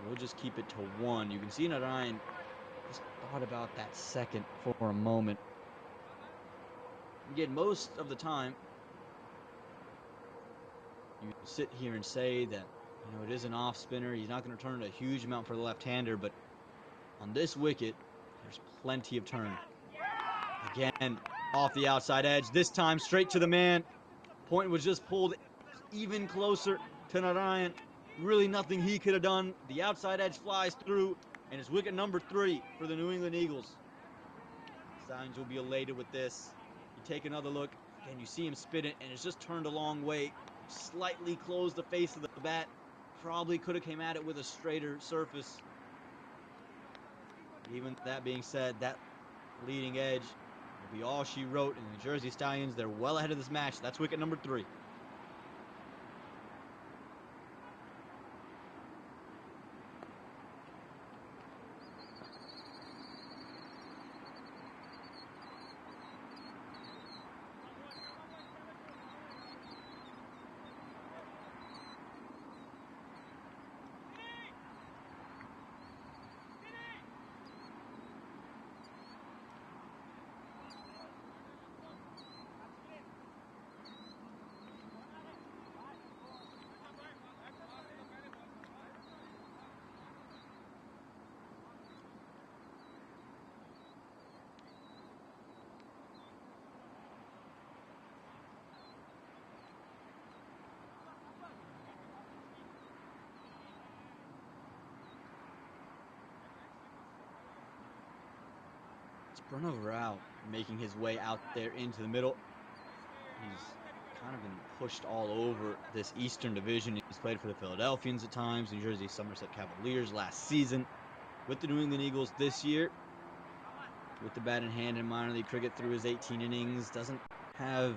We'll just keep it to 1. You can see Narayan just thought about that second for a moment. Again, most of the time, you sit here and say that, it is an off spinner. He's not going to turn it a huge amount for the left-hander, but on this wicket, there's plenty of turn. Again, off the outside edge. This time, straight to the man. Point was just pulled even closer to Narayan. Really nothing he could have done. The outside edge flies through, and it's wicket number 3 for the New England Eagles. Stallions will be elated with this. You take another look, and you see him spin it, and it's just turned a long way. Slightly closed the face of the bat. Probably could have came at it with a straighter surface. Even that being said, that leading edge will be all she wrote in the Jersey Stallions. They're well ahead of this match. That's wicket number 3. Bruno Rao making his way out there into the middle. He's kind of been pushed all over this Eastern Division. He's played for the Philadelphians at times, New Jersey Somerset Cavaliers last season, with the New England Eagles this year. With the bat in hand in minor league cricket through his 18 innings. Doesn't have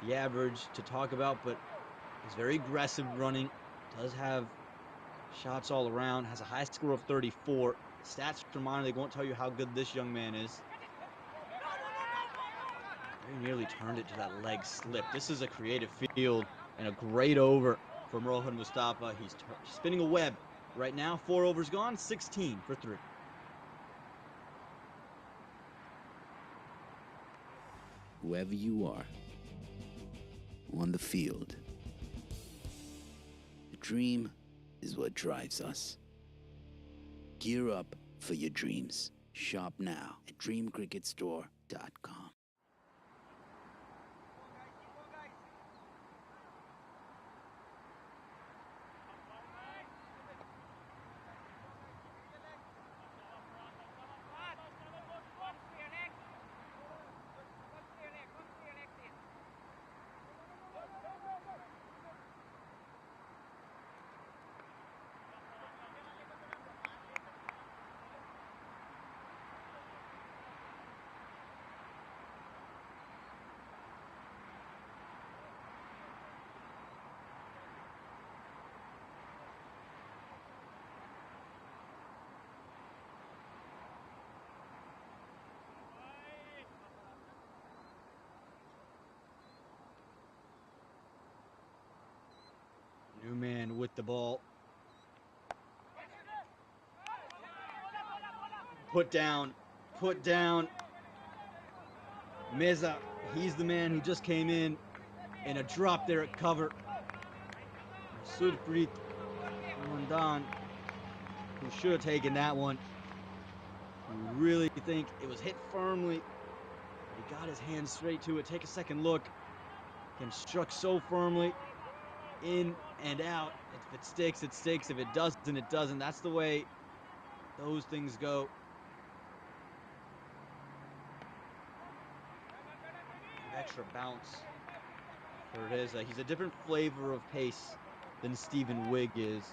the average to talk about, but he's very aggressive running. Does have shots all around. Has a high score of 34. Stats from minor league won't tell you how good this young man is. Very nearly turned it to that leg slip. This is a creative field and a great over from Rohan Mustafa. He's spinning a web right now. 4 overs gone, 16 for 3. Whoever you are, on the field, the dream is what drives us. Gear up for your dreams. Shop now at dreamcricketstore.com. New man with the ball. Put down. Put down. Meza, he's the man who just came in a drop there at cover. Surpreet Mandan, who should have taken that one. I really think it was hit firmly. He got his hand straight to it. Take a second look. Again, struck so firmly. In and out. If it sticks, it sticks. If it doesn't, it doesn't. That's the way those things go. Extra bounce for it is. He's a different flavor of pace than Stephen Wigg is.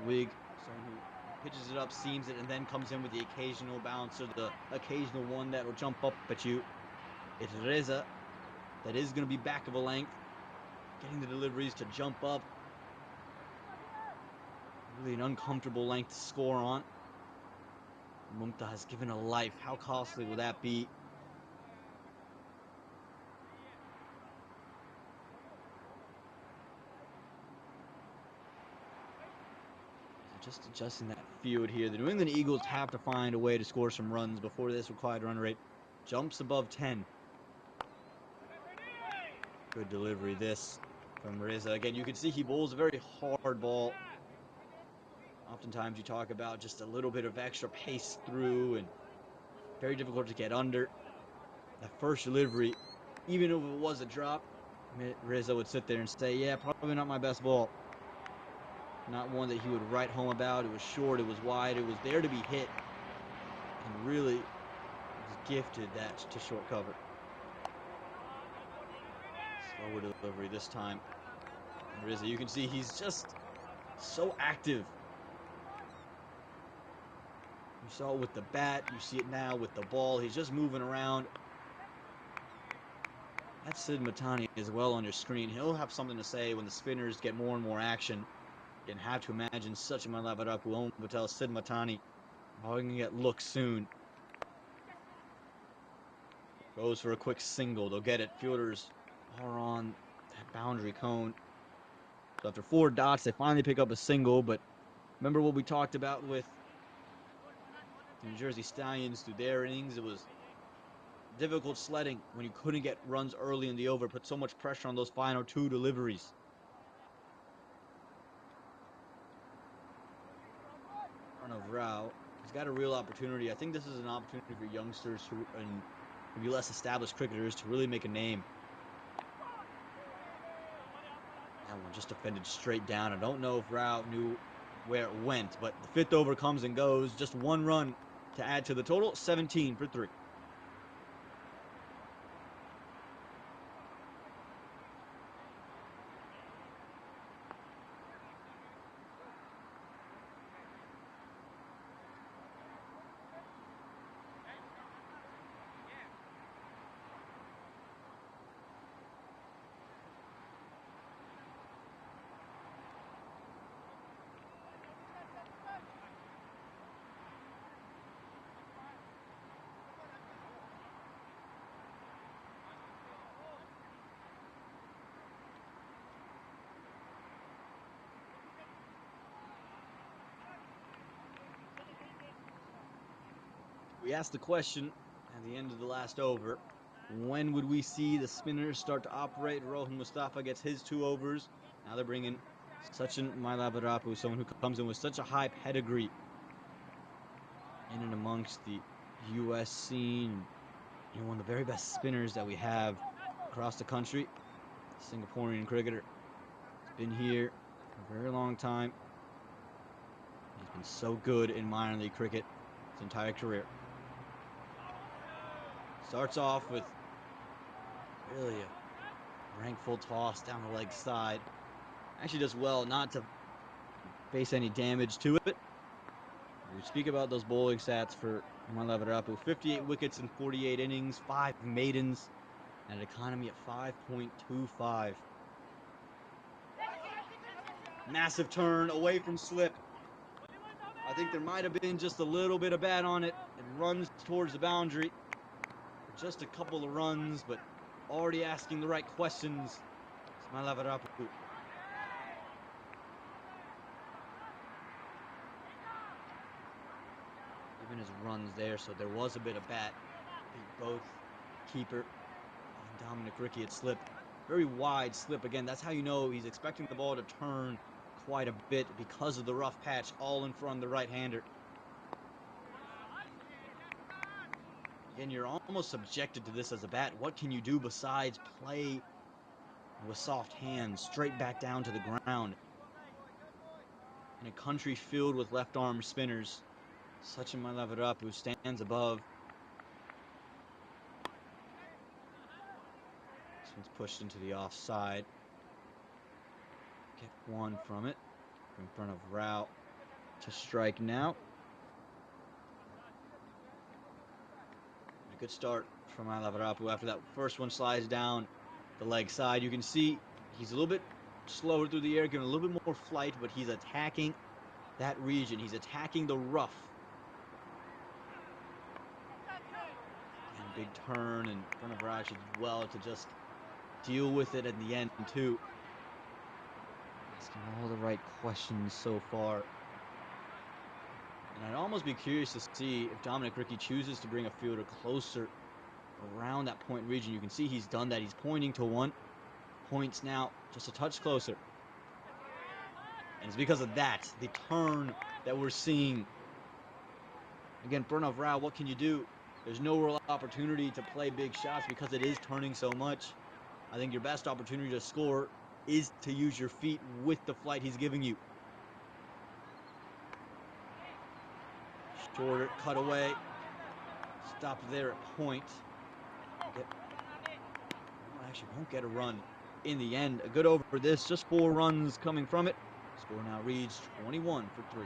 Wigg, someone who pitches it up, seams it, and then comes in with the occasional bounce or the occasional one that will jump up at you. It's Reza that is going to be back of a length, getting the deliveries to jump up. Really an uncomfortable length to score on. Mumta has given a life. How costly will that be? Just adjusting that field here. The New England Eagles have to find a way to score some runs before this required run rate jumps above 10. Good delivery this from Reza. Again, you can see he bowls a very hard ball. Oftentimes you talk about just a little bit of extra pace through and very difficult to get under. That first delivery, even if it was a drop, Reza would sit there and say, yeah, probably not my best ball. Not one that he would write home about. It was short, it was wide, it was there to be hit. And really was gifted that to short cover. Slower delivery this time. And Rizza, you can see he's just so active. You saw it with the bat, you see it now with the ball. He's just moving around. That's Sid Matani as well on your screen. He'll have something to say when the spinners get more and more action. You can have to imagine such a Malavarapu, Om Patel, Sid Matani. Probably gonna get looks soon. Goes for a quick single. They'll get it. Fielders are on that boundary cone. So after 4 dots, they finally pick up a single. But remember what we talked about with the New Jersey Stallions through their innings? It was difficult sledding when you couldn't get runs early in the over. Put so much pressure on those final 2 deliveries. Of Rao. He's got a real opportunity. I think this is an opportunity for youngsters and maybe less established cricketers to really make a name. That one just defended straight down. I don't know if Rao knew where it went, but the 5th over comes and goes. Just 1 run to add to the total. 17 for 3. We asked the question at the end of the last over, when would we see the spinners start to operate? Rohan Mustafa gets his 2 overs. Now they're bringing Sachin Mailavarapu, someone who comes in with such a high pedigree in and amongst the U.S. scene. One of the very best spinners that we have across the country. Singaporean cricketer. He's been here for a very long time. He's been so good in minor league cricket his entire career. Starts off with really a rankful toss down the leg side. Actually does well not to face any damage to it. We speak about those bowling stats for Mailavarapu. 58 wickets in 48 innings, 5 maidens, and an economy at 5.25. Massive turn away from slip. I think there might have been just a little bit of bat on it. It runs towards the boundary. Just a couple of runs, but already asking the right questions. It's Mailavarapu. Even his runs there, so there was a bit of bat. Beat both keeper and Dominic Ricky at slip. Very wide slip again. That's how you know he's expecting the ball to turn quite a bit because of the rough patch all in front of the right-hander. Again, you're almost subjected to this as a bat. What can you do besides play with soft hands straight back down to the ground? In a country filled with left-arm spinners, Sachin Mailavarapu stands above. This one's pushed into the offside. Get one from it. In front of Rao to strike now. A good start from Mailavarapu after that first one slides down the leg side. You can see he's a little bit slower through the air, giving a little bit more flight, but he's attacking that region. He's attacking the rough. And big turn in front of Raj as well to just deal with it at the end too. Asking all the right questions so far. And I'd almost be curious to see if Dominic Ricky chooses to bring a fielder closer around that point region. You can see he's done that. He's pointing to one. Points now just a touch closer. And it's because of that, the turn that we're seeing. Again, Pranav Rao, what can you do? There's no real opportunity to play big shots because it is turning so much. I think your best opportunity to score is to use your feet with the flight he's giving you. Shorter, cut away. Stop there at point. Actually won't get a run in the end. A good over for this. Just 4 runs coming from it. Score now reads 21 for 3.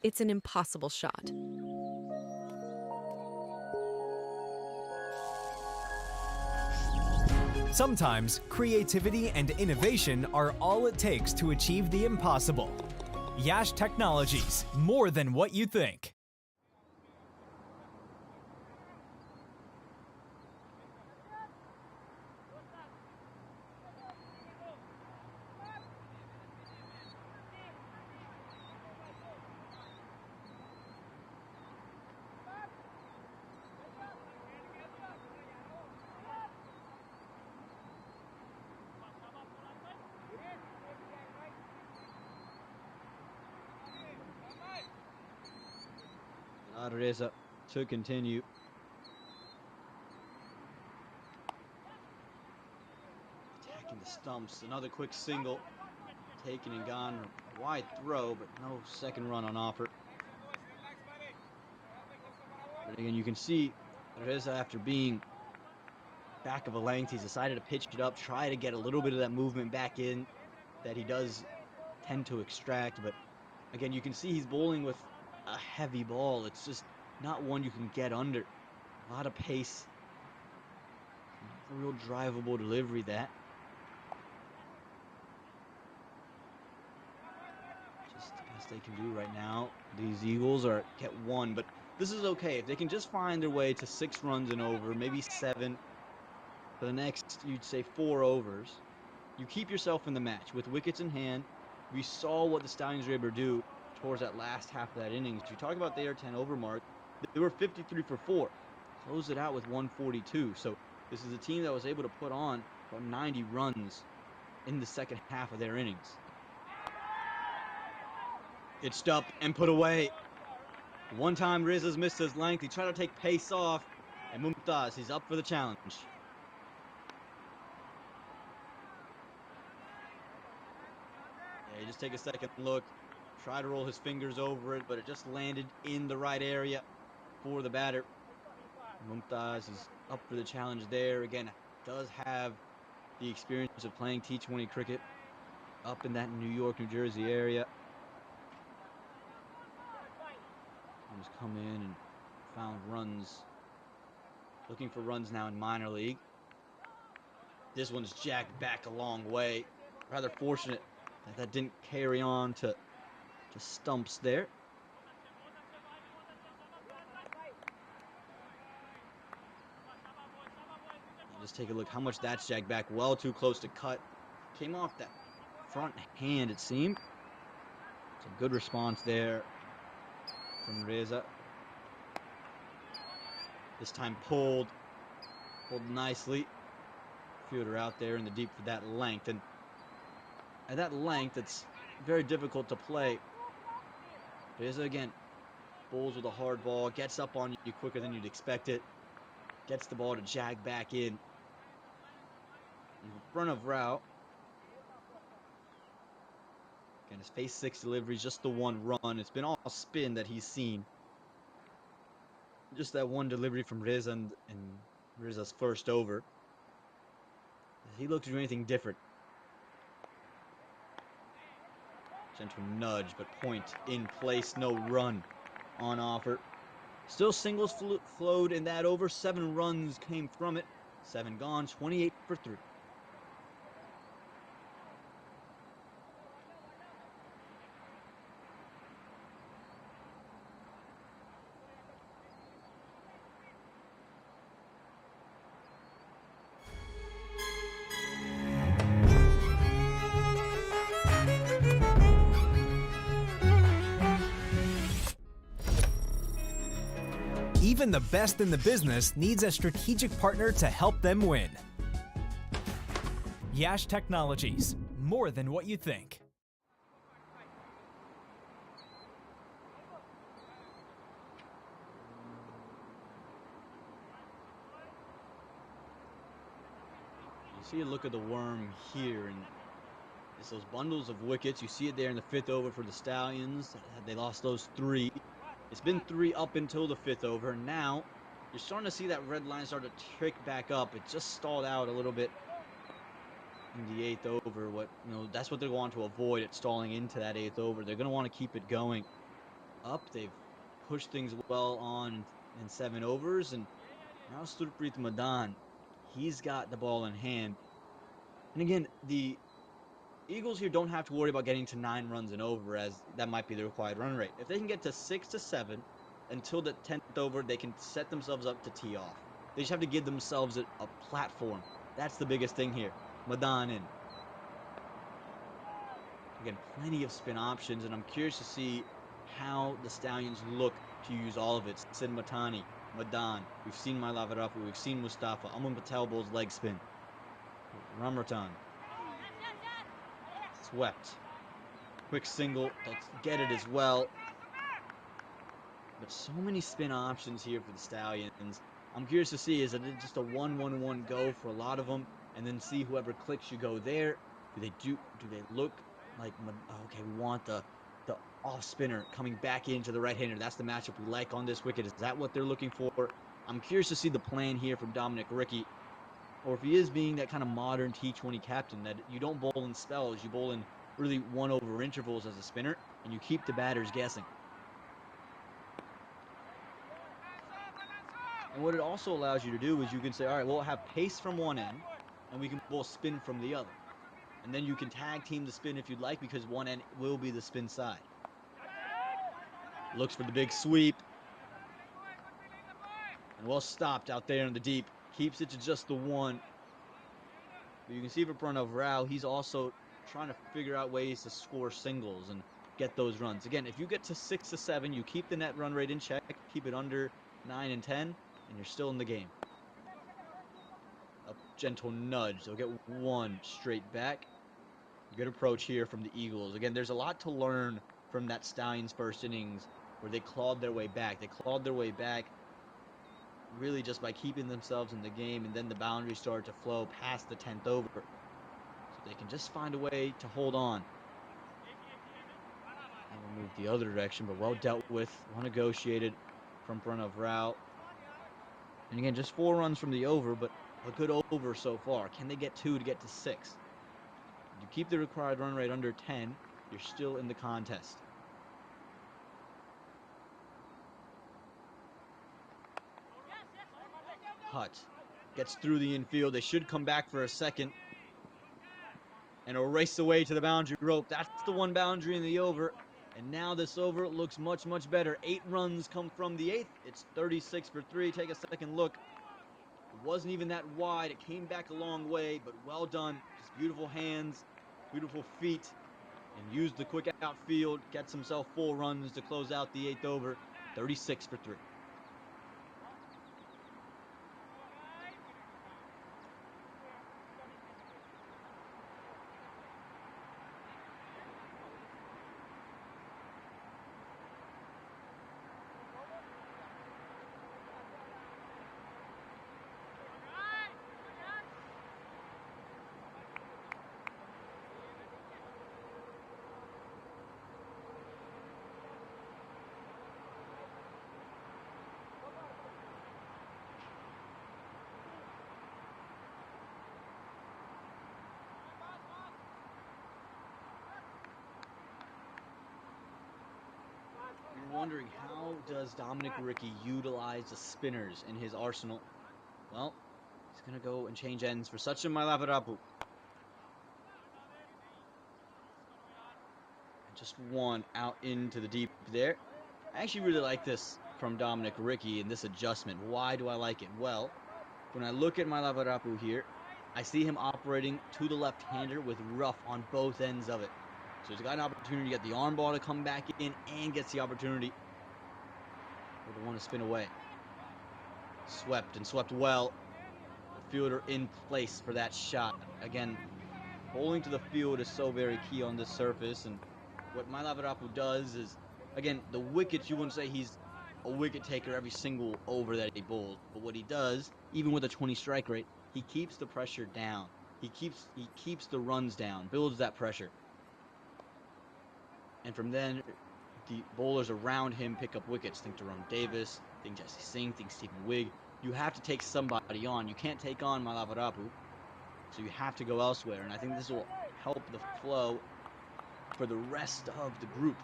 It's an impossible shot. Sometimes creativity and innovation are all it takes to achieve the impossible. Yash Technologies, more than what you think. Reza to continue. Attacking the stumps. Another quick single. Taken and gone. A wide throw, but no second run on offer. But again, you can see Reza, after being back of a length, he's decided to pitch it up, try to get a little bit of that movement back in that he does tend to extract. But again, you can see he's bowling with a heavy ball. It's just not one you can get under. A lot of pace. A real drivable delivery, that. Just the best they can do right now. These Eagles are get 1, but this is okay. If they can just find their way to 6 runs and over, maybe 7 for the next, you'd say 4 overs, you keep yourself in the match. With wickets in hand, we saw what the Stallions were able to do towards that last half of that innings. You talk about their 10-over mark. They were 53 for 4. Closed it out with 142. So this is a team that was able to put on about 90 runs in the second half of their innings. Pitched up and put away. One time Riza's missed his length. He tried to take pace off. And Mumtaz, he's up for the challenge. Yeah, you just take a second look. Try to roll his fingers over it, but it just landed in the right area for the batter. Mumtaz is up for the challenge there. Again, does have the experience of playing T20 cricket up in that New York, New Jersey area. He's come in and found runs. Looking for runs now in minor league. This one's jacked back a long way. Rather fortunate that didn't carry on to stumps there. Just take a look how much that's jacked back. Well too close to cut. Came off that front hand, it seemed. It's a good response there from Reza. This time pulled nicely. Fielder out there in the deep for that length. And at that length, it's very difficult to play. Reza again, bowls with a hard ball, gets up on you quicker than you'd expect it. Gets the ball to jag back in front of route. Again, his phase 6 delivery is just the one run. It's been all spin that he's seen. Just that one delivery from Reza and Reza's first over. He looked to do anything different. Gentle nudge, but point in place, no run on offer. Still singles flowed in that over. 7 runs came from it. 7 gone, 28 for 3. Even the best in the business needs a strategic partner to help them win. Yash Technologies, more than what you think. You see a look at the worm here, and it's those bundles of wickets. You see it there in the 5th over for the Stallions. They lost those 3. It's been 3 up until the 5th over. Now, you're starting to see that red line start to trick back up. It just stalled out a little bit in the 8th over. That's what they're going to avoid, it stalling into that 8th over. They're going to want to keep it going up. They've pushed things well on in 7 overs. And now Surpreet Madan, he's got the ball in hand. And again, the Eagles here don't have to worry about getting to 9 runs and over, as that might be the required run rate. If they can get to 6 to 7 until the 10th over, they can set themselves up to tee off. They just have to give themselves a platform. That's the biggest thing here. Madan in. Again, plenty of spin options, and I'm curious to see how the Stallions look to use all of it. Sid Matani, Madan. We've seen Mailavarapu. We've seen Mustafa. Aman Patel bowls leg spin. Ramratan. Swept. Quick single. They'll get it as well. But so many spin options here for the Stallions. I'm curious to see, is it just a 1-1-1 go for a lot of them, and then see whoever clicks you go there? Do they look like, okay, we want the off spinner coming back into the right-hander. That's the matchup we like on this wicket. Is that what they're looking for? I'm curious to see the plan here from Dominic Ricky, or if he is being that kind of modern T20 captain, that you don't bowl in spells, you bowl in really 1 over intervals as a spinner, and you keep the batters guessing. And what it also allows you to do is you can say, all right, we'll have pace from one end, and we can both spin from the other. And then you can tag team the spin if you'd like, because one end will be the spin side. Looks for the big sweep. And well stopped out there in the deep. Keeps it to just the 1. But you can see for Pranav Rao, he's also trying to figure out ways to score singles and get those runs. Again, if you get to 6 to 7, you keep the net run rate in check, keep it under 9 and 10, and you're still in the game. A gentle nudge. They'll get one straight back. Good approach here from the Eagles. Again, there's a lot to learn from that Stallions first innings where they clawed their way back. They clawed their way back really just by keeping themselves in the game, and then the boundaries started to flow past the 10th over. So they can just find a way to hold on. And we'll move the other direction, but well dealt with, well negotiated from Pranav Rao. And again, just 4 runs from the over, but a good over so far. Can they get 2 to get to 6? If you keep the required run rate under 10, you're still in the contest. Hutt gets through the infield. They should come back for a second. And a race away to the boundary rope. That's the one boundary in the over. And now this over looks much, much better. 8 runs come from the 8th. It's 36 for 3. Take a second look. It wasn't even that wide. It came back a long way, but well done. Just beautiful hands, beautiful feet, and used the quick outfield. Gets himself 4 runs to close out the 8th over. 36 for 3. You're wondering, how does Dominic Ricky utilize the spinners in his arsenal? Well, he's going to go and change ends for Sachin Mailavarapu. And just one out into the deep there. I actually really like this from Dominic Ricky in this adjustment. Why do I like it? Well, when I look at Mailavarapu here, I see him operating to the left-hander with rough on both ends of it. So he's got an opportunity to get the arm ball to come back in and gets the opportunity for the one to spin away. Swept and swept well. The fielder in place for that shot. Again, bowling to the field is so very key on this surface, and what Mailavarapu does is, again, the wickets, you wouldn't say he's a wicket taker every single over that he bowls, but what he does, even with a 20 strike rate, he keeps the pressure down. He keeps the runs down, builds that pressure. And from then, the bowlers around him pick up wickets. Think Jerome Davis, think Jesse Singh, think Stephen Wigg. You have to take somebody on. You can't take on Mailavarapu, so you have to go elsewhere. And I think this will help the flow for the rest of the group.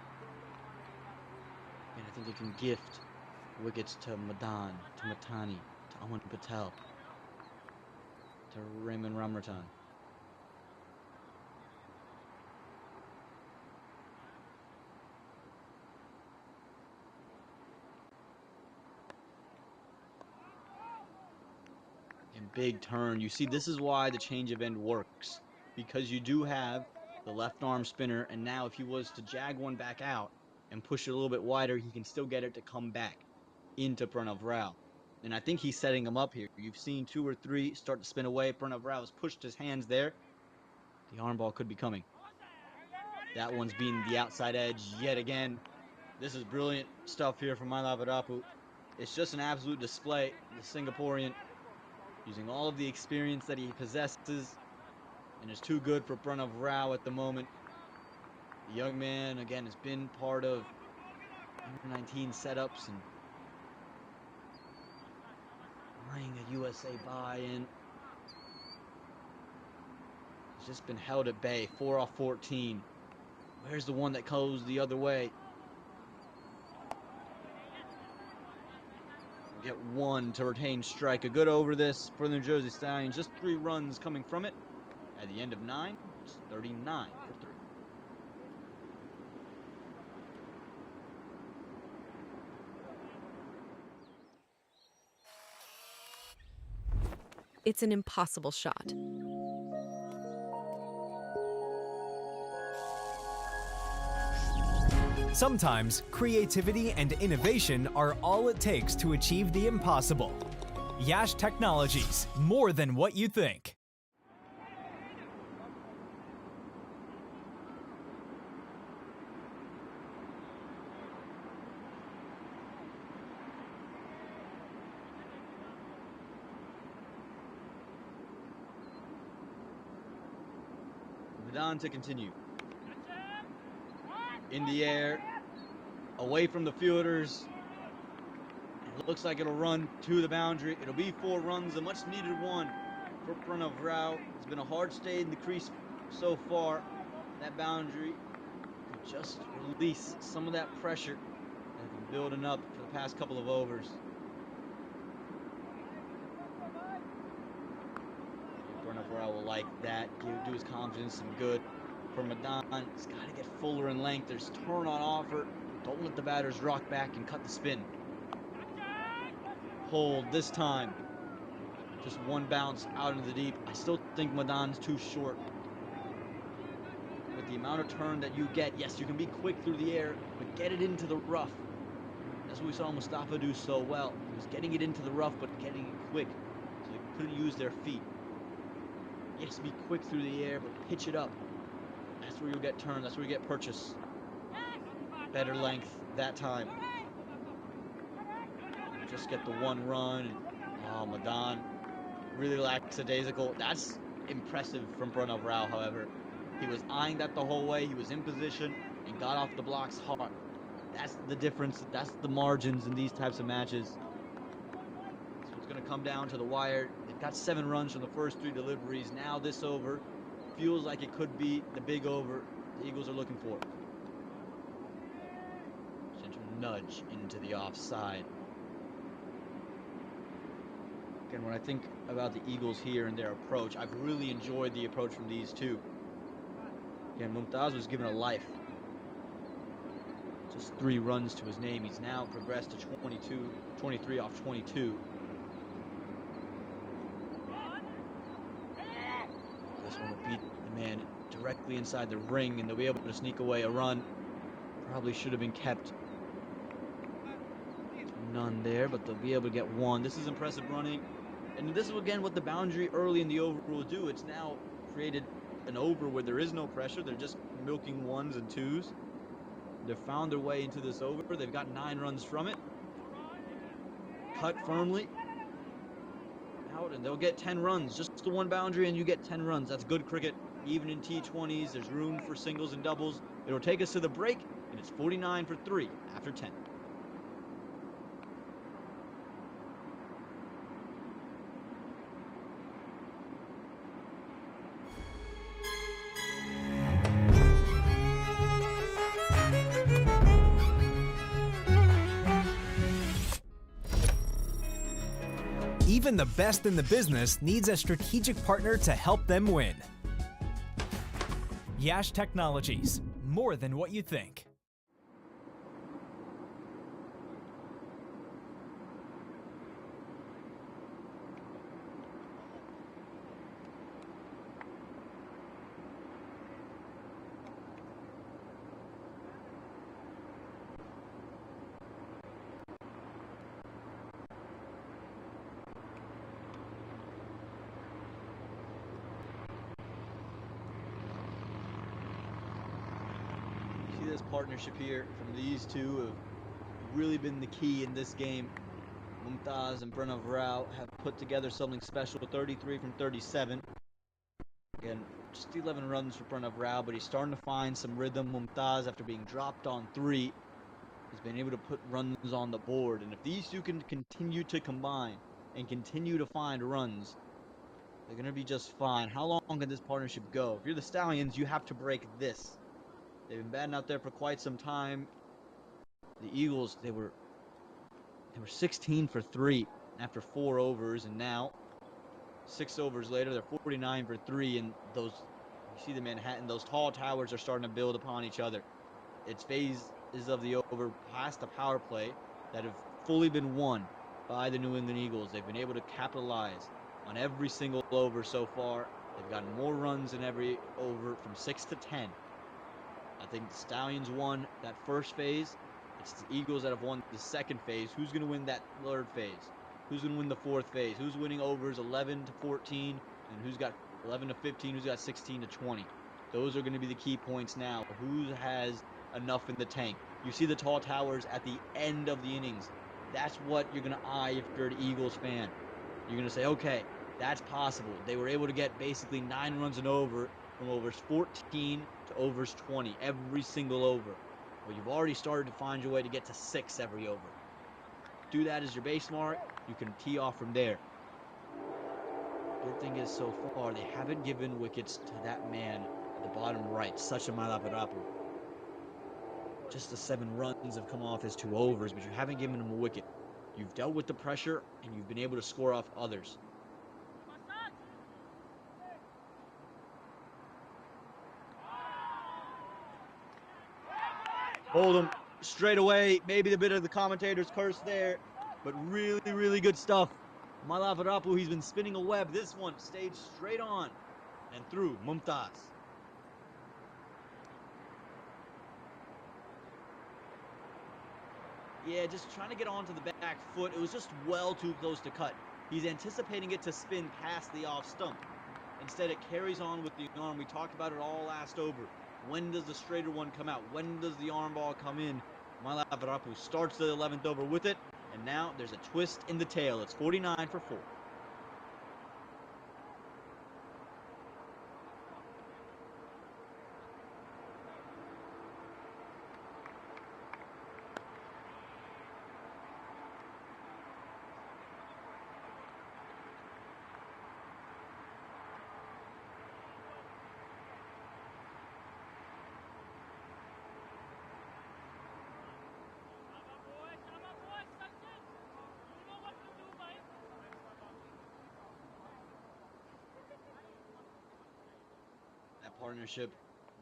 And I think it can gift wickets to Madan, to Matani, to Aman Patel, to Raymond Ramaratan. And big turn. You see, this is why the change of end works, because you do have the left arm spinner, and now if he was to jag one back out and push it a little bit wider, he can still get it to come back into Pranav Rao. And I think he's setting him up here. You've seen 2 or 3 start to spin away. Pranav Rao has pushed his hands there. The arm ball could be coming. That one's being the outside edge yet again. This is brilliant stuff here from Mailavarapu. It's just an absolute display. The Singaporean using all of the experience that he possesses, and is too good for Pranav Rao at the moment. The young man, again, has been part of under-19 setups and buying a USA buy-in. He's just been held at bay, 4 off 14. Where's the one that goes the other way? We'll get 1 to retain strike. A good over this for the New Jersey Stallions. Just 3 runs coming from it. At the end of 9, it's 39 for 3. It's an impossible shot. Sometimes creativity and innovation are all it takes to achieve the impossible. Yash Technologies, more than what you think. Madan to continue. In the air, away from the fielders. It looks like it'll run to the boundary. It'll be 4 runs, a much needed one for Pranav Rao. It's been a hard stay in the crease so far. That boundary could just release some of that pressure that's been building up for the past couple of overs. Pranav Rao will like that. Do his confidence some good. For Madan, he's got to get fuller in length. There's turn on offer. Don't let the batters rock back and cut the spin. Hold this time. Just one bounce out into the deep. I still think Madan's too short. With the amount of turn that you get, yes, you can be quick through the air, but get it into the rough. That's what we saw Mustafa do so well. He was getting it into the rough, but getting it quick, so they couldn't use their feet. Yes, be quick through the air, but pitch it up. That's where you'll get turn. That's where you get purchase. Better length that time. Just get the 1 run. And, oh, Madan, really lackadaisical. That's impressive from Pranav Rao, however. He was eyeing that the whole way. He was in position and got off the blocks hard. That's the difference. That's the margins in these types of matches. So it's going to come down to the wire. They've got 7 runs from the first 3 deliveries. Now this over feels like it could be the big over the Eagles are looking for. Gentle nudge into the offside. Again, when I think about the Eagles here and their approach, I've really enjoyed the approach from these two. Again, Mumtaz was given a life. Just 3 runs to his name. He's now progressed to 23 off 22. This one will beat the man directly inside the ring, and they'll be able to sneak away a run. Probably should have been kept. None there, but they'll be able to get 1. This is impressive running. And this is, again, what the boundary early in the over will do. It's now created an over where there is no pressure. They're just milking 1s and 2s. They've found their way into this over. They've got 9 runs from it. Cut firmly. Out, and they'll get 10 runs. Just the 1 boundary, and you get 10 runs. That's good cricket. Even in T20s, there's room for singles and doubles. It'll take us to the break, and it's 49 for 3 after 10. Even the best in the business needs a strategic partner to help them win. Yash Technologies, more than what you think. This partnership here from these two have really been the key in this game. Mumtaz and Pranav Rao have put together something special. 33 from 37. Again, just 11 runs for Pranav Rao, but he's starting to find some rhythm. Mumtaz, after being dropped on 3, has been able to put runs on the board. And if these two can continue to combine and continue to find runs, they're going to be just fine. How long can this partnership go? If you're the Stallions, you have to break this. They've been batting out there for quite some time. The Eagles, they were 16 for 3 after 4 overs, and now 6 overs later, they're 49 for 3. And those, you see the Manhattan, those tall towers are starting to build upon each other. It's phases of the over past the power play that have fully been won by the New England Eagles. They've been able to capitalize on every single over so far. They've gotten more runs in every over from 6 to 10. I think the Stallions won that first phase. It's the Eagles that have won the second phase. Who's going to win that third phase? Who's going to win the fourth phase? Who's winning overs 11 to 14? And who's got 11 to 15? Who's got 16 to 20? Those are going to be the key points now. Who has enough in the tank? You see the tall towers at the end of the innings. That's what you're going to eye if you're an Eagles fan. You're going to say, okay, that's possible. They were able to get basically 9 runs and over from overs 14 to overs 20 every single over. Well, you've already started to find your way to get to 6 every over. Do that as your base mark. You can tee off from there. Good thing is, so far, they haven't given wickets to that man at the bottom right, such a Malaparapu. Just the 7 runs have come off his 2 overs, but you haven't given him a wicket. You've dealt with the pressure, and you've been able to score off others. Hold him straight away. Maybe a bit of the commentator's curse there, but really, really good stuff. Malaparapu, he's been spinning a web. This one stayed straight on and through. Mumtaz. Yeah, just trying to get onto the back foot. It was just well too close to cut. He's anticipating it to spin past the off stump. Instead, it carries on with the arm. We talked about it all last over. When does the straighter one come out? When does the arm ball come in? Malaparapu starts the 11th over with it, and now there's a twist in the tail. It's 49 for 4. Partnership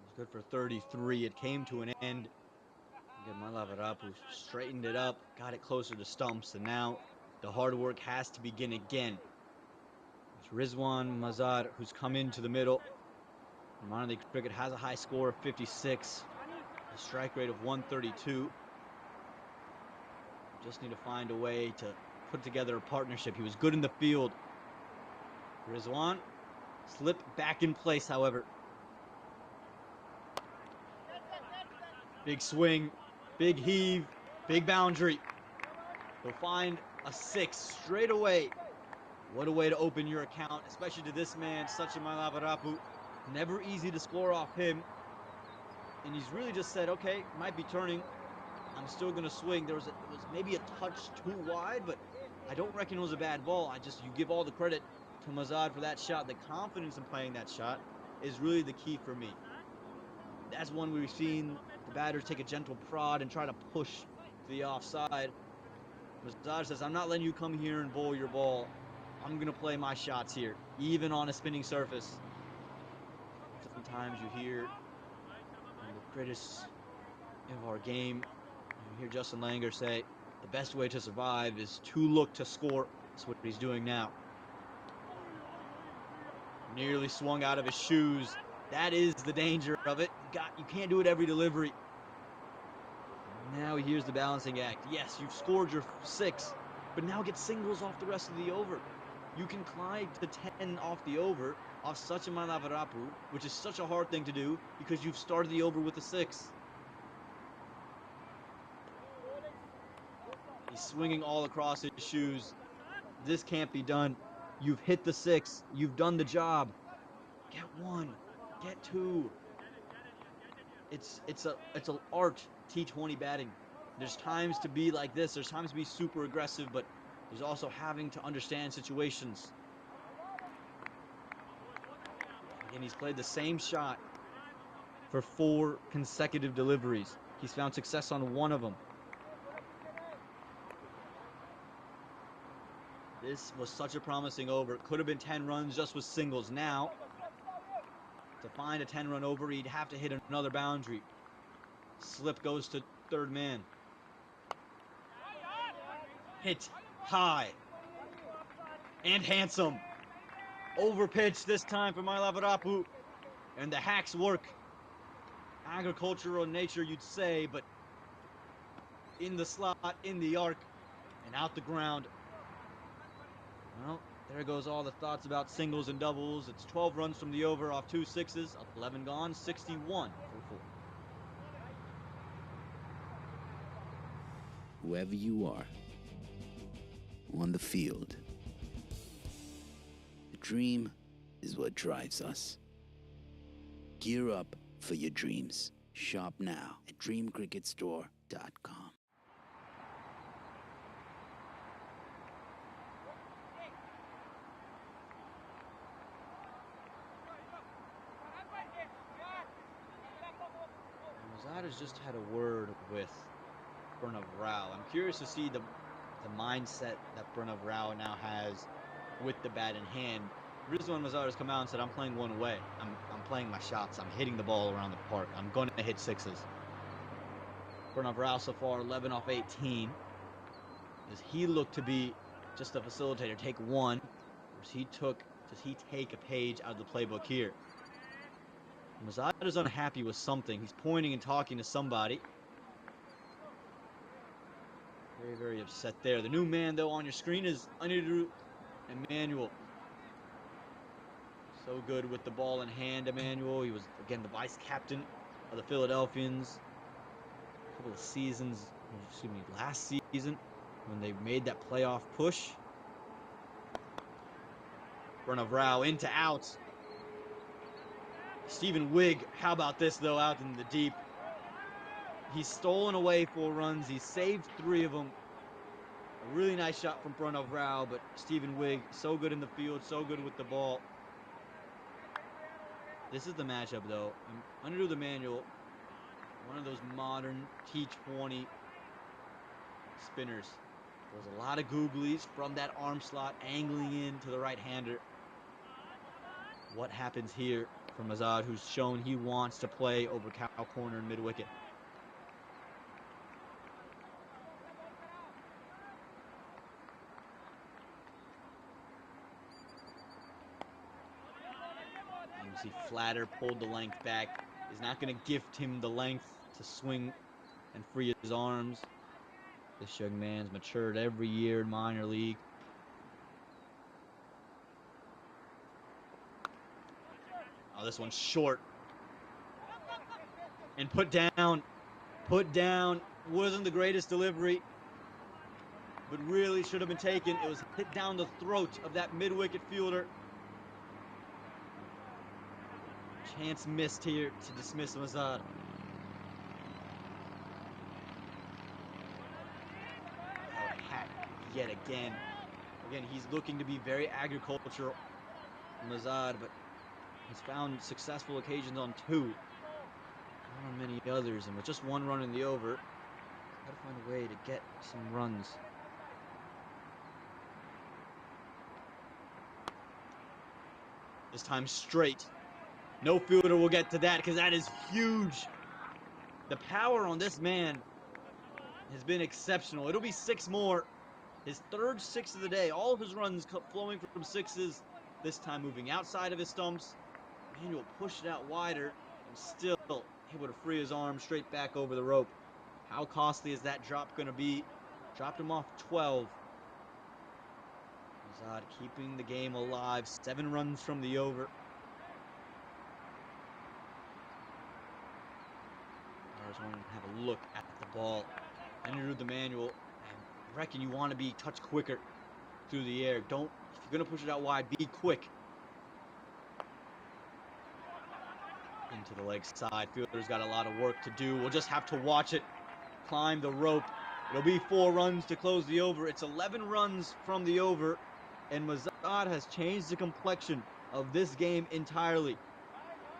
was good for 33. It came to an end. Again, Malaparapu straightened it up, got it closer to stumps, and now the hard work has to begin again. It's Rizwan Mazar who's come into the middle. Minor League Cricket has a high score of 56, a strike rate of 132. Just need to find a way to put together a partnership. He was good in the field. Rizwan slipped back in place, however. Big swing, big heave, big boundary. He'll find a 6 straight away. What a way to open your account, especially to this man, such a Malaparapu. Never easy to score off him. And he's really just said, okay, might be turning. I'm still going to swing. It was maybe a touch too wide, but I don't reckon it was a bad ball. You give all the credit to Mazad for that shot. The confidence in playing that shot is really the key for me. That's one we've seen the batters take a gentle prod and try to push to the offside. Mazad says, I'm not letting you come here and bowl your ball. I'm going to play my shots here, even on a spinning surface. Sometimes you hear the critics of our game, you hear Justin Langer say, the best way to survive is to look to score. That's what he's doing now. Nearly swung out of his shoes. That is the danger of it. You can't do it every delivery. Now here's the balancing act. Yes, you've scored your 6, but now get singles off the rest of the over. You can climb to 10 off the over, off such a Malaparapu, which is such a hard thing to do because you've started the over with a 6. He's swinging all across his shoes. This can't be done. You've hit the 6. You've done the job. Get 1. Get 2. It's an art, T20 batting. There's times to be like this. There's times to be super aggressive, but there's also having to understand situations. And he's played the same shot for 4 consecutive deliveries. He's found success on 1 of them. This was such a promising over. It could have been 10 runs just with singles. Now, to find a 10-run over, he'd have to hit another boundary. Slip goes to third man. Hit high and handsome. Over pitch this time for Malaparapu, and the hacks work. agricultural in nature, you'd say, but in the slot, in the arc, and out the ground. Well, there goes all the thoughts about singles and doubles. It's 12 runs from the over off 2 sixes, 11 gone, 61 for 4. Whoever you are, on the field, the dream is what drives us. Gear up for your dreams. Shop now at dreamcricketstore.com. Mazada's just had a word with Pranav Rao. I'm curious to see the mindset that Pranav Rao now has with the bat in hand. Rizwan Mazada's come out and said, I'm playing one away. I'm playing my shots. I'm hitting the ball around the park. I'm going to hit sixes. Pranav Rao so far 11 off 18. Does he look to be just a facilitator? Take one. Or does he take a page out of the playbook here? Mazada's unhappy with something. He's pointing and talking to somebody. Very, very upset there. The new man, though, on your screen is Anirudh Emmanuel. So good with the ball in hand, Emmanuel. He was, again, the vice captain of the Philadelphians a couple of seasons, last season when they made that playoff push. Pranav Rao into outs. Stephen Wigg, how about this, though, out in the deep. He's stolen away 4 runs. He's saved 3 of them. A really nice shot from Pranav Rao, but Stephen Wigg, so good in the field, so good with the ball. This is the matchup, though. Anirudh Emmanuel, one of those modern T20 spinners. There's a lot of googlies from that arm slot, angling in to the right-hander. What happens here from Azad, who's shown he wants to play over cow corner and mid-wicket? You see Flatter pulled the length back. Is not going to gift him the length to swing and free his arms. This young man's matured every year in minor league. Oh, this one's short. And put down. Put down. Wasn't the greatest delivery, but really should have been taken. It was hit down the throat of that mid-wicket fielder. Chance missed here to dismiss Mazad. Oh, hat yet again. Again, he's looking to be very agricultural, Mazad, but he's found successful occasions on 2. Not on many others, and with just 1 run in the over, gotta find a way to get some runs. This time straight. No fielder will get to that because that is huge. The power on this man has been exceptional. It'll be 6 more. His 3rd 6 of the day. All of his runs flowing from 6s. This time moving outside of his stumps. Manuel pushed it out wider and still able to free his arm straight back over the rope. How costly is that drop going to be? Dropped him off 12. Azad keeping the game alive. 7 runs from the over. I just wanted to have a look at the ball. Anirudh Emmanuel, I reckon you want to be touch quicker through the air. If you're going to push it out wide, be quick. Into the leg side. Fielder's got a lot of work to do. We'll just have to watch it climb the rope. It'll be 4 runs to close the over. It's 11 runs from the over, and Mazad has changed the complexion of this game entirely.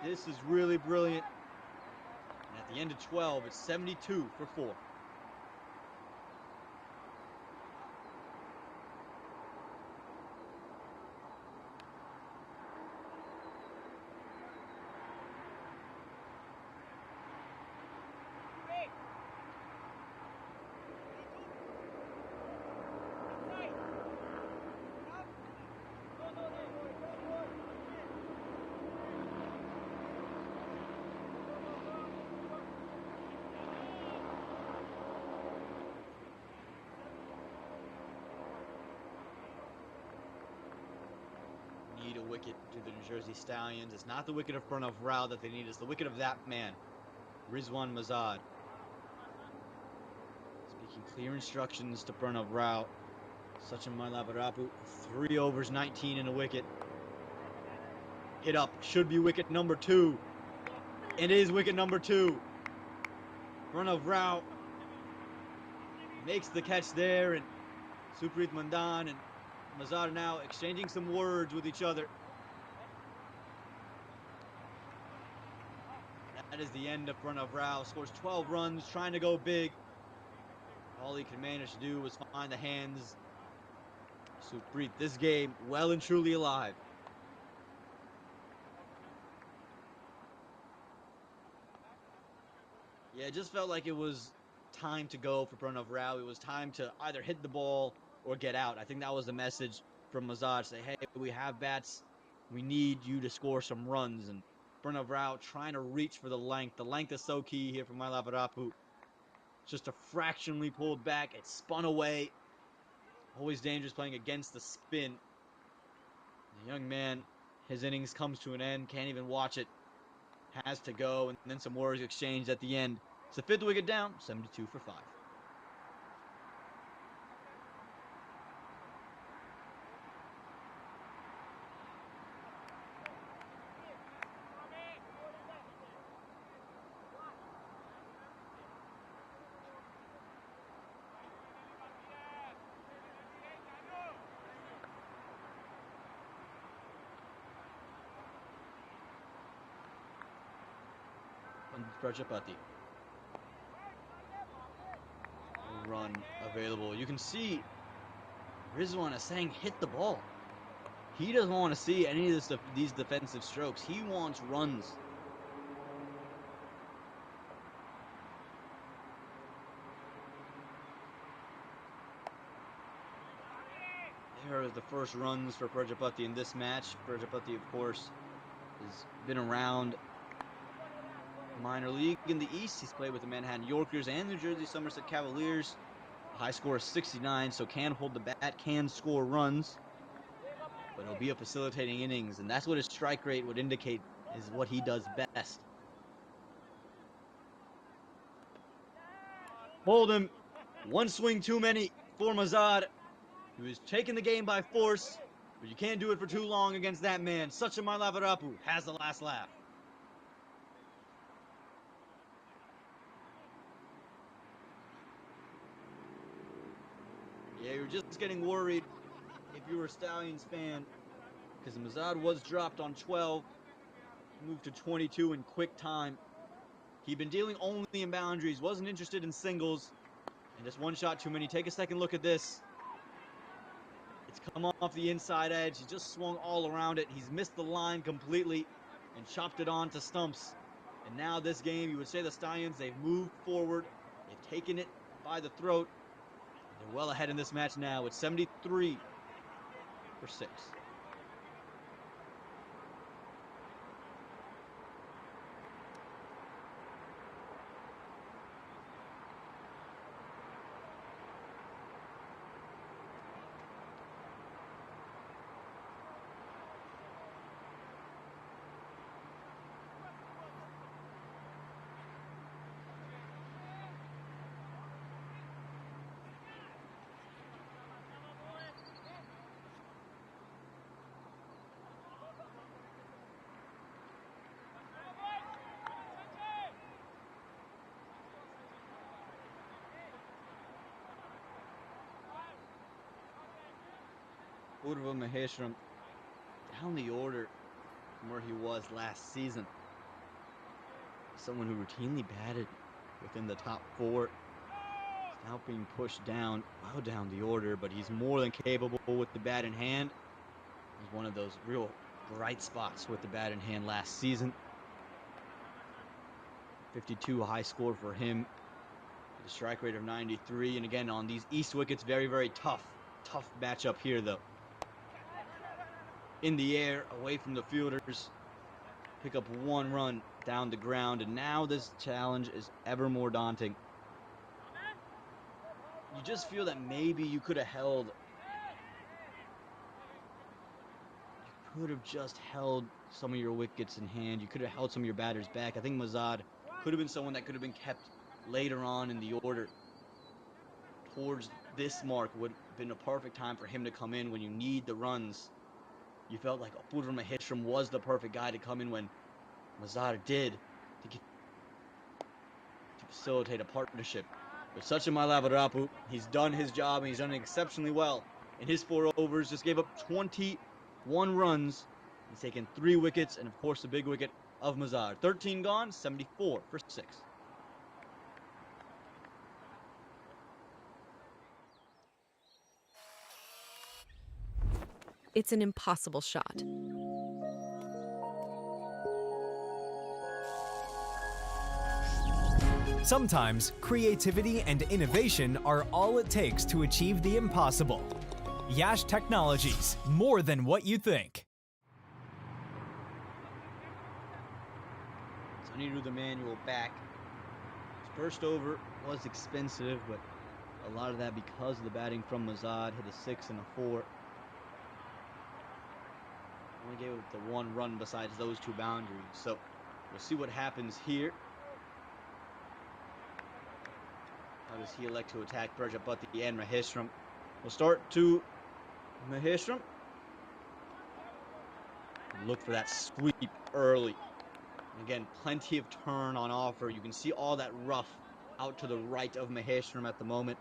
This is really brilliant. And at the end of 12, it's 72 for 4. need a wicket to the New Jersey Stallions. It's not the wicket of Pranav Rao that they need. It's the wicket of that man, Rizwan Mazad. Speaking clear instructions to Pranav Rao. Sachin Mailaparapu, 3 overs, 19 and a wicket. Hit up, should be wicket number 2. It is wicket number 2. Pranav Rao makes the catch there, and Supreet Mandan and Mazad are now exchanging some words with each other. That is the end of Pranav Rao. Scores 12 runs, trying to go big. All he could manage to do was find the hands. Supreet, this game, well and truly alive. Yeah, it just felt like it was time to go for Pranav Rao. It was time to either hit the ball or get out. I think that was the message from Mazad. Say, hey, we have bats. We need you to score some runs. And Pranav Rao trying to reach for the length. The length is so key here for Mailaparapu. Just a fractionally pulled back. It spun away. Always dangerous playing against the spin. The young man, his innings comes to an end. Can't even watch it. Has to go. And then some words exchanged at the end. It's the 5th wicket down. 72 for 5. Prajapati. Run available. You can see Rizwan is saying hit the ball. He doesn't want to see any of these defensive strokes. He wants runs. There are the first runs for Prajapati in this match. Prajapati, of course, has been around minor league in the East. He's played with the Manhattan Yorkers and New Jersey Somerset Cavaliers. A high score of 69, so can hold the bat, can score runs. But it'll be a facilitating innings, and that's what his strike rate would indicate is what he does best. Hold him. One swing too many for Mazad. He was taking the game by force, but you can't do it for too long against that man. Sachin Mailaparapu has the last laugh. Yeah, you're just getting worried if you were a Stallions fan, because Mazad was dropped on 12, moved to 22 in quick time. He'd been dealing only in boundaries, wasn't interested in singles, and just one shot too many. Take a second look at this. It's come off the inside edge. He just swung all around it. He's missed the line completely and chopped it on to stumps. And now this game, you would say the Stallions, they've moved forward. They've taken it by the throat. They're well ahead in this match now. It's 73 for 6. Purva Maheshwaram down the order from where he was last season. Someone who routinely batted within the top 4. He's now being pushed down, well down the order, but he's more than capable with the bat in hand. He's one of those real bright spots with the bat in hand last season. 52, a high score for him. The strike rate of 93, and again on these East wickets, very, very tough matchup here though. In the air, away from the fielders, pick up 1 run down the ground, and now this challenge is ever more daunting. You just feel that maybe you could have held could have just held some of your wickets in hand. You could have held some of your batters back. I think Mazad could have been someone that could have been kept later on in the order. Towards this mark would have been a perfect time for him to come in when you need the runs. You felt like Apurva Maheshwaran was the perfect guy to come in when Mazad did to facilitate a partnership. But Sachin Lavarapu, he's done his job and he's done it exceptionally well. In his 4 overs, just gave up 21 runs. He's taken 3 wickets and, of course, the big wicket of Mazad. 13 gone, 74 for 6. It's an impossible shot. Sometimes creativity and innovation are all it takes to achieve the impossible. Yash Technologies, more than what you think. Sunny the manual back. His first over was expensive, but a lot of that because of the batting from Mazad. Hit a 6 and a 4. Only gave up the 1 run besides those 2 boundaries. So we'll see what happens here. How does he elect to attack Prajapati and Maheshwaran? We'll start to Maheshwaran. Look for that sweep early. Again, plenty of turn on offer. You can see all that rough out to the right of Maheshwaran at the moment.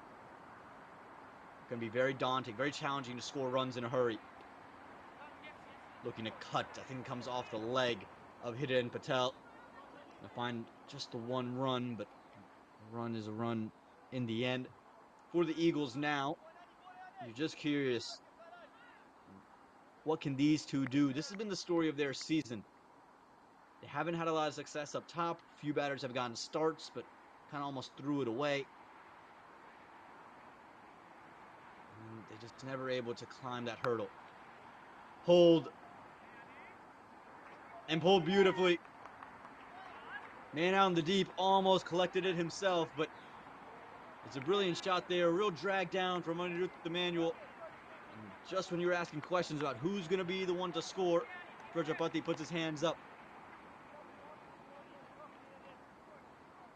Going to be very daunting, very challenging to score runs in a hurry. Looking to cut. I think it comes off the leg of Hidden Patel. Going to find just the 1 run, but a run is a run in the end. For the Eagles now, you're just curious, what can these two do? This has been the story of their season. They haven't had a lot of success up top. A few batters have gotten starts, but kind of almost threw it away. And they just never able to climb that hurdle. Pulled. And pulled beautifully. Man out in the deep almost collected it himself, but it's a brilliant shot there. A real drag down from underneath the manual. And just when you were asking questions about who's going to be the one to score, Prajapati puts his hands up.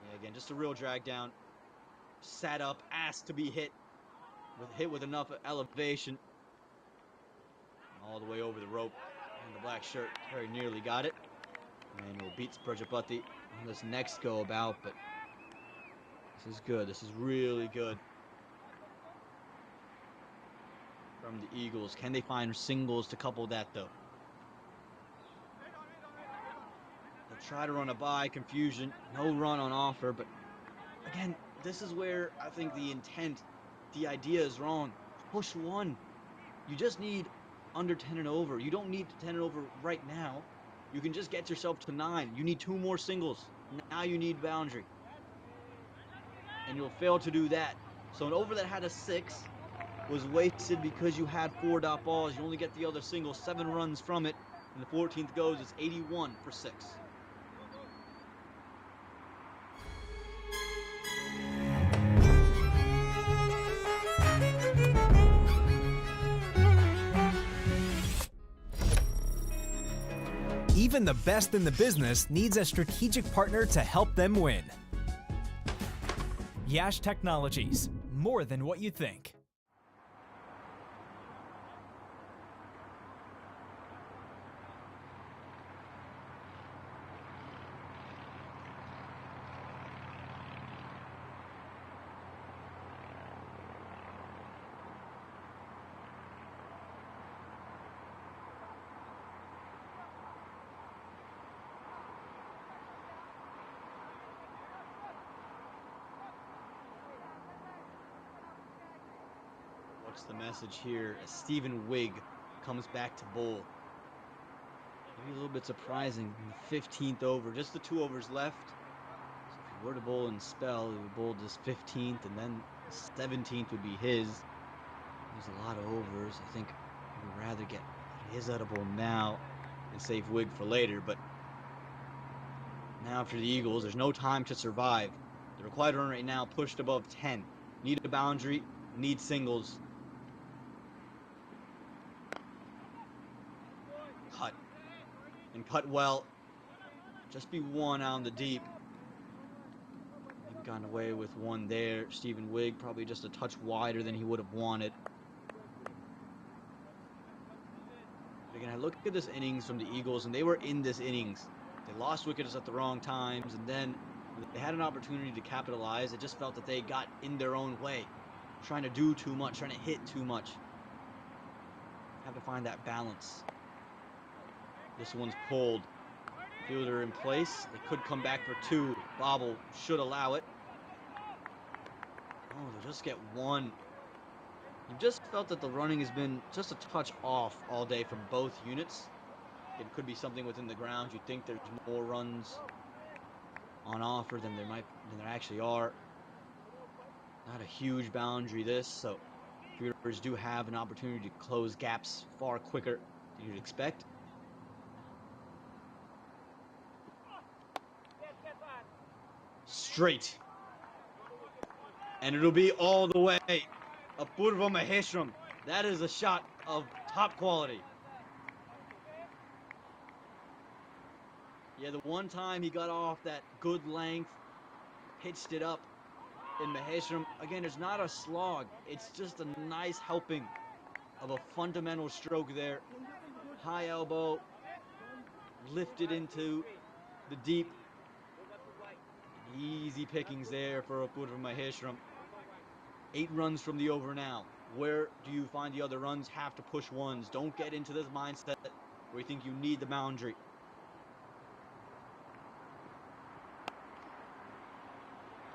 Yeah, again, just a real drag down. Sat up, asked to be hit with enough elevation. All the way over the rope. And the black shirt very nearly got it. Manual beats Prajapati on this next go about, but this is good. This is really good. From the Eagles. Can they find singles to couple that, though? They'll try to run a bye, confusion, no run on offer, but again, this is where I think the intent, the idea is wrong. Push 1. You just need under 10 and over. You don't need 10 and over right now. You can just get yourself to 9. You need 2 more singles. Now you need boundary. And you'll fail to do that. So an over that had a 6 was wasted because you had 4 dot balls. You only get the other single, 7 runs from it. And the 14th goes, it's 81 for 6. Even the best in the business needs a strategic partner to help them win. Yash Technologies, more than what you think. What's the message here? As Stephen Wigg comes back to bowl. Maybe a little bit surprising. In the 15th over, just the 2 overs left. So if he were to bowl and spell, he would bowl this 15th, and then the 17th would be his. There's a lot of overs. I think we'd rather get his edible now and save Wigg for later. But now for the Eagles, there's no time to survive. The required run rate now pushed above 10. Need a boundary, need singles. and cut well. Just be one on the deep. Maybe gotten away with one there. Stephen Wigg probably just a touch wider than he would have wanted. But again, I look at this innings from the Eagles, and they were in this innings. They lost wickets at the wrong times, and then when they had an opportunity to capitalize, it just felt that they got in their own way, trying to do too much, trying to hit too much. Have to find that balance. This one's pulled. Fielder in place. They could come back for two. Bobble should allow it. Oh, they'll just get one. You just felt that the running has been just a touch off all day from both units. It could be something within the ground. You think there's more runs on offer than there actually are. Not a huge boundary this, so fielders do have an opportunity to close gaps far quicker than you'd expect. Straight. And it'll be all the way. Apurva Maheshram. That is a shot of top quality. Yeah, the one time he got off that good length, pitched it up in Maheshram. Again, it's not a slog. It's just a nice helping of a fundamental stroke there. High elbow, lifted into the deep. Easy pickings there for Apurva Maheshram. 8 runs from the over now. Where do you find the other runs? Have to push ones. Don't get into this mindset where you think you need the boundary.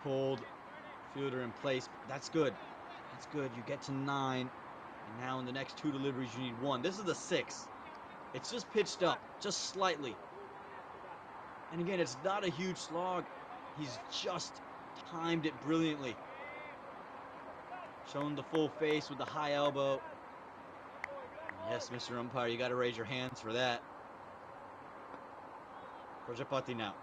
Pulled. Fielder in place. That's good. That's good. You get to 9. And now in the next 2 deliveries, you need 1. This is the 6. It's just pitched up, just slightly. And again, it's not a huge slog. He's just timed it brilliantly. Shown the full face with the high elbow. Yes, Mr. Umpire, you got to raise your hands for that. Prajapati now.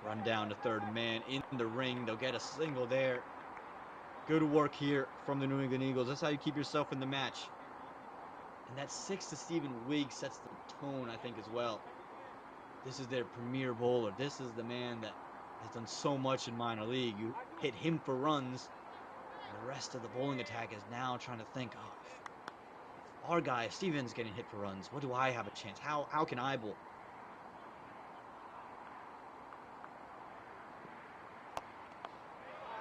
Run down to third man in the ring. They'll get a single there. Good work here from the New England Eagles. That's how you keep yourself in the match. And that 6 to Stephen Wigg sets the tone, I think, as well. This is their premier bowler. This is the man that has done so much in minor league. You hit him for runs. And the rest of the bowling attack is now trying to think, oh, if our guy, Stevens, getting hit for runs, what do I have a chance? How can I bowl?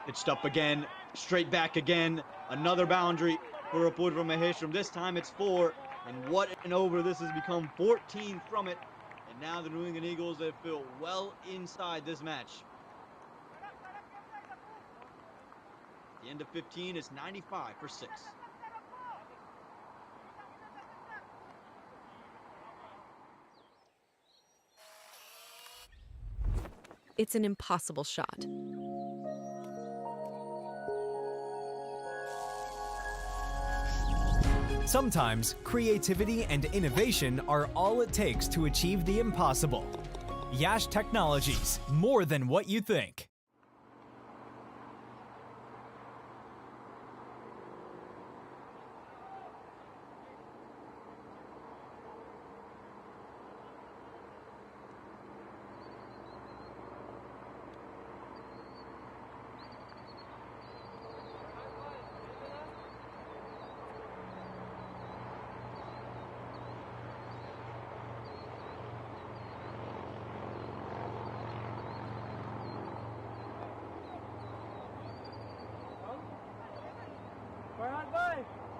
Pitched up again, straight back again. Another boundary for Apurva Maheshram. This time it's 4. And what an over this has become. 14 from it. And now the New England Eagles have feel well inside this match. The end of 15 is 95 for 6. It's an impossible shot. Sometimes creativity and innovation are all it takes to achieve the impossible. Yash Technologies, more than what you think.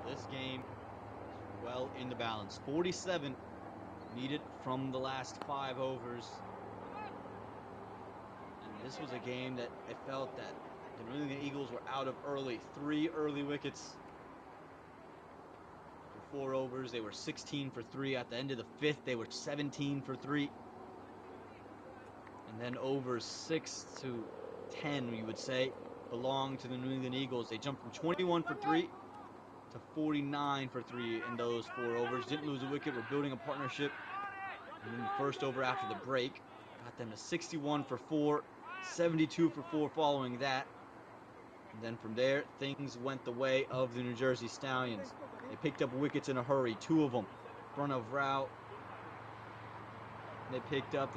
This game is well in the balance. 47 needed from the last 5 overs. And this was a game that it felt that the New England Eagles were out of early. 3 early wickets. For 4 overs, they were 16 for 3. At the end of the 5th, they were 17 for 3. And then overs 6 to 10, you would say, belong to the New England Eagles. They jumped from 21 for 3 to 49 for 3 in those 4 overs. Didn't lose a wicket. We're building a partnership. And then the first over after the break got them to 61 for 4, 72 for 4 following that. And then from there, things went the way of the New Jersey Stallions. They picked up wickets in a hurry, 2 of them. front of route. They picked up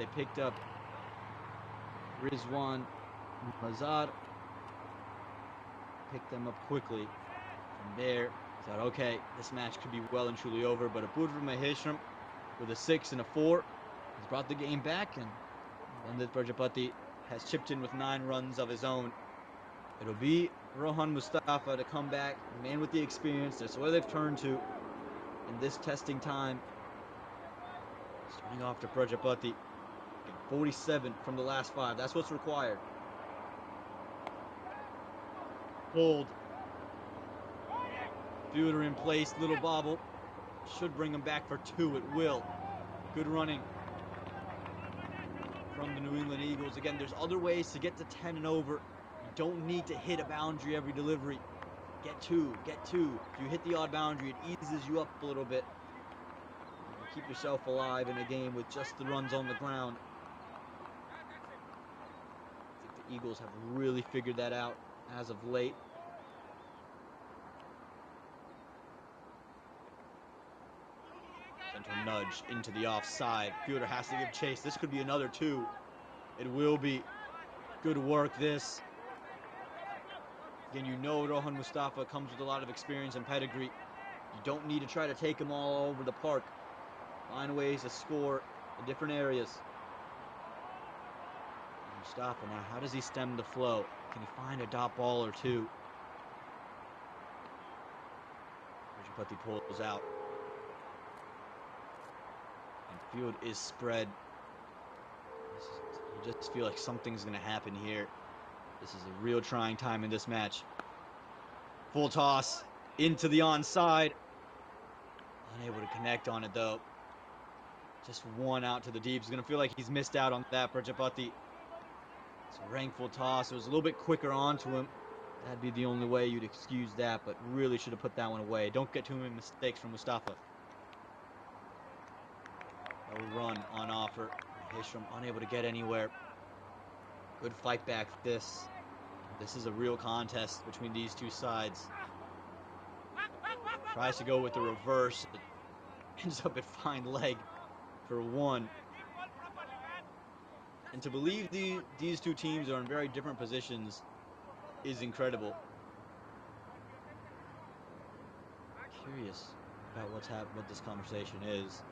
Rizwan Mazar. Picked them up quickly. From there, thought, okay, this match could be well and truly over, but Apurva Maheshwaram with a 6 and a 4 has brought the game back, and Bandit Prajapati has chipped in with 9 runs of his own. It'll be Rohan Mustafa to come back, the man with the experience. That's what they've turned to in this testing time. Starting off to Prajapati. 47 from the last 5. That's what's required. Hold. Fielder in place. Little bobble. Should bring him back for 2. It will. Good running from the New England Eagles. Again, there's other ways to get to 10 and over. You don't need to hit a boundary every delivery. Get 2. Get 2. If you hit the odd boundary, it eases you up a little bit. You keep yourself alive in a game with just the runs on the ground. I think the Eagles have really figured that out as of late. Gentle nudge into the offside. Fielder has to give chase. This could be another 2. It will be. Good work this. Again, you know Rohan Mustafa comes with a lot of experience and pedigree. You don't need to try to take him all over the park. Find ways to score in different areas. Mustafa now, how does he stem the flow? Can he find a dot ball or 2? Prajapati pulls out. And field is spread. You just feel like something's going to happen here. This is a real trying time in this match. Full toss into the onside. Unable to connect on it though. Just 1 out to the deep. He's going to feel like he's missed out on that. Prajapati. It's a rankful toss. It was a little bit quicker onto him. That'd be the only way you'd excuse that, but really should have put that one away. Don't get too many mistakes from Mustafa. No run on offer. Maheshwaram unable to get anywhere. Good fight back this. This is a real contest between these two sides. Tries to go with the reverse. It ends up at fine leg for 1. And to believe these two teams are in very different positions is incredible. Curious about what this conversation is.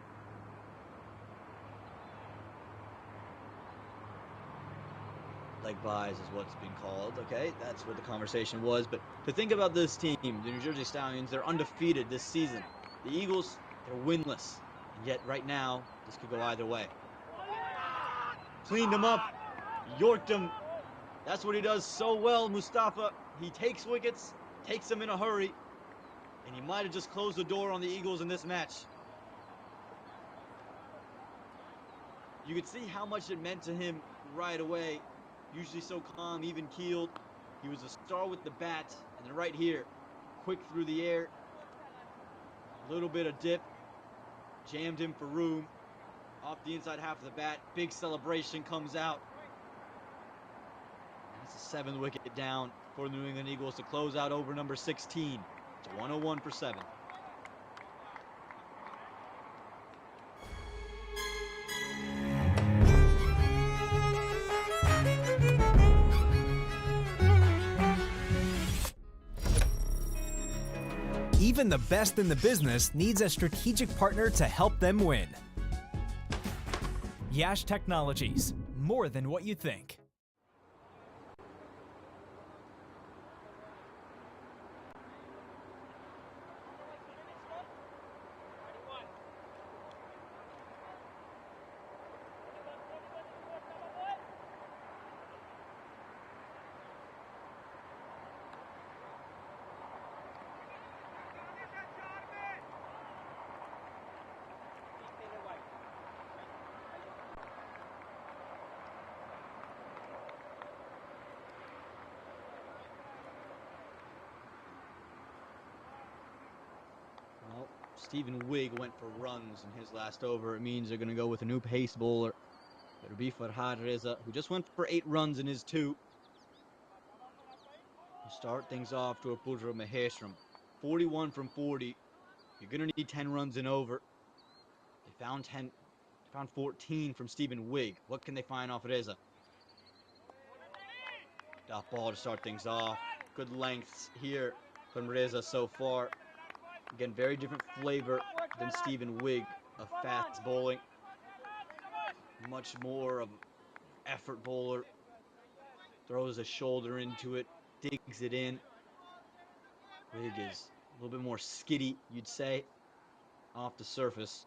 Leg buys is what's being called. Okay, that's what the conversation was. But to think about this team, the New Jersey Stallions, they're undefeated this season. The Eagles, they're winless. And yet right now, this could go either way. Cleaned him up, yorked him. That's what he does so well, Mustafa. He takes wickets, takes them in a hurry, and he might have just closed the door on the Eagles in this match. You could see how much it meant to him right away. Usually so calm, even keeled. He was a star with the bat, and then right here, quick through the air. A little bit of dip, jammed him for room. Off the inside half of the bat, big celebration comes out. That's the 7th wicket down for the New England Eagles to close out over number 16. It's 101 for 7. Even the best in the business needs a strategic partner to help them win. Yash Technologies, more than what you think. Well, Stephen Wigg went for runs in his last over. It means they're going to go with a new pace bowler. It'll be Farhad Reza, who just went for 8 runs in his 2. We'll start things off to Apurva Maheshwaram. 41 from 40. You're going to need 10 runs and over. Found 10, found 14 from Stephen Wigg. What can they find off Reza? Dot ball to start things off. Good lengths here from Reza so far. Again, very different flavor than Stephen Wigg of fast bowling. Much more of effort bowler. Throws a shoulder into it, digs it in. Wigg is a little bit more skitty, you'd say, off the surface.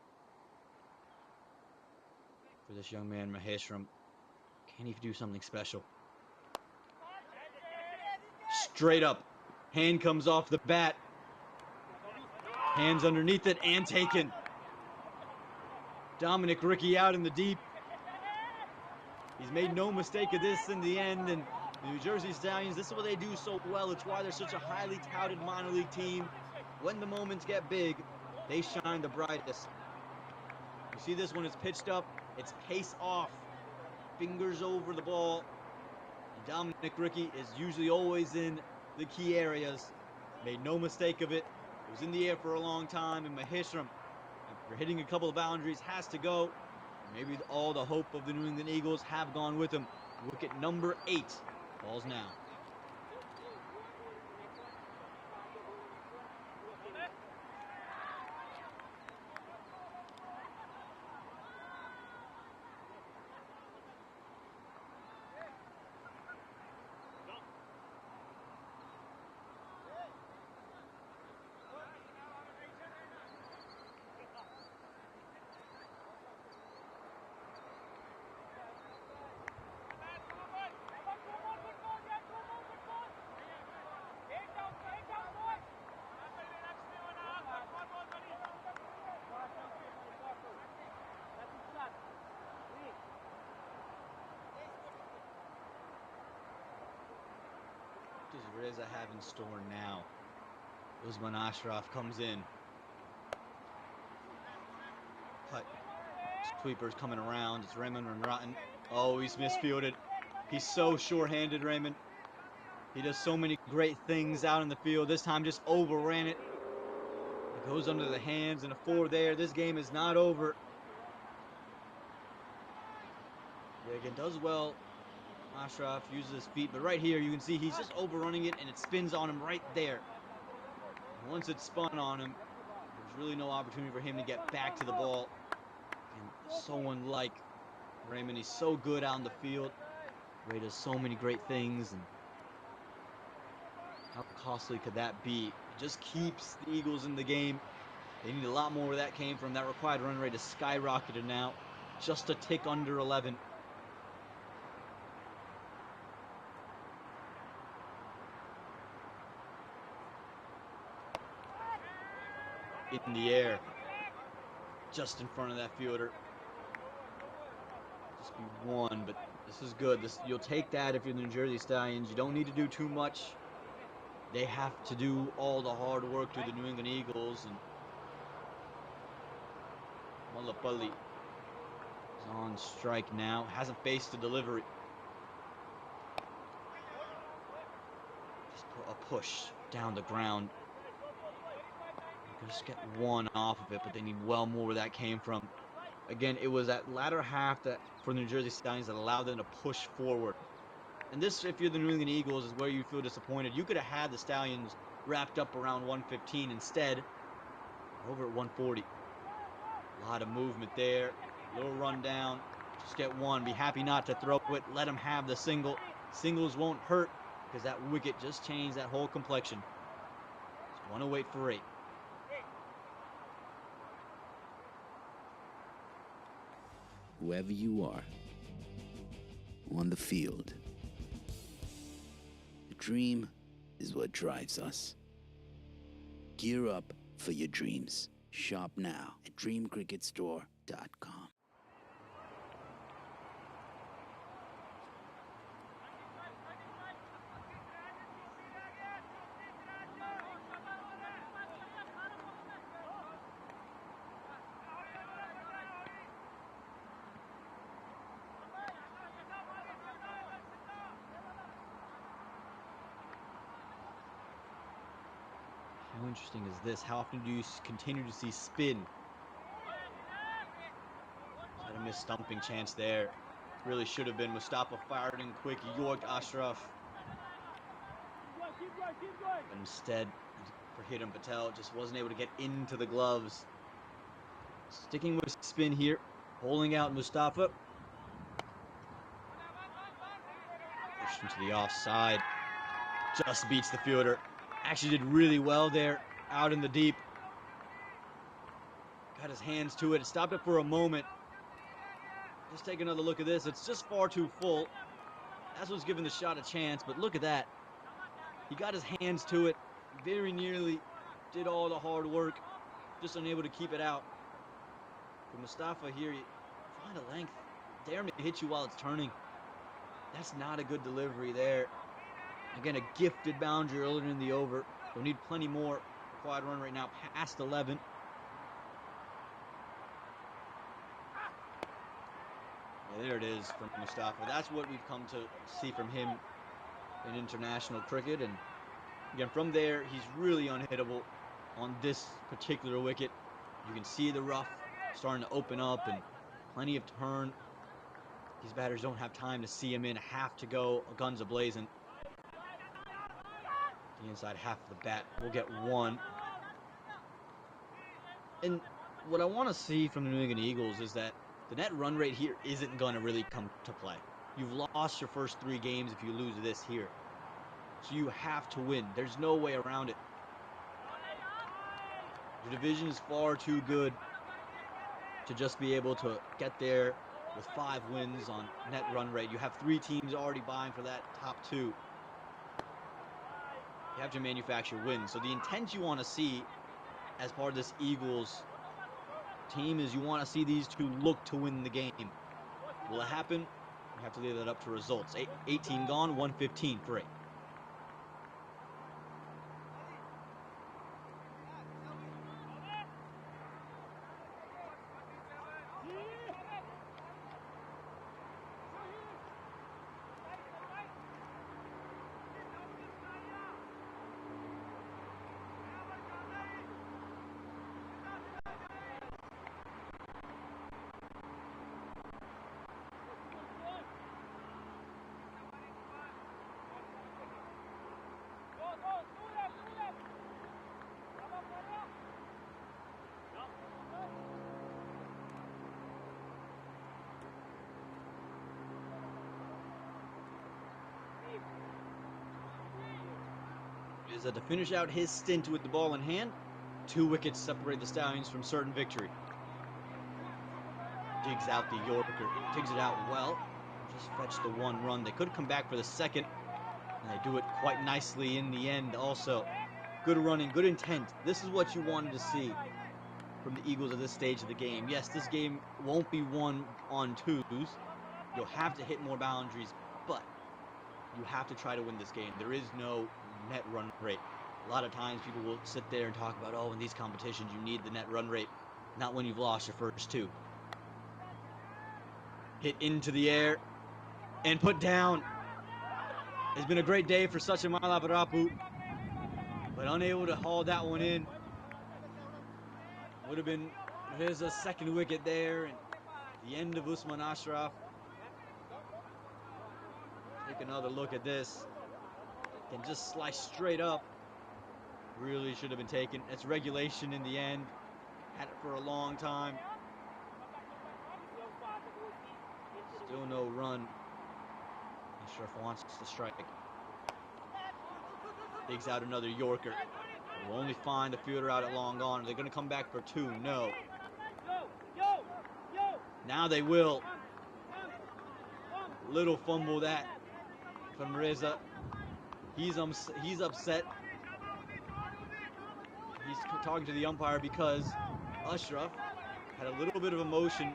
For this young man, Maheshram, can he do something special? Straight up, hand comes off the bat. Hands underneath it and taken. Dominic Ricky out in the deep. He's made no mistake of this in the end, and the New Jersey Stallions, this is what they do so well. It's why they're such a highly touted minor league team. When the moments get big, they shine the brightest. You see this when it's pitched up, it's pace off, fingers over the ball. And Dominic Ricky is usually always in the key areas. Made no mistake of it. It was in the air for a long time, and Maheshram, after hitting a couple of boundaries, has to go. Maybe all the hope of the New England Eagles have gone with him. Wicket number 8 falls now. Does Reza have in store now? Usman Ashraf comes in. Cut. Sweeper's coming around. It's Raymond Ranratan. Oh, he's misfielded. He's so sure-handed, Raymond. He does so many great things out in the field. This time just overran it. It goes under the hands and a 4 there. This game is not over. Yeah, again, does well. Ashraf uses his feet, but right here you can see he's just overrunning it and it spins on him right there. And once it's spun on him, there's really no opportunity for him to get back to the ball. And someone like Raymond, he's so good out in the field. Ray does so many great things, and how costly could that be? It just keeps the Eagles in the game. They need a lot more where that came from. That required run rate has skyrocketed now, just a tick under 11. In the air, just in front of that fielder. Just be one, but this is good. You'll take that if you're the New Jersey Stallions. You don't need to do too much. They have to do all the hard work to the New England Eagles. And Mullapalli is on strike now. Hasn't faced the delivery. Just put a push down the ground. Just get one off of it, but they need well more where that came from. Again, it was that latter half that for the New Jersey Stallions that allowed them to push forward. And this, if you're the New England Eagles, is where you feel disappointed. You could have had the Stallions wrapped up around 115. Instead, over at 140. A lot of movement there. Little rundown. Just get one. Be happy not to throw it. Let them have the single. Singles won't hurt because that wicket just changed that whole complexion. Just want to wait for 8. Whoever you are on the field, the dream is what drives us. Gear up for your dreams. Shop now at dreamcricketstore.com. How interesting is this? How often do you continue to see spin missed stumping chance there. Really should have been. Mustafa fired in quick. York Ashraf. But instead, for Hiram Patel, just wasn't able to get into the gloves. Sticking with spin here. Holding out Mustafa. Pushed into the offside. Just beats the fielder. Actually did really well there. Out in the deep. Got his hands to it. Stopped it for a moment. Just take another look at this. It's just far too full. That's what's giving the shot a chance, but look at that. He got his hands to it. Very nearly did all the hard work. Just unable to keep it out. For Mustafa here, you find a length. Dare him to hit you while it's turning. That's not a good delivery there. Again, a gifted boundary earlier in the over. They'll need plenty more. Required run right now past 11. Yeah, there it is from Mustafa. That's what we've come to see from him in international cricket. And again, from there, he's really unhittable on this particular wicket. You can see the rough starting to open up and plenty of turn. These batters don't have time to see him in. Have to go guns a-blazing. The inside half of the bat will get one. And what I want to see from the New England Eagles is that the net run rate here isn't going to really come to play. You've lost your first 3 games if you lose this here. So you have to win. There's no way around it. Your division is far too good to just be able to get there with 5 wins on net run rate. You have 3 teams already vying for that top 2. You have to manufacture wins. So the intent you want to see as part of this Eagles team is you want to see these 2 look to win the game. Will it happen? You have to leave that up to results. 18 gone, 115 free. Is that to finish out his stint with the ball in hand. 2 wickets separate the Stallions from certain victory. Digs out the Yorker. Digs it out well. Just fetched the 1 run. They could come back for the second. And they do it quite nicely in the end also. Good running, good intent. This is what you wanted to see from the Eagles at this stage of the game. Yes, this game won't be won on 2s. You'll have to hit more boundaries, but you have to try to win this game. There is no net run rate. A lot of times people will sit there and talk about, oh, in these competitions you need the net run rate. Not when you've lost your first 2. Hit into the air and put down. It's been a great day for Sachin Malaparapu, but unable to haul that one in. Would have been his second wicket there, and the end of Usman Ashraf. Take another look at this. Can just slice straight up. Really should have been taken. It's regulation in the end. Had it for a long time. Still no run. Ashraf wants to strike. Digs out another Yorker. Will only find the fielder out at long gone. Are they going to come back for 2? No. Now they will. Little fumble that from Reza. He's upset. He's talking to the umpire because Ashraf had a little bit of emotion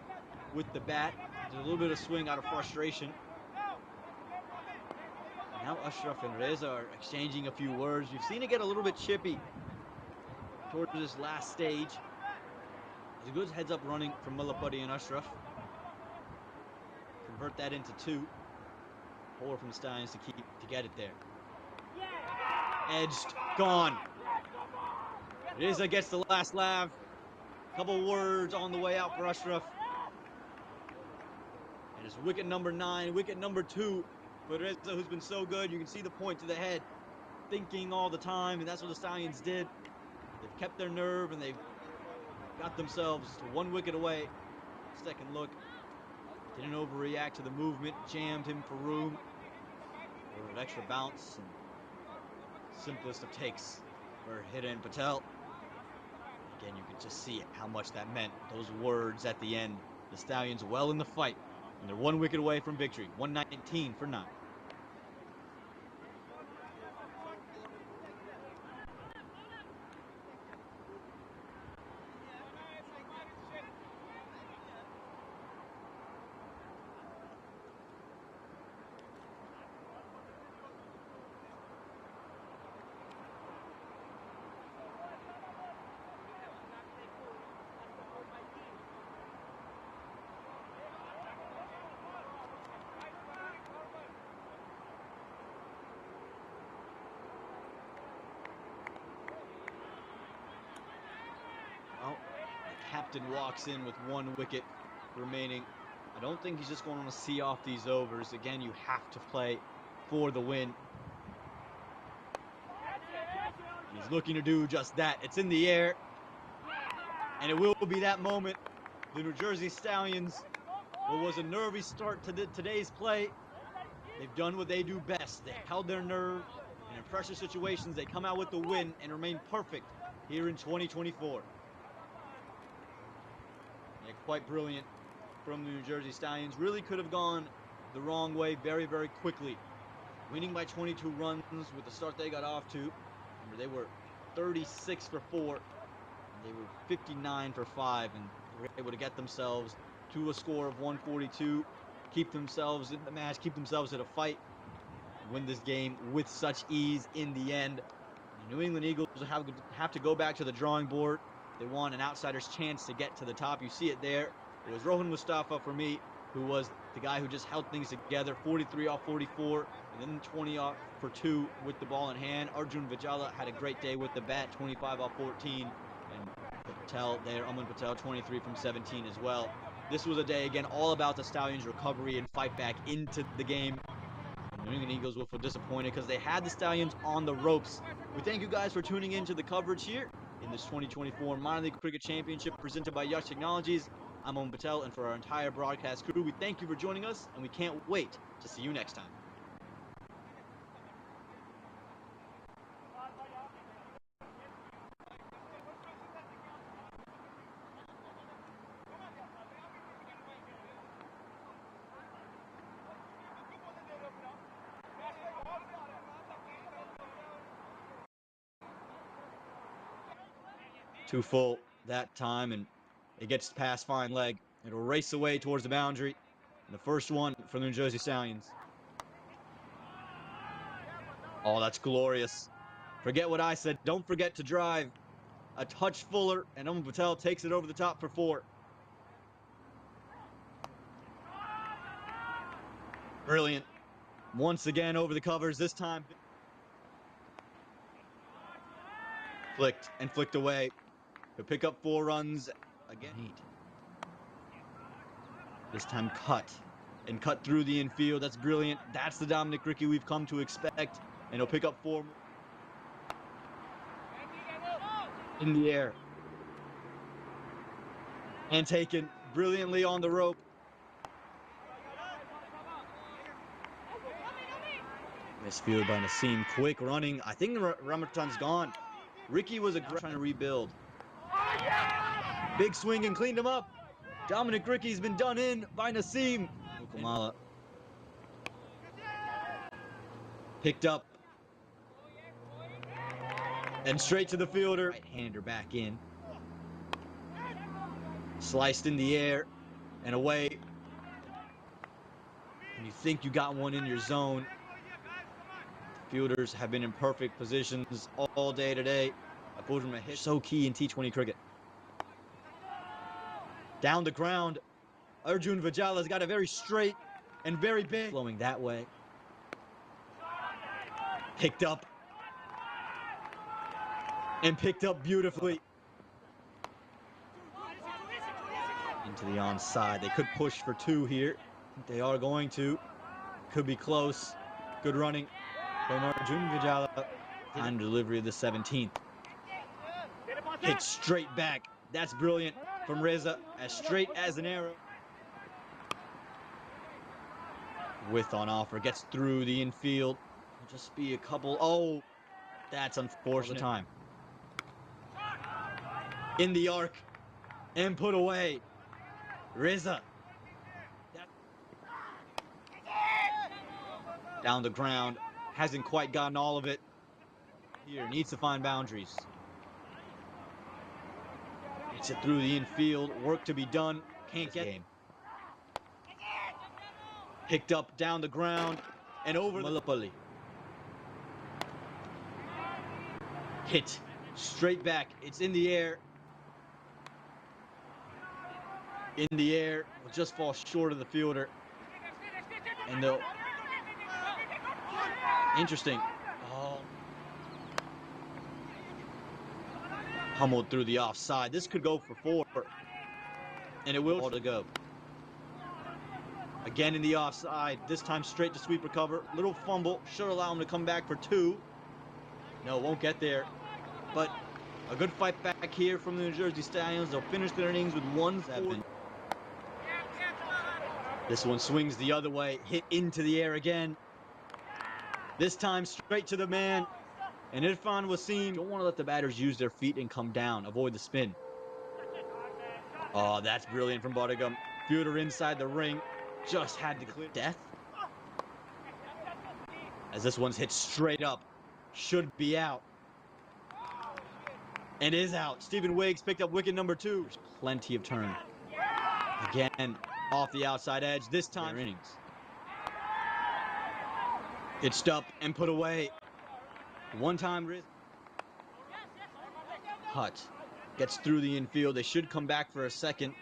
with the bat. Did a little bit of swing out of frustration. Now Ashraf and Reza are exchanging a few words. We've seen it get a little bit chippy towards this last stage. There's a good heads-up running from Mullapudi and Ashraf. Convert that into 2. 4 from the Stallions to get it there. Edged, gone. Reza gets the last laugh. Couple words on the way out for Ashraf. And it's wicket number 9, wicket number 2 for Reza, who's been so good. You can see the point to the head, thinking all the time, and that's what the Stallions did. They've kept their nerve, and they've got themselves to 1 wicket away. Second look, didn't overreact to the movement, jammed him for room. A little extra bounce, and simplest of takes for Hiren Patel. Again, you could just see how much that meant. Those words at the end. The Stallions well in the fight, and they're 1 wicket away from victory. 119 for 9. Well, the captain walks in with 1 wicket remaining. I don't think he's just going to see off these overs. Again, you have to play for the win. He's looking to do just that. It's in the air, and it will be that moment. The New Jersey Stallions, what was a nervy start to today's play, they've done what they do best. They held their nerve, and in pressure situations, they come out with the win and remain perfect here in 2024. Yeah, quite brilliant from the New Jersey Stallions. Really could have gone the wrong way very, very quickly. Winning by 22 runs with the start they got off to. Remember, they were 36 for 4. And they were 59 for 5. And they were able to get themselves to a score of 142. Keep themselves in the match. Keep themselves in a fight. Win this game with such ease in the end. The New England Eagles have to go back to the drawing board. They want an outsider's chance to get to the top. You see it there. It was Rohan Mustafa for me, who was the guy who just held things together. 43 off 44, and then 20 off for 2 with the ball in hand. Arjun Vijala had a great day with the bat, 25 off 14. And Patel there, Aman Patel, 23 from 17 as well. This was a day, again, all about the Stallions' recovery and fight back into the game. The New England Eagles will feel disappointed because they had the Stallions on the ropes. We thank you guys for tuning in to the coverage here in this 2024 Minor League Cricket Championship presented by Yash Technologies. I'm Aman Patel, and for our entire broadcast crew, we thank you for joining us, and we can't wait to see you next time. Too full that time, and it gets past fine leg. It'll race away towards the boundary. And the first one for the New Jersey Stallions. Oh, that's glorious. Forget what I said. Don't forget to drive. A touch fuller, and Aman Patel takes it over the top for 4. Brilliant. Once again over the covers, this time flicked and flicked away. He'll pick up 4 runs again. 8. This time cut and cut through the infield. That's brilliant. That's the Dominic Ricky we've come to expect. And he'll pick up 4 in the air. And taken brilliantly on the rope. Misfield by Naseem. Quick running. I think Ramatan's gone. Ricky was trying to rebuild. Big swing and cleaned him up. Dominic Ricky's been done in by Naseem. Kamala picked up and straight to the fielder. Right-hander back in. Sliced in the air and away. And you think you got one in your zone. Fielders have been in perfect positions all day today. I pulled from a hit. So key in T20 cricket. Down the ground. Arjun Vijala's got a very straight and very big. Flowing that way. Picked up. And picked up beautifully. Into the onside. They could push for 2 here. They are going to. Could be close. Good running from Arjun Vijala. On delivery of the 17th. Hit straight back. That's brilliant from Reza. As straight as an arrow. Width on offer. Gets through the infield. It'll just be a couple. Oh, that's unfortunate. Time. In the arc. And put away. Reza. Down the ground. Hasn't quite gotten all of it. Here, needs to find boundaries. Hits it through the infield. Work to be done. Can't get game. Picked up down the ground and over Malapalli. Hit straight back. It's in the air. In the air. Will just fall short of the fielder. And they'll... Interesting. Oh. Humbled through the offside. This could go for 4. And it will all to go. Again in the offside. This time straight to sweep recover. Little fumble. Should allow him to come back for 2. No, won't get there. But a good fight back here from the New Jersey Stallions. They'll finish their innings with 1-7. This one swings the other way. Hit into the air again. This time straight to the man. And Irfan Wasim. Don't want to let the batters use their feet and come down. Avoid the spin. Oh, that's brilliant from Bodegum. Fielder inside the ring. Just had to clear death. As this one's hit straight up. Should be out. And is out. Stephen Wiggs picked up wicket number 2. There's plenty of turn. Again, off the outside edge. This time, innings. Pitched up and put away. One time, Hutt gets through the infield. They should come back for a second.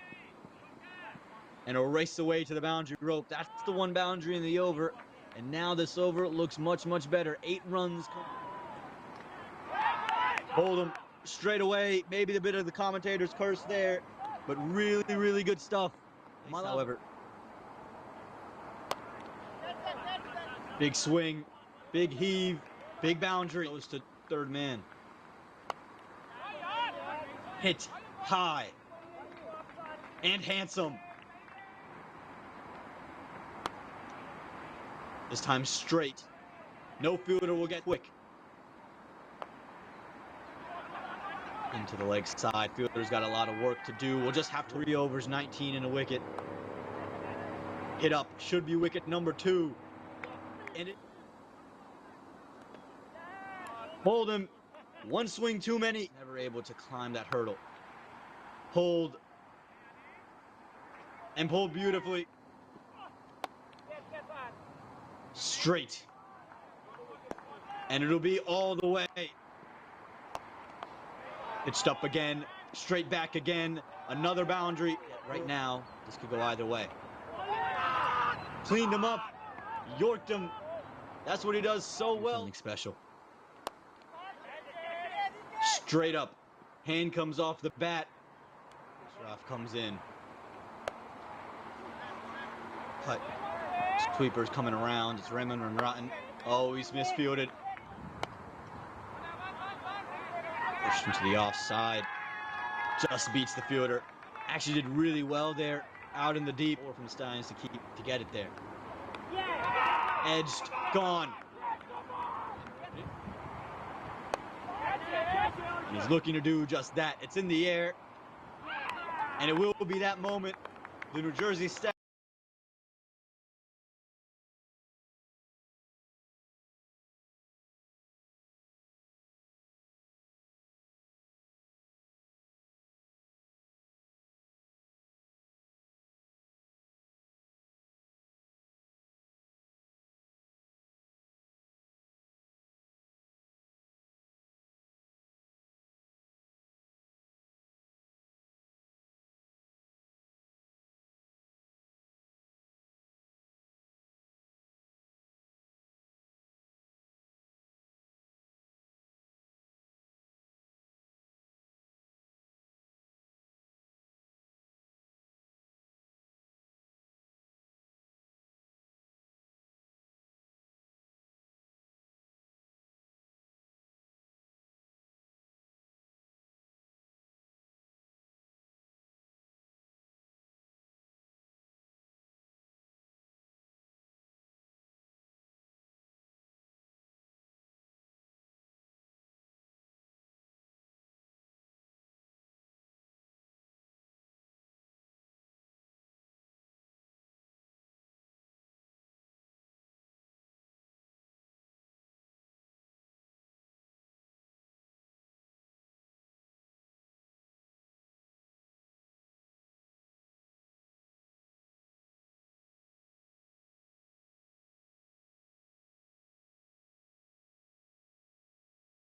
And a race away to the boundary rope. That's the one boundary in the over. And now this over looks much, much better. 8 runs. Hold him straight away. Maybe a bit of the commentator's curse there. But really, really good stuff. However, big swing, big heave, big boundary. Goes to third man. Hit high and handsome. This time straight. No fielder will get quick. Into the leg side. Fielder's got a lot of work to do. We'll just have 3 overs, 19 and a wicket. Hit up. Should be wicket number 2. And it... Hold him. One swing too many. Never able to climb that hurdle. Hold. And pulled beautifully. Straight. And it'll be all the way. Pitched up again. Straight back again. Another boundary. Right now, this could go either way. Cleaned him up. Yorked him. That's what he does so well. Something special. Straight up. Hand comes off the bat. Shraf comes in. Cut. Sweeper's coming around. It's Raymond and Rotten. Oh, he's misfielded. Pushed into the offside. Just beats the fielder. Actually did really well there. Out in the deep. Or from the Stallions to get it there. Edged. Gone. He's looking to do just that. It's in the air. And it will be that moment. The New Jersey Stallions.